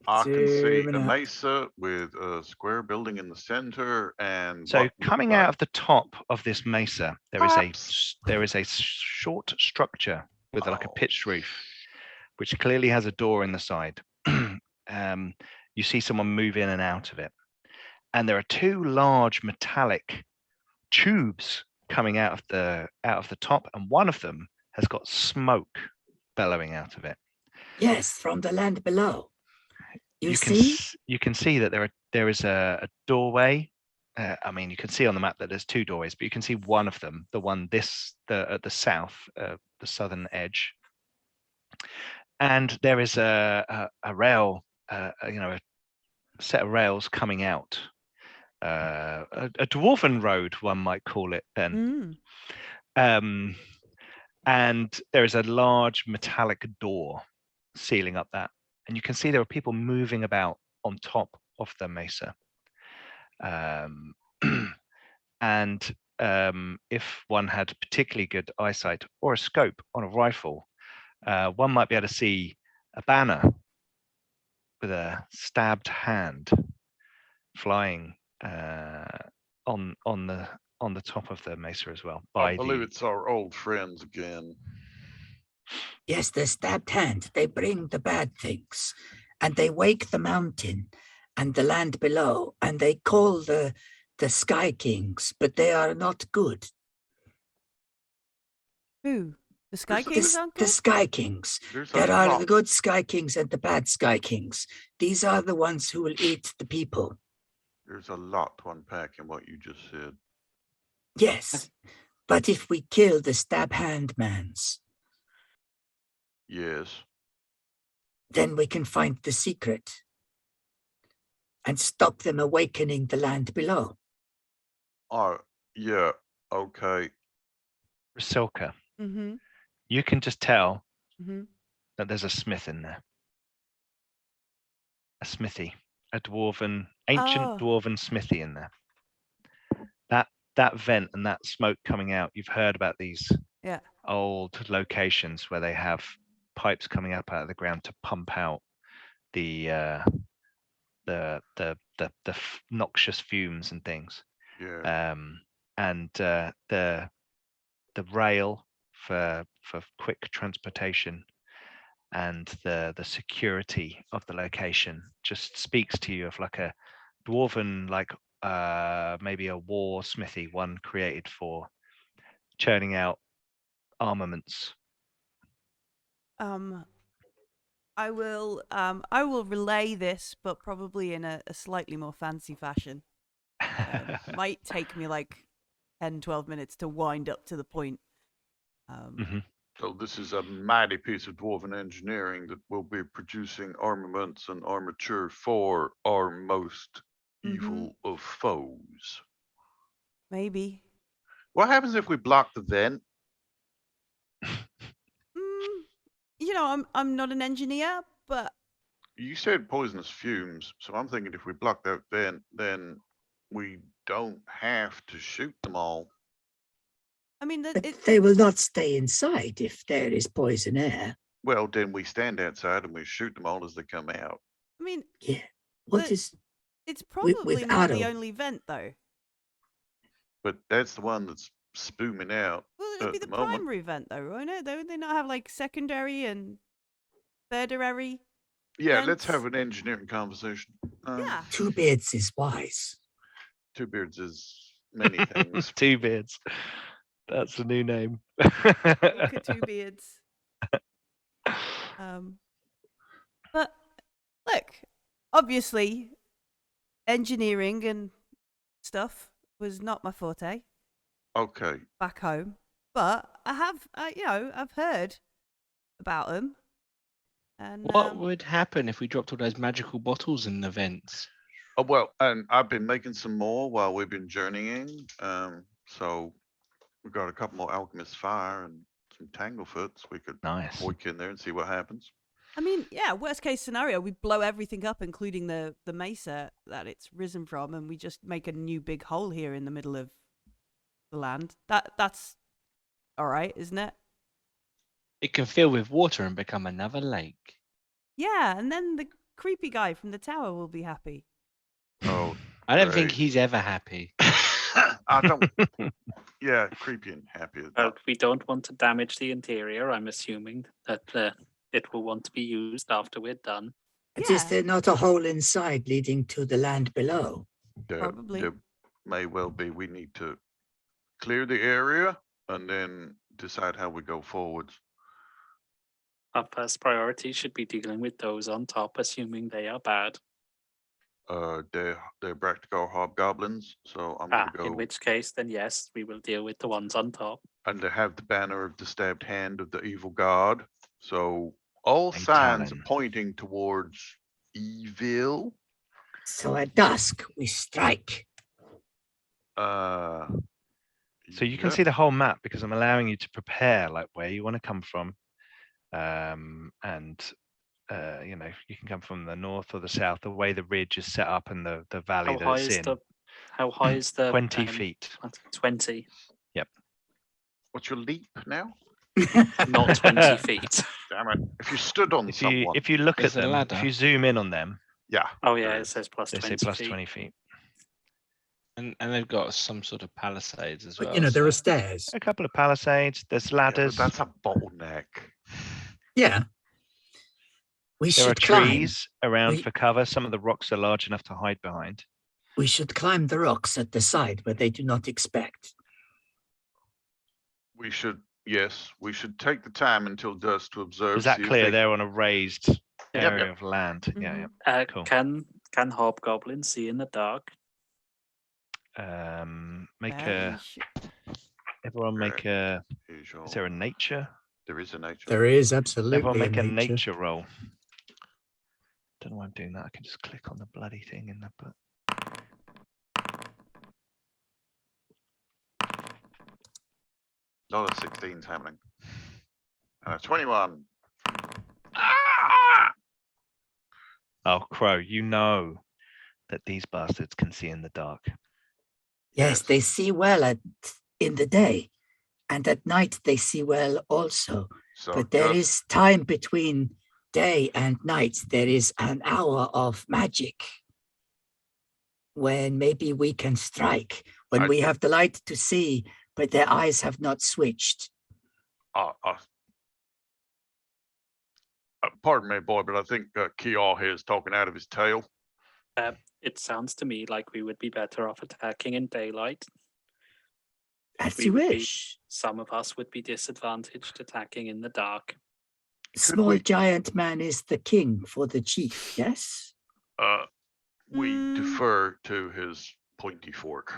B: I can see
E: Zooming
B: a
E: out.
B: mesa with a square building in the center and
A: So
B: what look
A: coming
B: like-
A: out of the top of this mesa, there
B: Perhaps.
A: is a short structure with like a
B: Oh.
A: pitched roof, which clearly has a door in the side. You see someone move in and out of it, and there are 2 large metallic tubes coming out of the top, and one of them has got smoke bellowing out of it.
E: Yes, from the land below. You
A: can
E: see?
A: you can see that there is a doorway. I mean, you can see on the map that there's 2 doorways, but you can see one of them, the one at the south, the southern edge, and there is a rail, a set of rails coming out. A dwarven road, one might call it, Ben. And there is a large metallic door sealing up that. And you can see there are people moving about on top of the mesa. And if one had particularly good eyesight or a scope on a rifle, one might be able to see a banner with a stabbed hand flying on the top of the mesa as well.
B: I believe it's our old friends again.
E: Yes, the stabbed hand. They bring the bad things, and they wake the mountain and the land below, and they call the Sky Kings, but they are not good.
D: Who? The Sky Kings aren't good?
E: The Sky Kings. There are the good Sky Kings and the bad Sky Kings. These are the ones who will eat the people.
B: There's a lot to unpack in what you just said.
E: Yes, but if we kill the stab hand mans,
B: yes,
E: then we can find the secret and stop them awakening the land below.
B: Yeah, okay.
A: Rusilka,
D: Mm-hmm.
A: you can just tell
D: Mm-hmm.
A: that there's a smith in there. A smithy, a ancient dwarven smithy in there. That vent and that smoke coming out, you've heard about these old locations where they have pipes coming up out of the ground to pump out the noxious fumes and things.
B: Yeah.
A: And the rail for quick transportation and the security of the location just speaks to you of like a dwarven, like maybe a war smithy, one created for churning out armaments.
D: I will relay this, but probably in a slightly more fancy fashion. Might take me like 10, 12 minutes to wind up to the point.
B: So this is a mighty piece of dwarven engineering that will be producing armaments and armature for our most evil of foes.
D: Maybe.
B: What happens if we block the vent?
D: I'm not an engineer, but
B: You said poisonous fumes, so I'm thinking if we block that vent, then we don't have to shoot them all.
D: I mean,
E: they will not stay inside if there is poison air.
B: Well, then we stand outside and we shoot them all as they come out.
D: I mean,
E: yeah.
D: It's probably not the only vent, though.
B: But that's the one that's spooming out.
D: Well, it'll be the primary vent, though, won't it? Would they not have like secondary and thirdary?
B: Yeah,
D: vents?
B: let's have an engineering conversation.
D: Yeah.
E: Two beards is wise.
B: Two beards is many things.
A: Two beards. That's the new name.
D: Look at two beards. But look, obviously, engineering and stuff was not my forte.
B: Okay.
D: Back home, but I have, I've heard about them. And
F: what would happen if we dropped all those magical bottles in the vents?
B: Oh well, and I've been making some more while we've been journeying. So we've got a couple more alchemist fire and some tanglefoots. We could walk in there and see what happens.
D: I mean, yeah, worst case scenario, we blow everything up, including the mesa that it's risen from, and we just make a new big hole here in the middle of the land. That's all right, isn't it?
F: It can fill with water and become another lake.
D: Yeah, and then the creepy guy from the tower will be happy.
B: Oh,
F: I don't think he's ever happy.
B: I don't. Yeah, creepy and happy.
G: Well, we don't want to damage the interior. I'm assuming that it will want to be used after we're done.
E: But is there not a hole inside leading to the land below?
D: Probably.
B: There may well be. We need to clear the area and then decide how we go forwards.
G: Our first priority should be dealing with those on top, assuming they are bad.
B: They're practical hobgoblins, so I'm gonna go.
G: In which case, then yes, we will deal with the ones on top.
B: And they have the banner of the stabbed hand of the evil god. So All
A: A
B: signs
A: talon.
B: are pointing towards evil.
E: So at dusk, we strike.
A: So you can
B: Yep.
A: see the whole map because I'm allowing you to prepare like where you want to come from. And you can come from the north or the south, the way the ridge is set up and the valley
G: How
A: that
G: high
A: it's
G: is
A: in.
G: the? How high is the?
A: 20 feet.
G: 20,
B: What's your leap now?
G: not 20 feet.
B: Damn it. If you stood on someone.
A: If you look
F: There's
A: at
F: a
A: them,
F: ladder.
A: if you zoom in on them,
B: Yeah.
G: Oh yeah,
B: there
G: it
B: is.
G: says plus
A: they
G: 20
A: say plus
G: feet.
A: 20 feet.
F: And they've got some sort of palisades as
E: But
F: well.
E: you know, there are
F: so-
E: stairs.
A: A couple of palisades, there's
B: Yeah, but
A: ladders,
B: that's a bottleneck.
E: Yeah. We
A: there are
E: should climb.
A: trees around
E: We-
A: for cover. Some of the rocks are large enough to hide behind.
E: We should climb the rocks at the side where they do not expect.
B: We should take the time until dusk to observe.
A: Is that
B: see if
A: clear?
B: they-
A: They're on a raised
B: Yep,
A: area
B: yep.
A: of land. Yeah, Cool.
G: Can hobgoblins see in the dark?
A: yeah. Make
D: Very
A: a.
D: sure.
A: Everyone make a.
B: Here's your-
A: Is there a nature?
B: There is a nature.
E: There is absolutely
A: Everyone make a
E: nature.
A: nature roll. Don't know why I'm doing that. I can just click on the bloody thing in the book.
B: Lot of 16s happening. 21. Ah!
A: Oh, Crow, you know that these bastards can see in the dark.
E: Yes, they see well in the day, and at night they see well also.
B: So
E: But there
B: dusk-
E: is time between day and night. There is an hour of magic when maybe we can strike, when
B: I-
E: we have the light to see, but their eyes have not switched.
B: pardon me, boy, but I think Kial here is talking out of his tail.
G: It sounds to me like we would be better off attacking in daylight.
E: As
G: We
E: you
G: would be-
E: wish.
G: Some of us would be disadvantaged attacking in the dark.
E: Small
B: we-
E: giant man is the king for the chief, yes?
B: We
D: Mm.
B: defer to his pointy fork.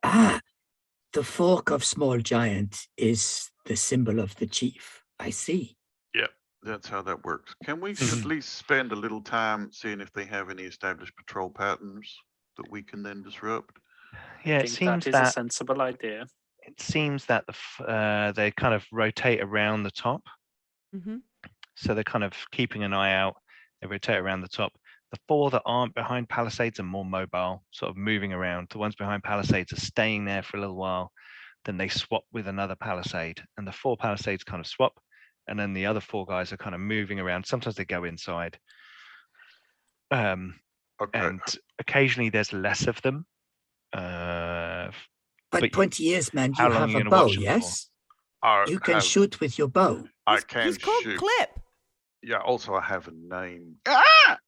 E: Ah, the fork of small giant is the symbol of the chief. I see.
B: That's how that works. Can we at least spend a little time seeing if they have any established patrol patterns that we can then disrupt?
A: Yeah,
G: I
A: it
G: think
A: seems
G: that is a
A: that
G: sensible idea.
A: they kind of rotate around the top.
D: Mm-hmm.
A: So they're kind of keeping an eye out. They rotate around the top. The four that aren't behind palisades are more mobile, sort of moving around. The ones behind palisades are staying there for a little while. Then they swap with another palisade, and the four palisades kind of swap. And then the other four guys are kind of moving around. Sometimes they go inside.
B: Okay.
A: And occasionally there's less of them. But
E: But 20 years, man,
A: how
E: you
A: long
E: have
A: are you
E: a
A: gonna
E: bow,
A: watch them for?
E: yes?
B: I
E: You can
B: have-
E: shoot with your bow.
B: I can
D: He's called
B: shoot.
D: Clip.
B: Yeah, also I have a name. Ah!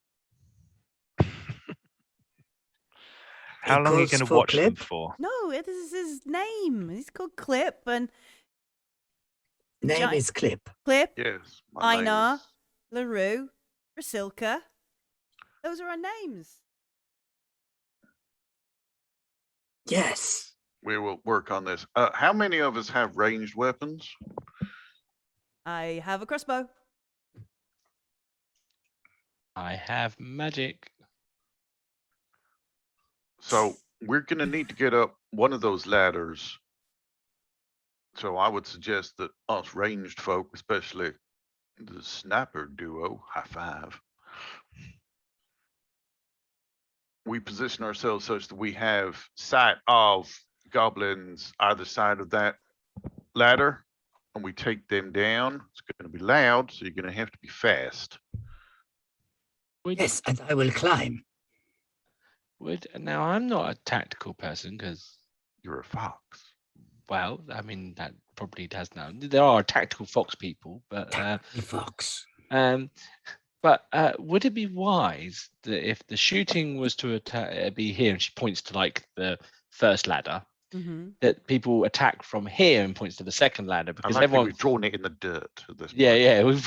A: How
E: It
A: long are you
E: calls
A: going to
E: for
A: watch them
E: Clip.
A: for?
D: No, it is his name. He's called Clip and
E: Name
D: Gi-
E: is Clip.
D: Clip,
B: Yes. My name
D: Einar,
B: is-
D: LaRue, Rasilka. Those are our names.
E: Yes.
B: We will work on this. How many of us have ranged weapons?
D: I have a crossbow.
F: I have magic.
B: So we're going to need to get up one of those ladders. So I would suggest that us ranged folk, especially the sniper duo, high five, we position ourselves such that we have sight of goblins either side of that ladder, and we take them down. It's going to be loud, so you're going to have to be fast.
E: Yes, and I will climb.
F: Now I'm not a tactical person because,
B: You're a fox.
F: well, I mean that probably does now. There are tactical fox people, but
E: The fox.
F: but would it be wise that if the shooting was to be here, and she points to like the first ladder,
D: Mm-hmm.
F: that people attack from here and points to the second ladder because everyone.
B: We've drawn it in the dirt at this
F: Yeah,
B: point.
F: yeah, we've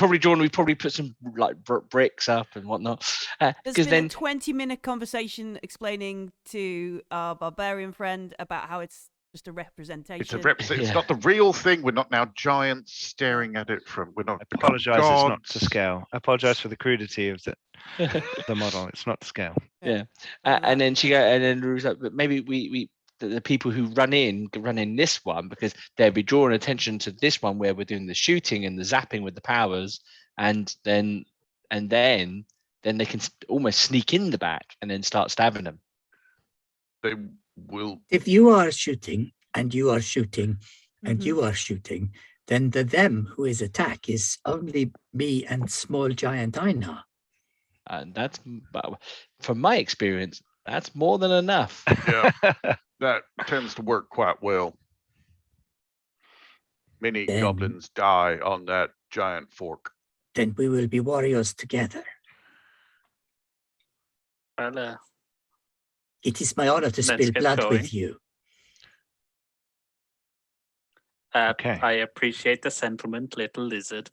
F: probably put some like bricks up and whatnot.
D: There's
F: Because
D: been
F: then
D: a 20-minute conversation explaining to our barbarian friend about how it's just a representation.
B: It's a representation. It's not the real thing. We're not now giants staring at it from. We're not.
A: I apologise. It's not to scale. I apologise for the crudity of the model. It's not to scale.
F: Yeah. And then Rue's like, but maybe we the people who run in this one, because they'll be drawing attention to this one where we're doing the shooting and the zapping with the powers, and then they can almost sneak in the back and then start stabbing them.
B: They will.
E: If you are shooting and you are shooting and you are shooting, then the them who is attack is only me and small giant Einar.
F: And that's, from my experience, that's more than enough.
B: Yeah, that tends to work quite well. Many goblins die on that giant fork.
E: Then we will be warriors together.
G: Well,
E: it is my honor to spill blood with you.
A: Okay.
G: I appreciate the sentiment, little lizard.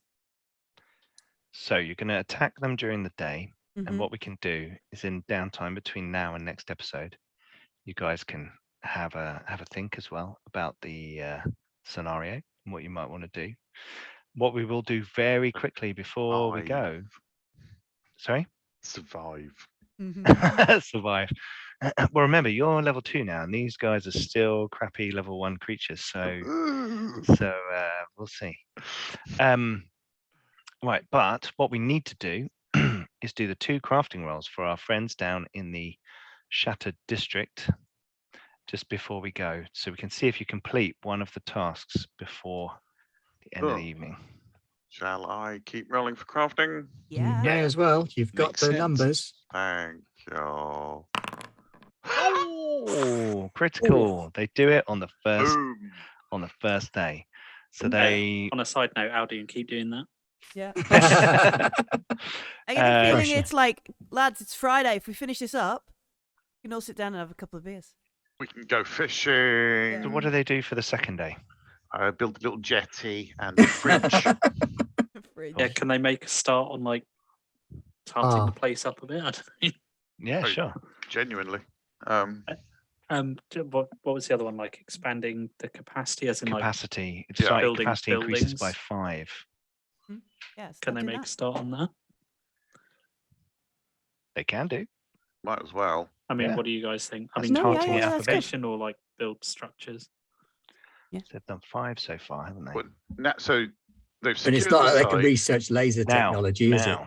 A: So you're going to attack them during the day, and what we can do is in downtime between now and next episode, you guys can have a think as well about the scenario and what you might want to do. What we will do very quickly before we go. Sorry?
B: Survive.
A: Survive. Well, remember, you're level 2 now, and these guys are still crappy level 1 creatures. So we'll see. Right, but what we need to do is do the 2 crafting rolls for our friends down in the Shattered District just before we go, so we can see if you complete one of the tasks before the end of the evening.
B: Shall I keep rolling for crafting?
D: Yeah.
E: May as well. You've got
F: Makes
E: the
F: sense.
E: numbers.
B: Thank you.
A: Oh, critical! They do it on the first
B: Boom.
A: day. So they.
G: On a side note, Aldi, and keep doing that.
D: Yeah. I get the feeling
E: Pressure.
D: it's like, lads, it's Friday. If we finish this up, we can all sit down and have a couple of beers.
B: We can go fishing.
A: So what do they do for the second day?
B: I built a little jetty and a fridge.
D: Fridge.
G: Yeah, can they make a start on like tarting the place up a bit? I don't know.
A: Yeah,
B: Oh,
A: sure.
B: Genuinely.
G: What was the other one? Like expanding the capacity, as in
A: Capacity.
B: Yeah.
A: Site
G: Building
A: capacity increases by
G: buildings.
A: 5.
D: Yes.
G: can they make a start on that?
A: They can do.
B: Might as well.
G: I mean,
A: Yeah.
G: what do you guys think? I
A: That's
G: mean,
A: tarting it up a bit.
G: fortification or like build structures?
A: So they've done 5 so far, haven't they?
B: But so they've
E: And
B: secured
E: it's not
B: the
E: like they can
B: site.
E: research laser technology, is it?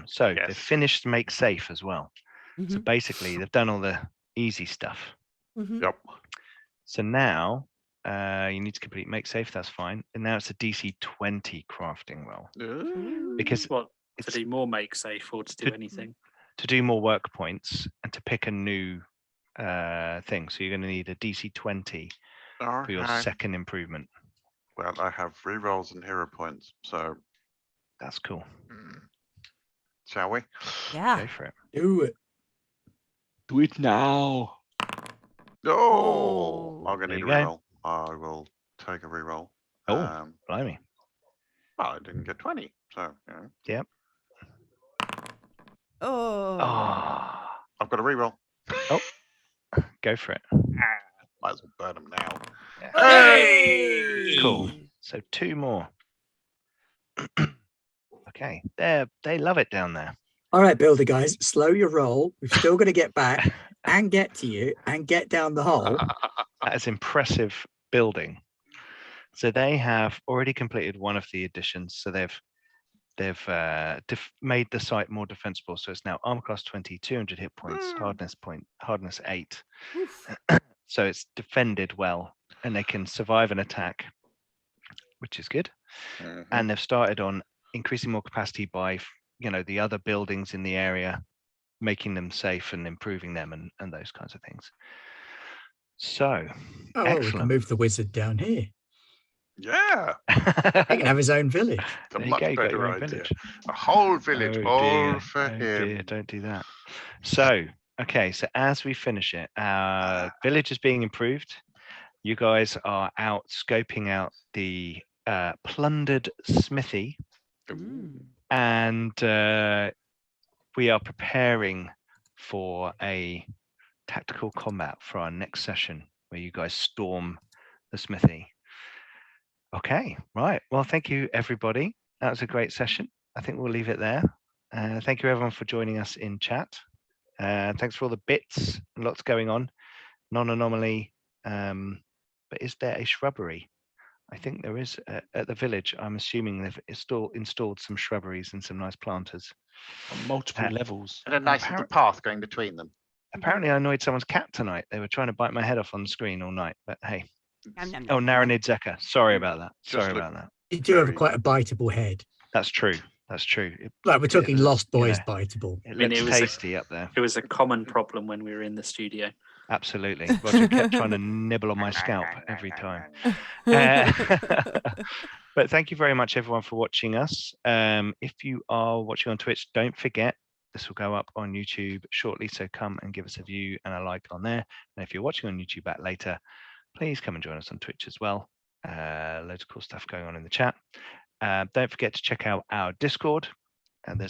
A: So
B: Yes.
A: they've finished make safe as well. So basically, they've done all the easy stuff.
B: Yep.
A: So now you need to complete make safe. That's fine. And now it's a DC 20 crafting roll because
G: What, to
A: it's
G: do more make safe or to do anything?
A: to do more work points and to pick a new thing. So you're going to need a DC 20 for your
B: Alright.
A: second improvement.
B: Well, I have rerolls and hero points, so
A: That's cool.
B: shall we?
D: Yeah.
A: Go for it.
E: Do it.
F: Do it now.
B: Oh, I'm
A: There
B: gonna need a
A: you go.
B: reroll. I will take a reroll.
A: Oh. Blimey.
B: Well, I didn't get 20, so yeah.
D: Oh.
A: Oh,
B: I've got a reroll.
A: go for it.
B: Might as well burn them now.
D: Hey!
A: Cool. So 2 more. Okay, they love it down there.
E: All right, builder guys, slow your roll. We've still got to get back and get to you and get down the hole.
A: That is impressive building. So they have already completed one of the additions. So they've made the site more defensible. So it's now armor class 20, 200 hit points, hardness 8.
D: Oof.
A: So it's defended well, and they can survive an attack, which is good.
B: Mhm.
A: And they've started on increasing more capacity by the other buildings in the area, making them safe and improving them and those kinds of things. So
E: Oh, well, we can
A: excellent.
E: move the wizard down here.
B: Yeah,
E: He can have his own village.
B: it's a
A: There you
B: much
A: go, you got
B: better
A: your own
B: idea.
A: village.
B: A whole village
A: Oh,
B: all
A: dear.
B: for
A: Oh,
B: him.
A: dear, don't do that. So, okay, so as we finish it, our village is being improved. You guys are out scoping out the plundered smithy, and we are preparing for a tactical combat for our next session where you guys storm the smithy. Okay, right. Well, thank you, everybody. That was a great session. I think we'll leave it there. Thank you, everyone, for joining us in chat. Thanks for all the bits and lots going on. Non-anomaly, but is there a shrubbery? I think there is at the village. I'm assuming they've installed some shrubberies and some nice planters.
F: On multiple levels.
H: And a nice little path going between them.
A: Apparently, I annoyed someone's cat tonight. They were trying to bite my head off on the screen all night, but hey.
D: Nom, nom,
A: Oh,
D: nom, nom.
A: Naranid Zeka. Sorry about that.
B: Just
A: Sorry
B: look-
A: about that.
E: You do have quite a biteable head.
A: That's true. That's true.
E: Like we're talking Lost Boys
A: know,
E: biteable.
A: It
G: mean,
A: looks
G: it was a-
A: tasty up there.
G: It was a common problem when we were in the studio.
A: Absolutely. Roger kept trying to nibble on my scalp every time. But thank you very much, everyone, for watching us. If you are watching on Twitch, don't forget, this will go up on YouTube shortly. So come and give us a view and a like on there. And if you're watching on YouTube back later, please come and join us on Twitch as well. Loads of cool stuff going on in the chat. Don't forget to check out our Discord. And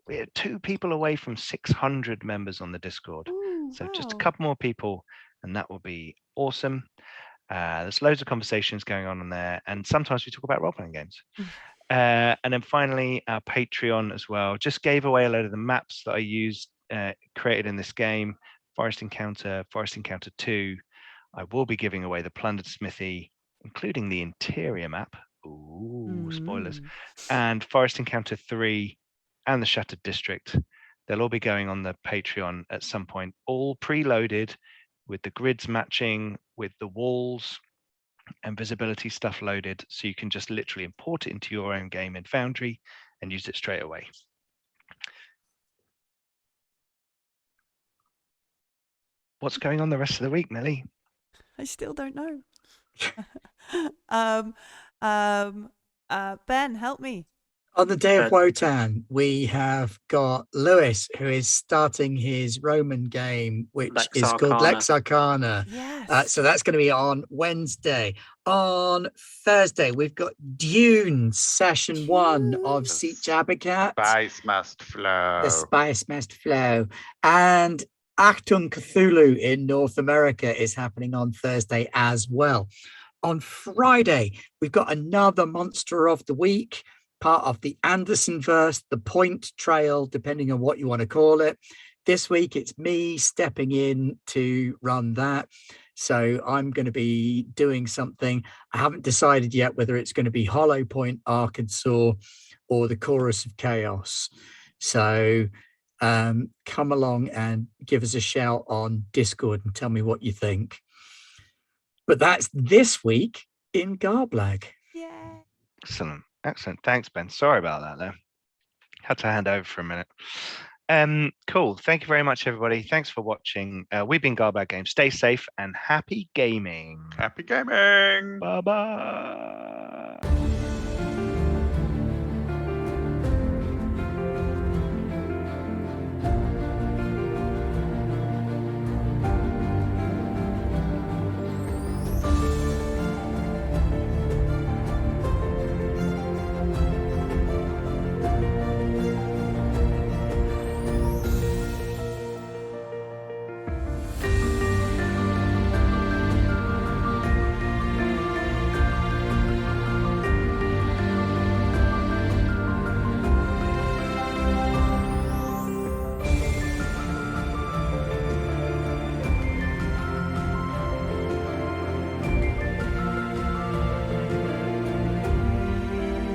A: we're 2 people away from 600 members on the Discord.
D: Ooh,
A: So just a
D: wow.
A: couple more people, and that will be awesome. There's loads of conversations going on there, and sometimes we talk about role-playing games. And then finally, our Patreon as well. Just gave away a load of the maps that I used, created in this game. Forest Encounter 2. I will be giving away the Plundered Smithy, including the interior map. Ooh, spoilers.
D: Mm.
A: And Forest Encounter 3 and the Shattered District. They'll all be going on the Patreon at some point, all preloaded with the grids matching, with the walls and visibility stuff loaded, so you can just literally import it into your own game in Foundry and use it straight away. What's going on the rest of the week, Millie?
D: I still don't know. Ben, help me.
E: On the day of Wotan, we have got Lewis, who is starting his Roman game, which
G: Lex
E: is called
G: Arcana.
E: Lex Arcana.
D: Yes.
E: So that's going to be on Wednesday. On Thursday, we've got Dune Session 1 of Siege Abacat.
B: Spice must flow.
E: The Spice Must Flow. And Achtung Cthulhu in North America is happening on Thursday as well. On Friday, we've got another Monster of the Week, part of the Anderson verse, the Point Trail, depending on what you want to call it. This week, it's me stepping in to run that. So I'm going to be doing something. I haven't decided yet whether it's going to be Hollow Point, Arkansas, or the Chorus of Chaos. So come along and give us a shout on Discord and tell me what you think. But that's this week in Garblag.
D: Yeah.
A: Excellent. Excellent. Thanks, Ben. Sorry about that, though. Had to hand over for a minute. Cool. Thank you very much, everybody. Thanks for watching. We've been Garblag Games. Stay safe and happy gaming.
B: Happy gaming.
A: Bye-bye.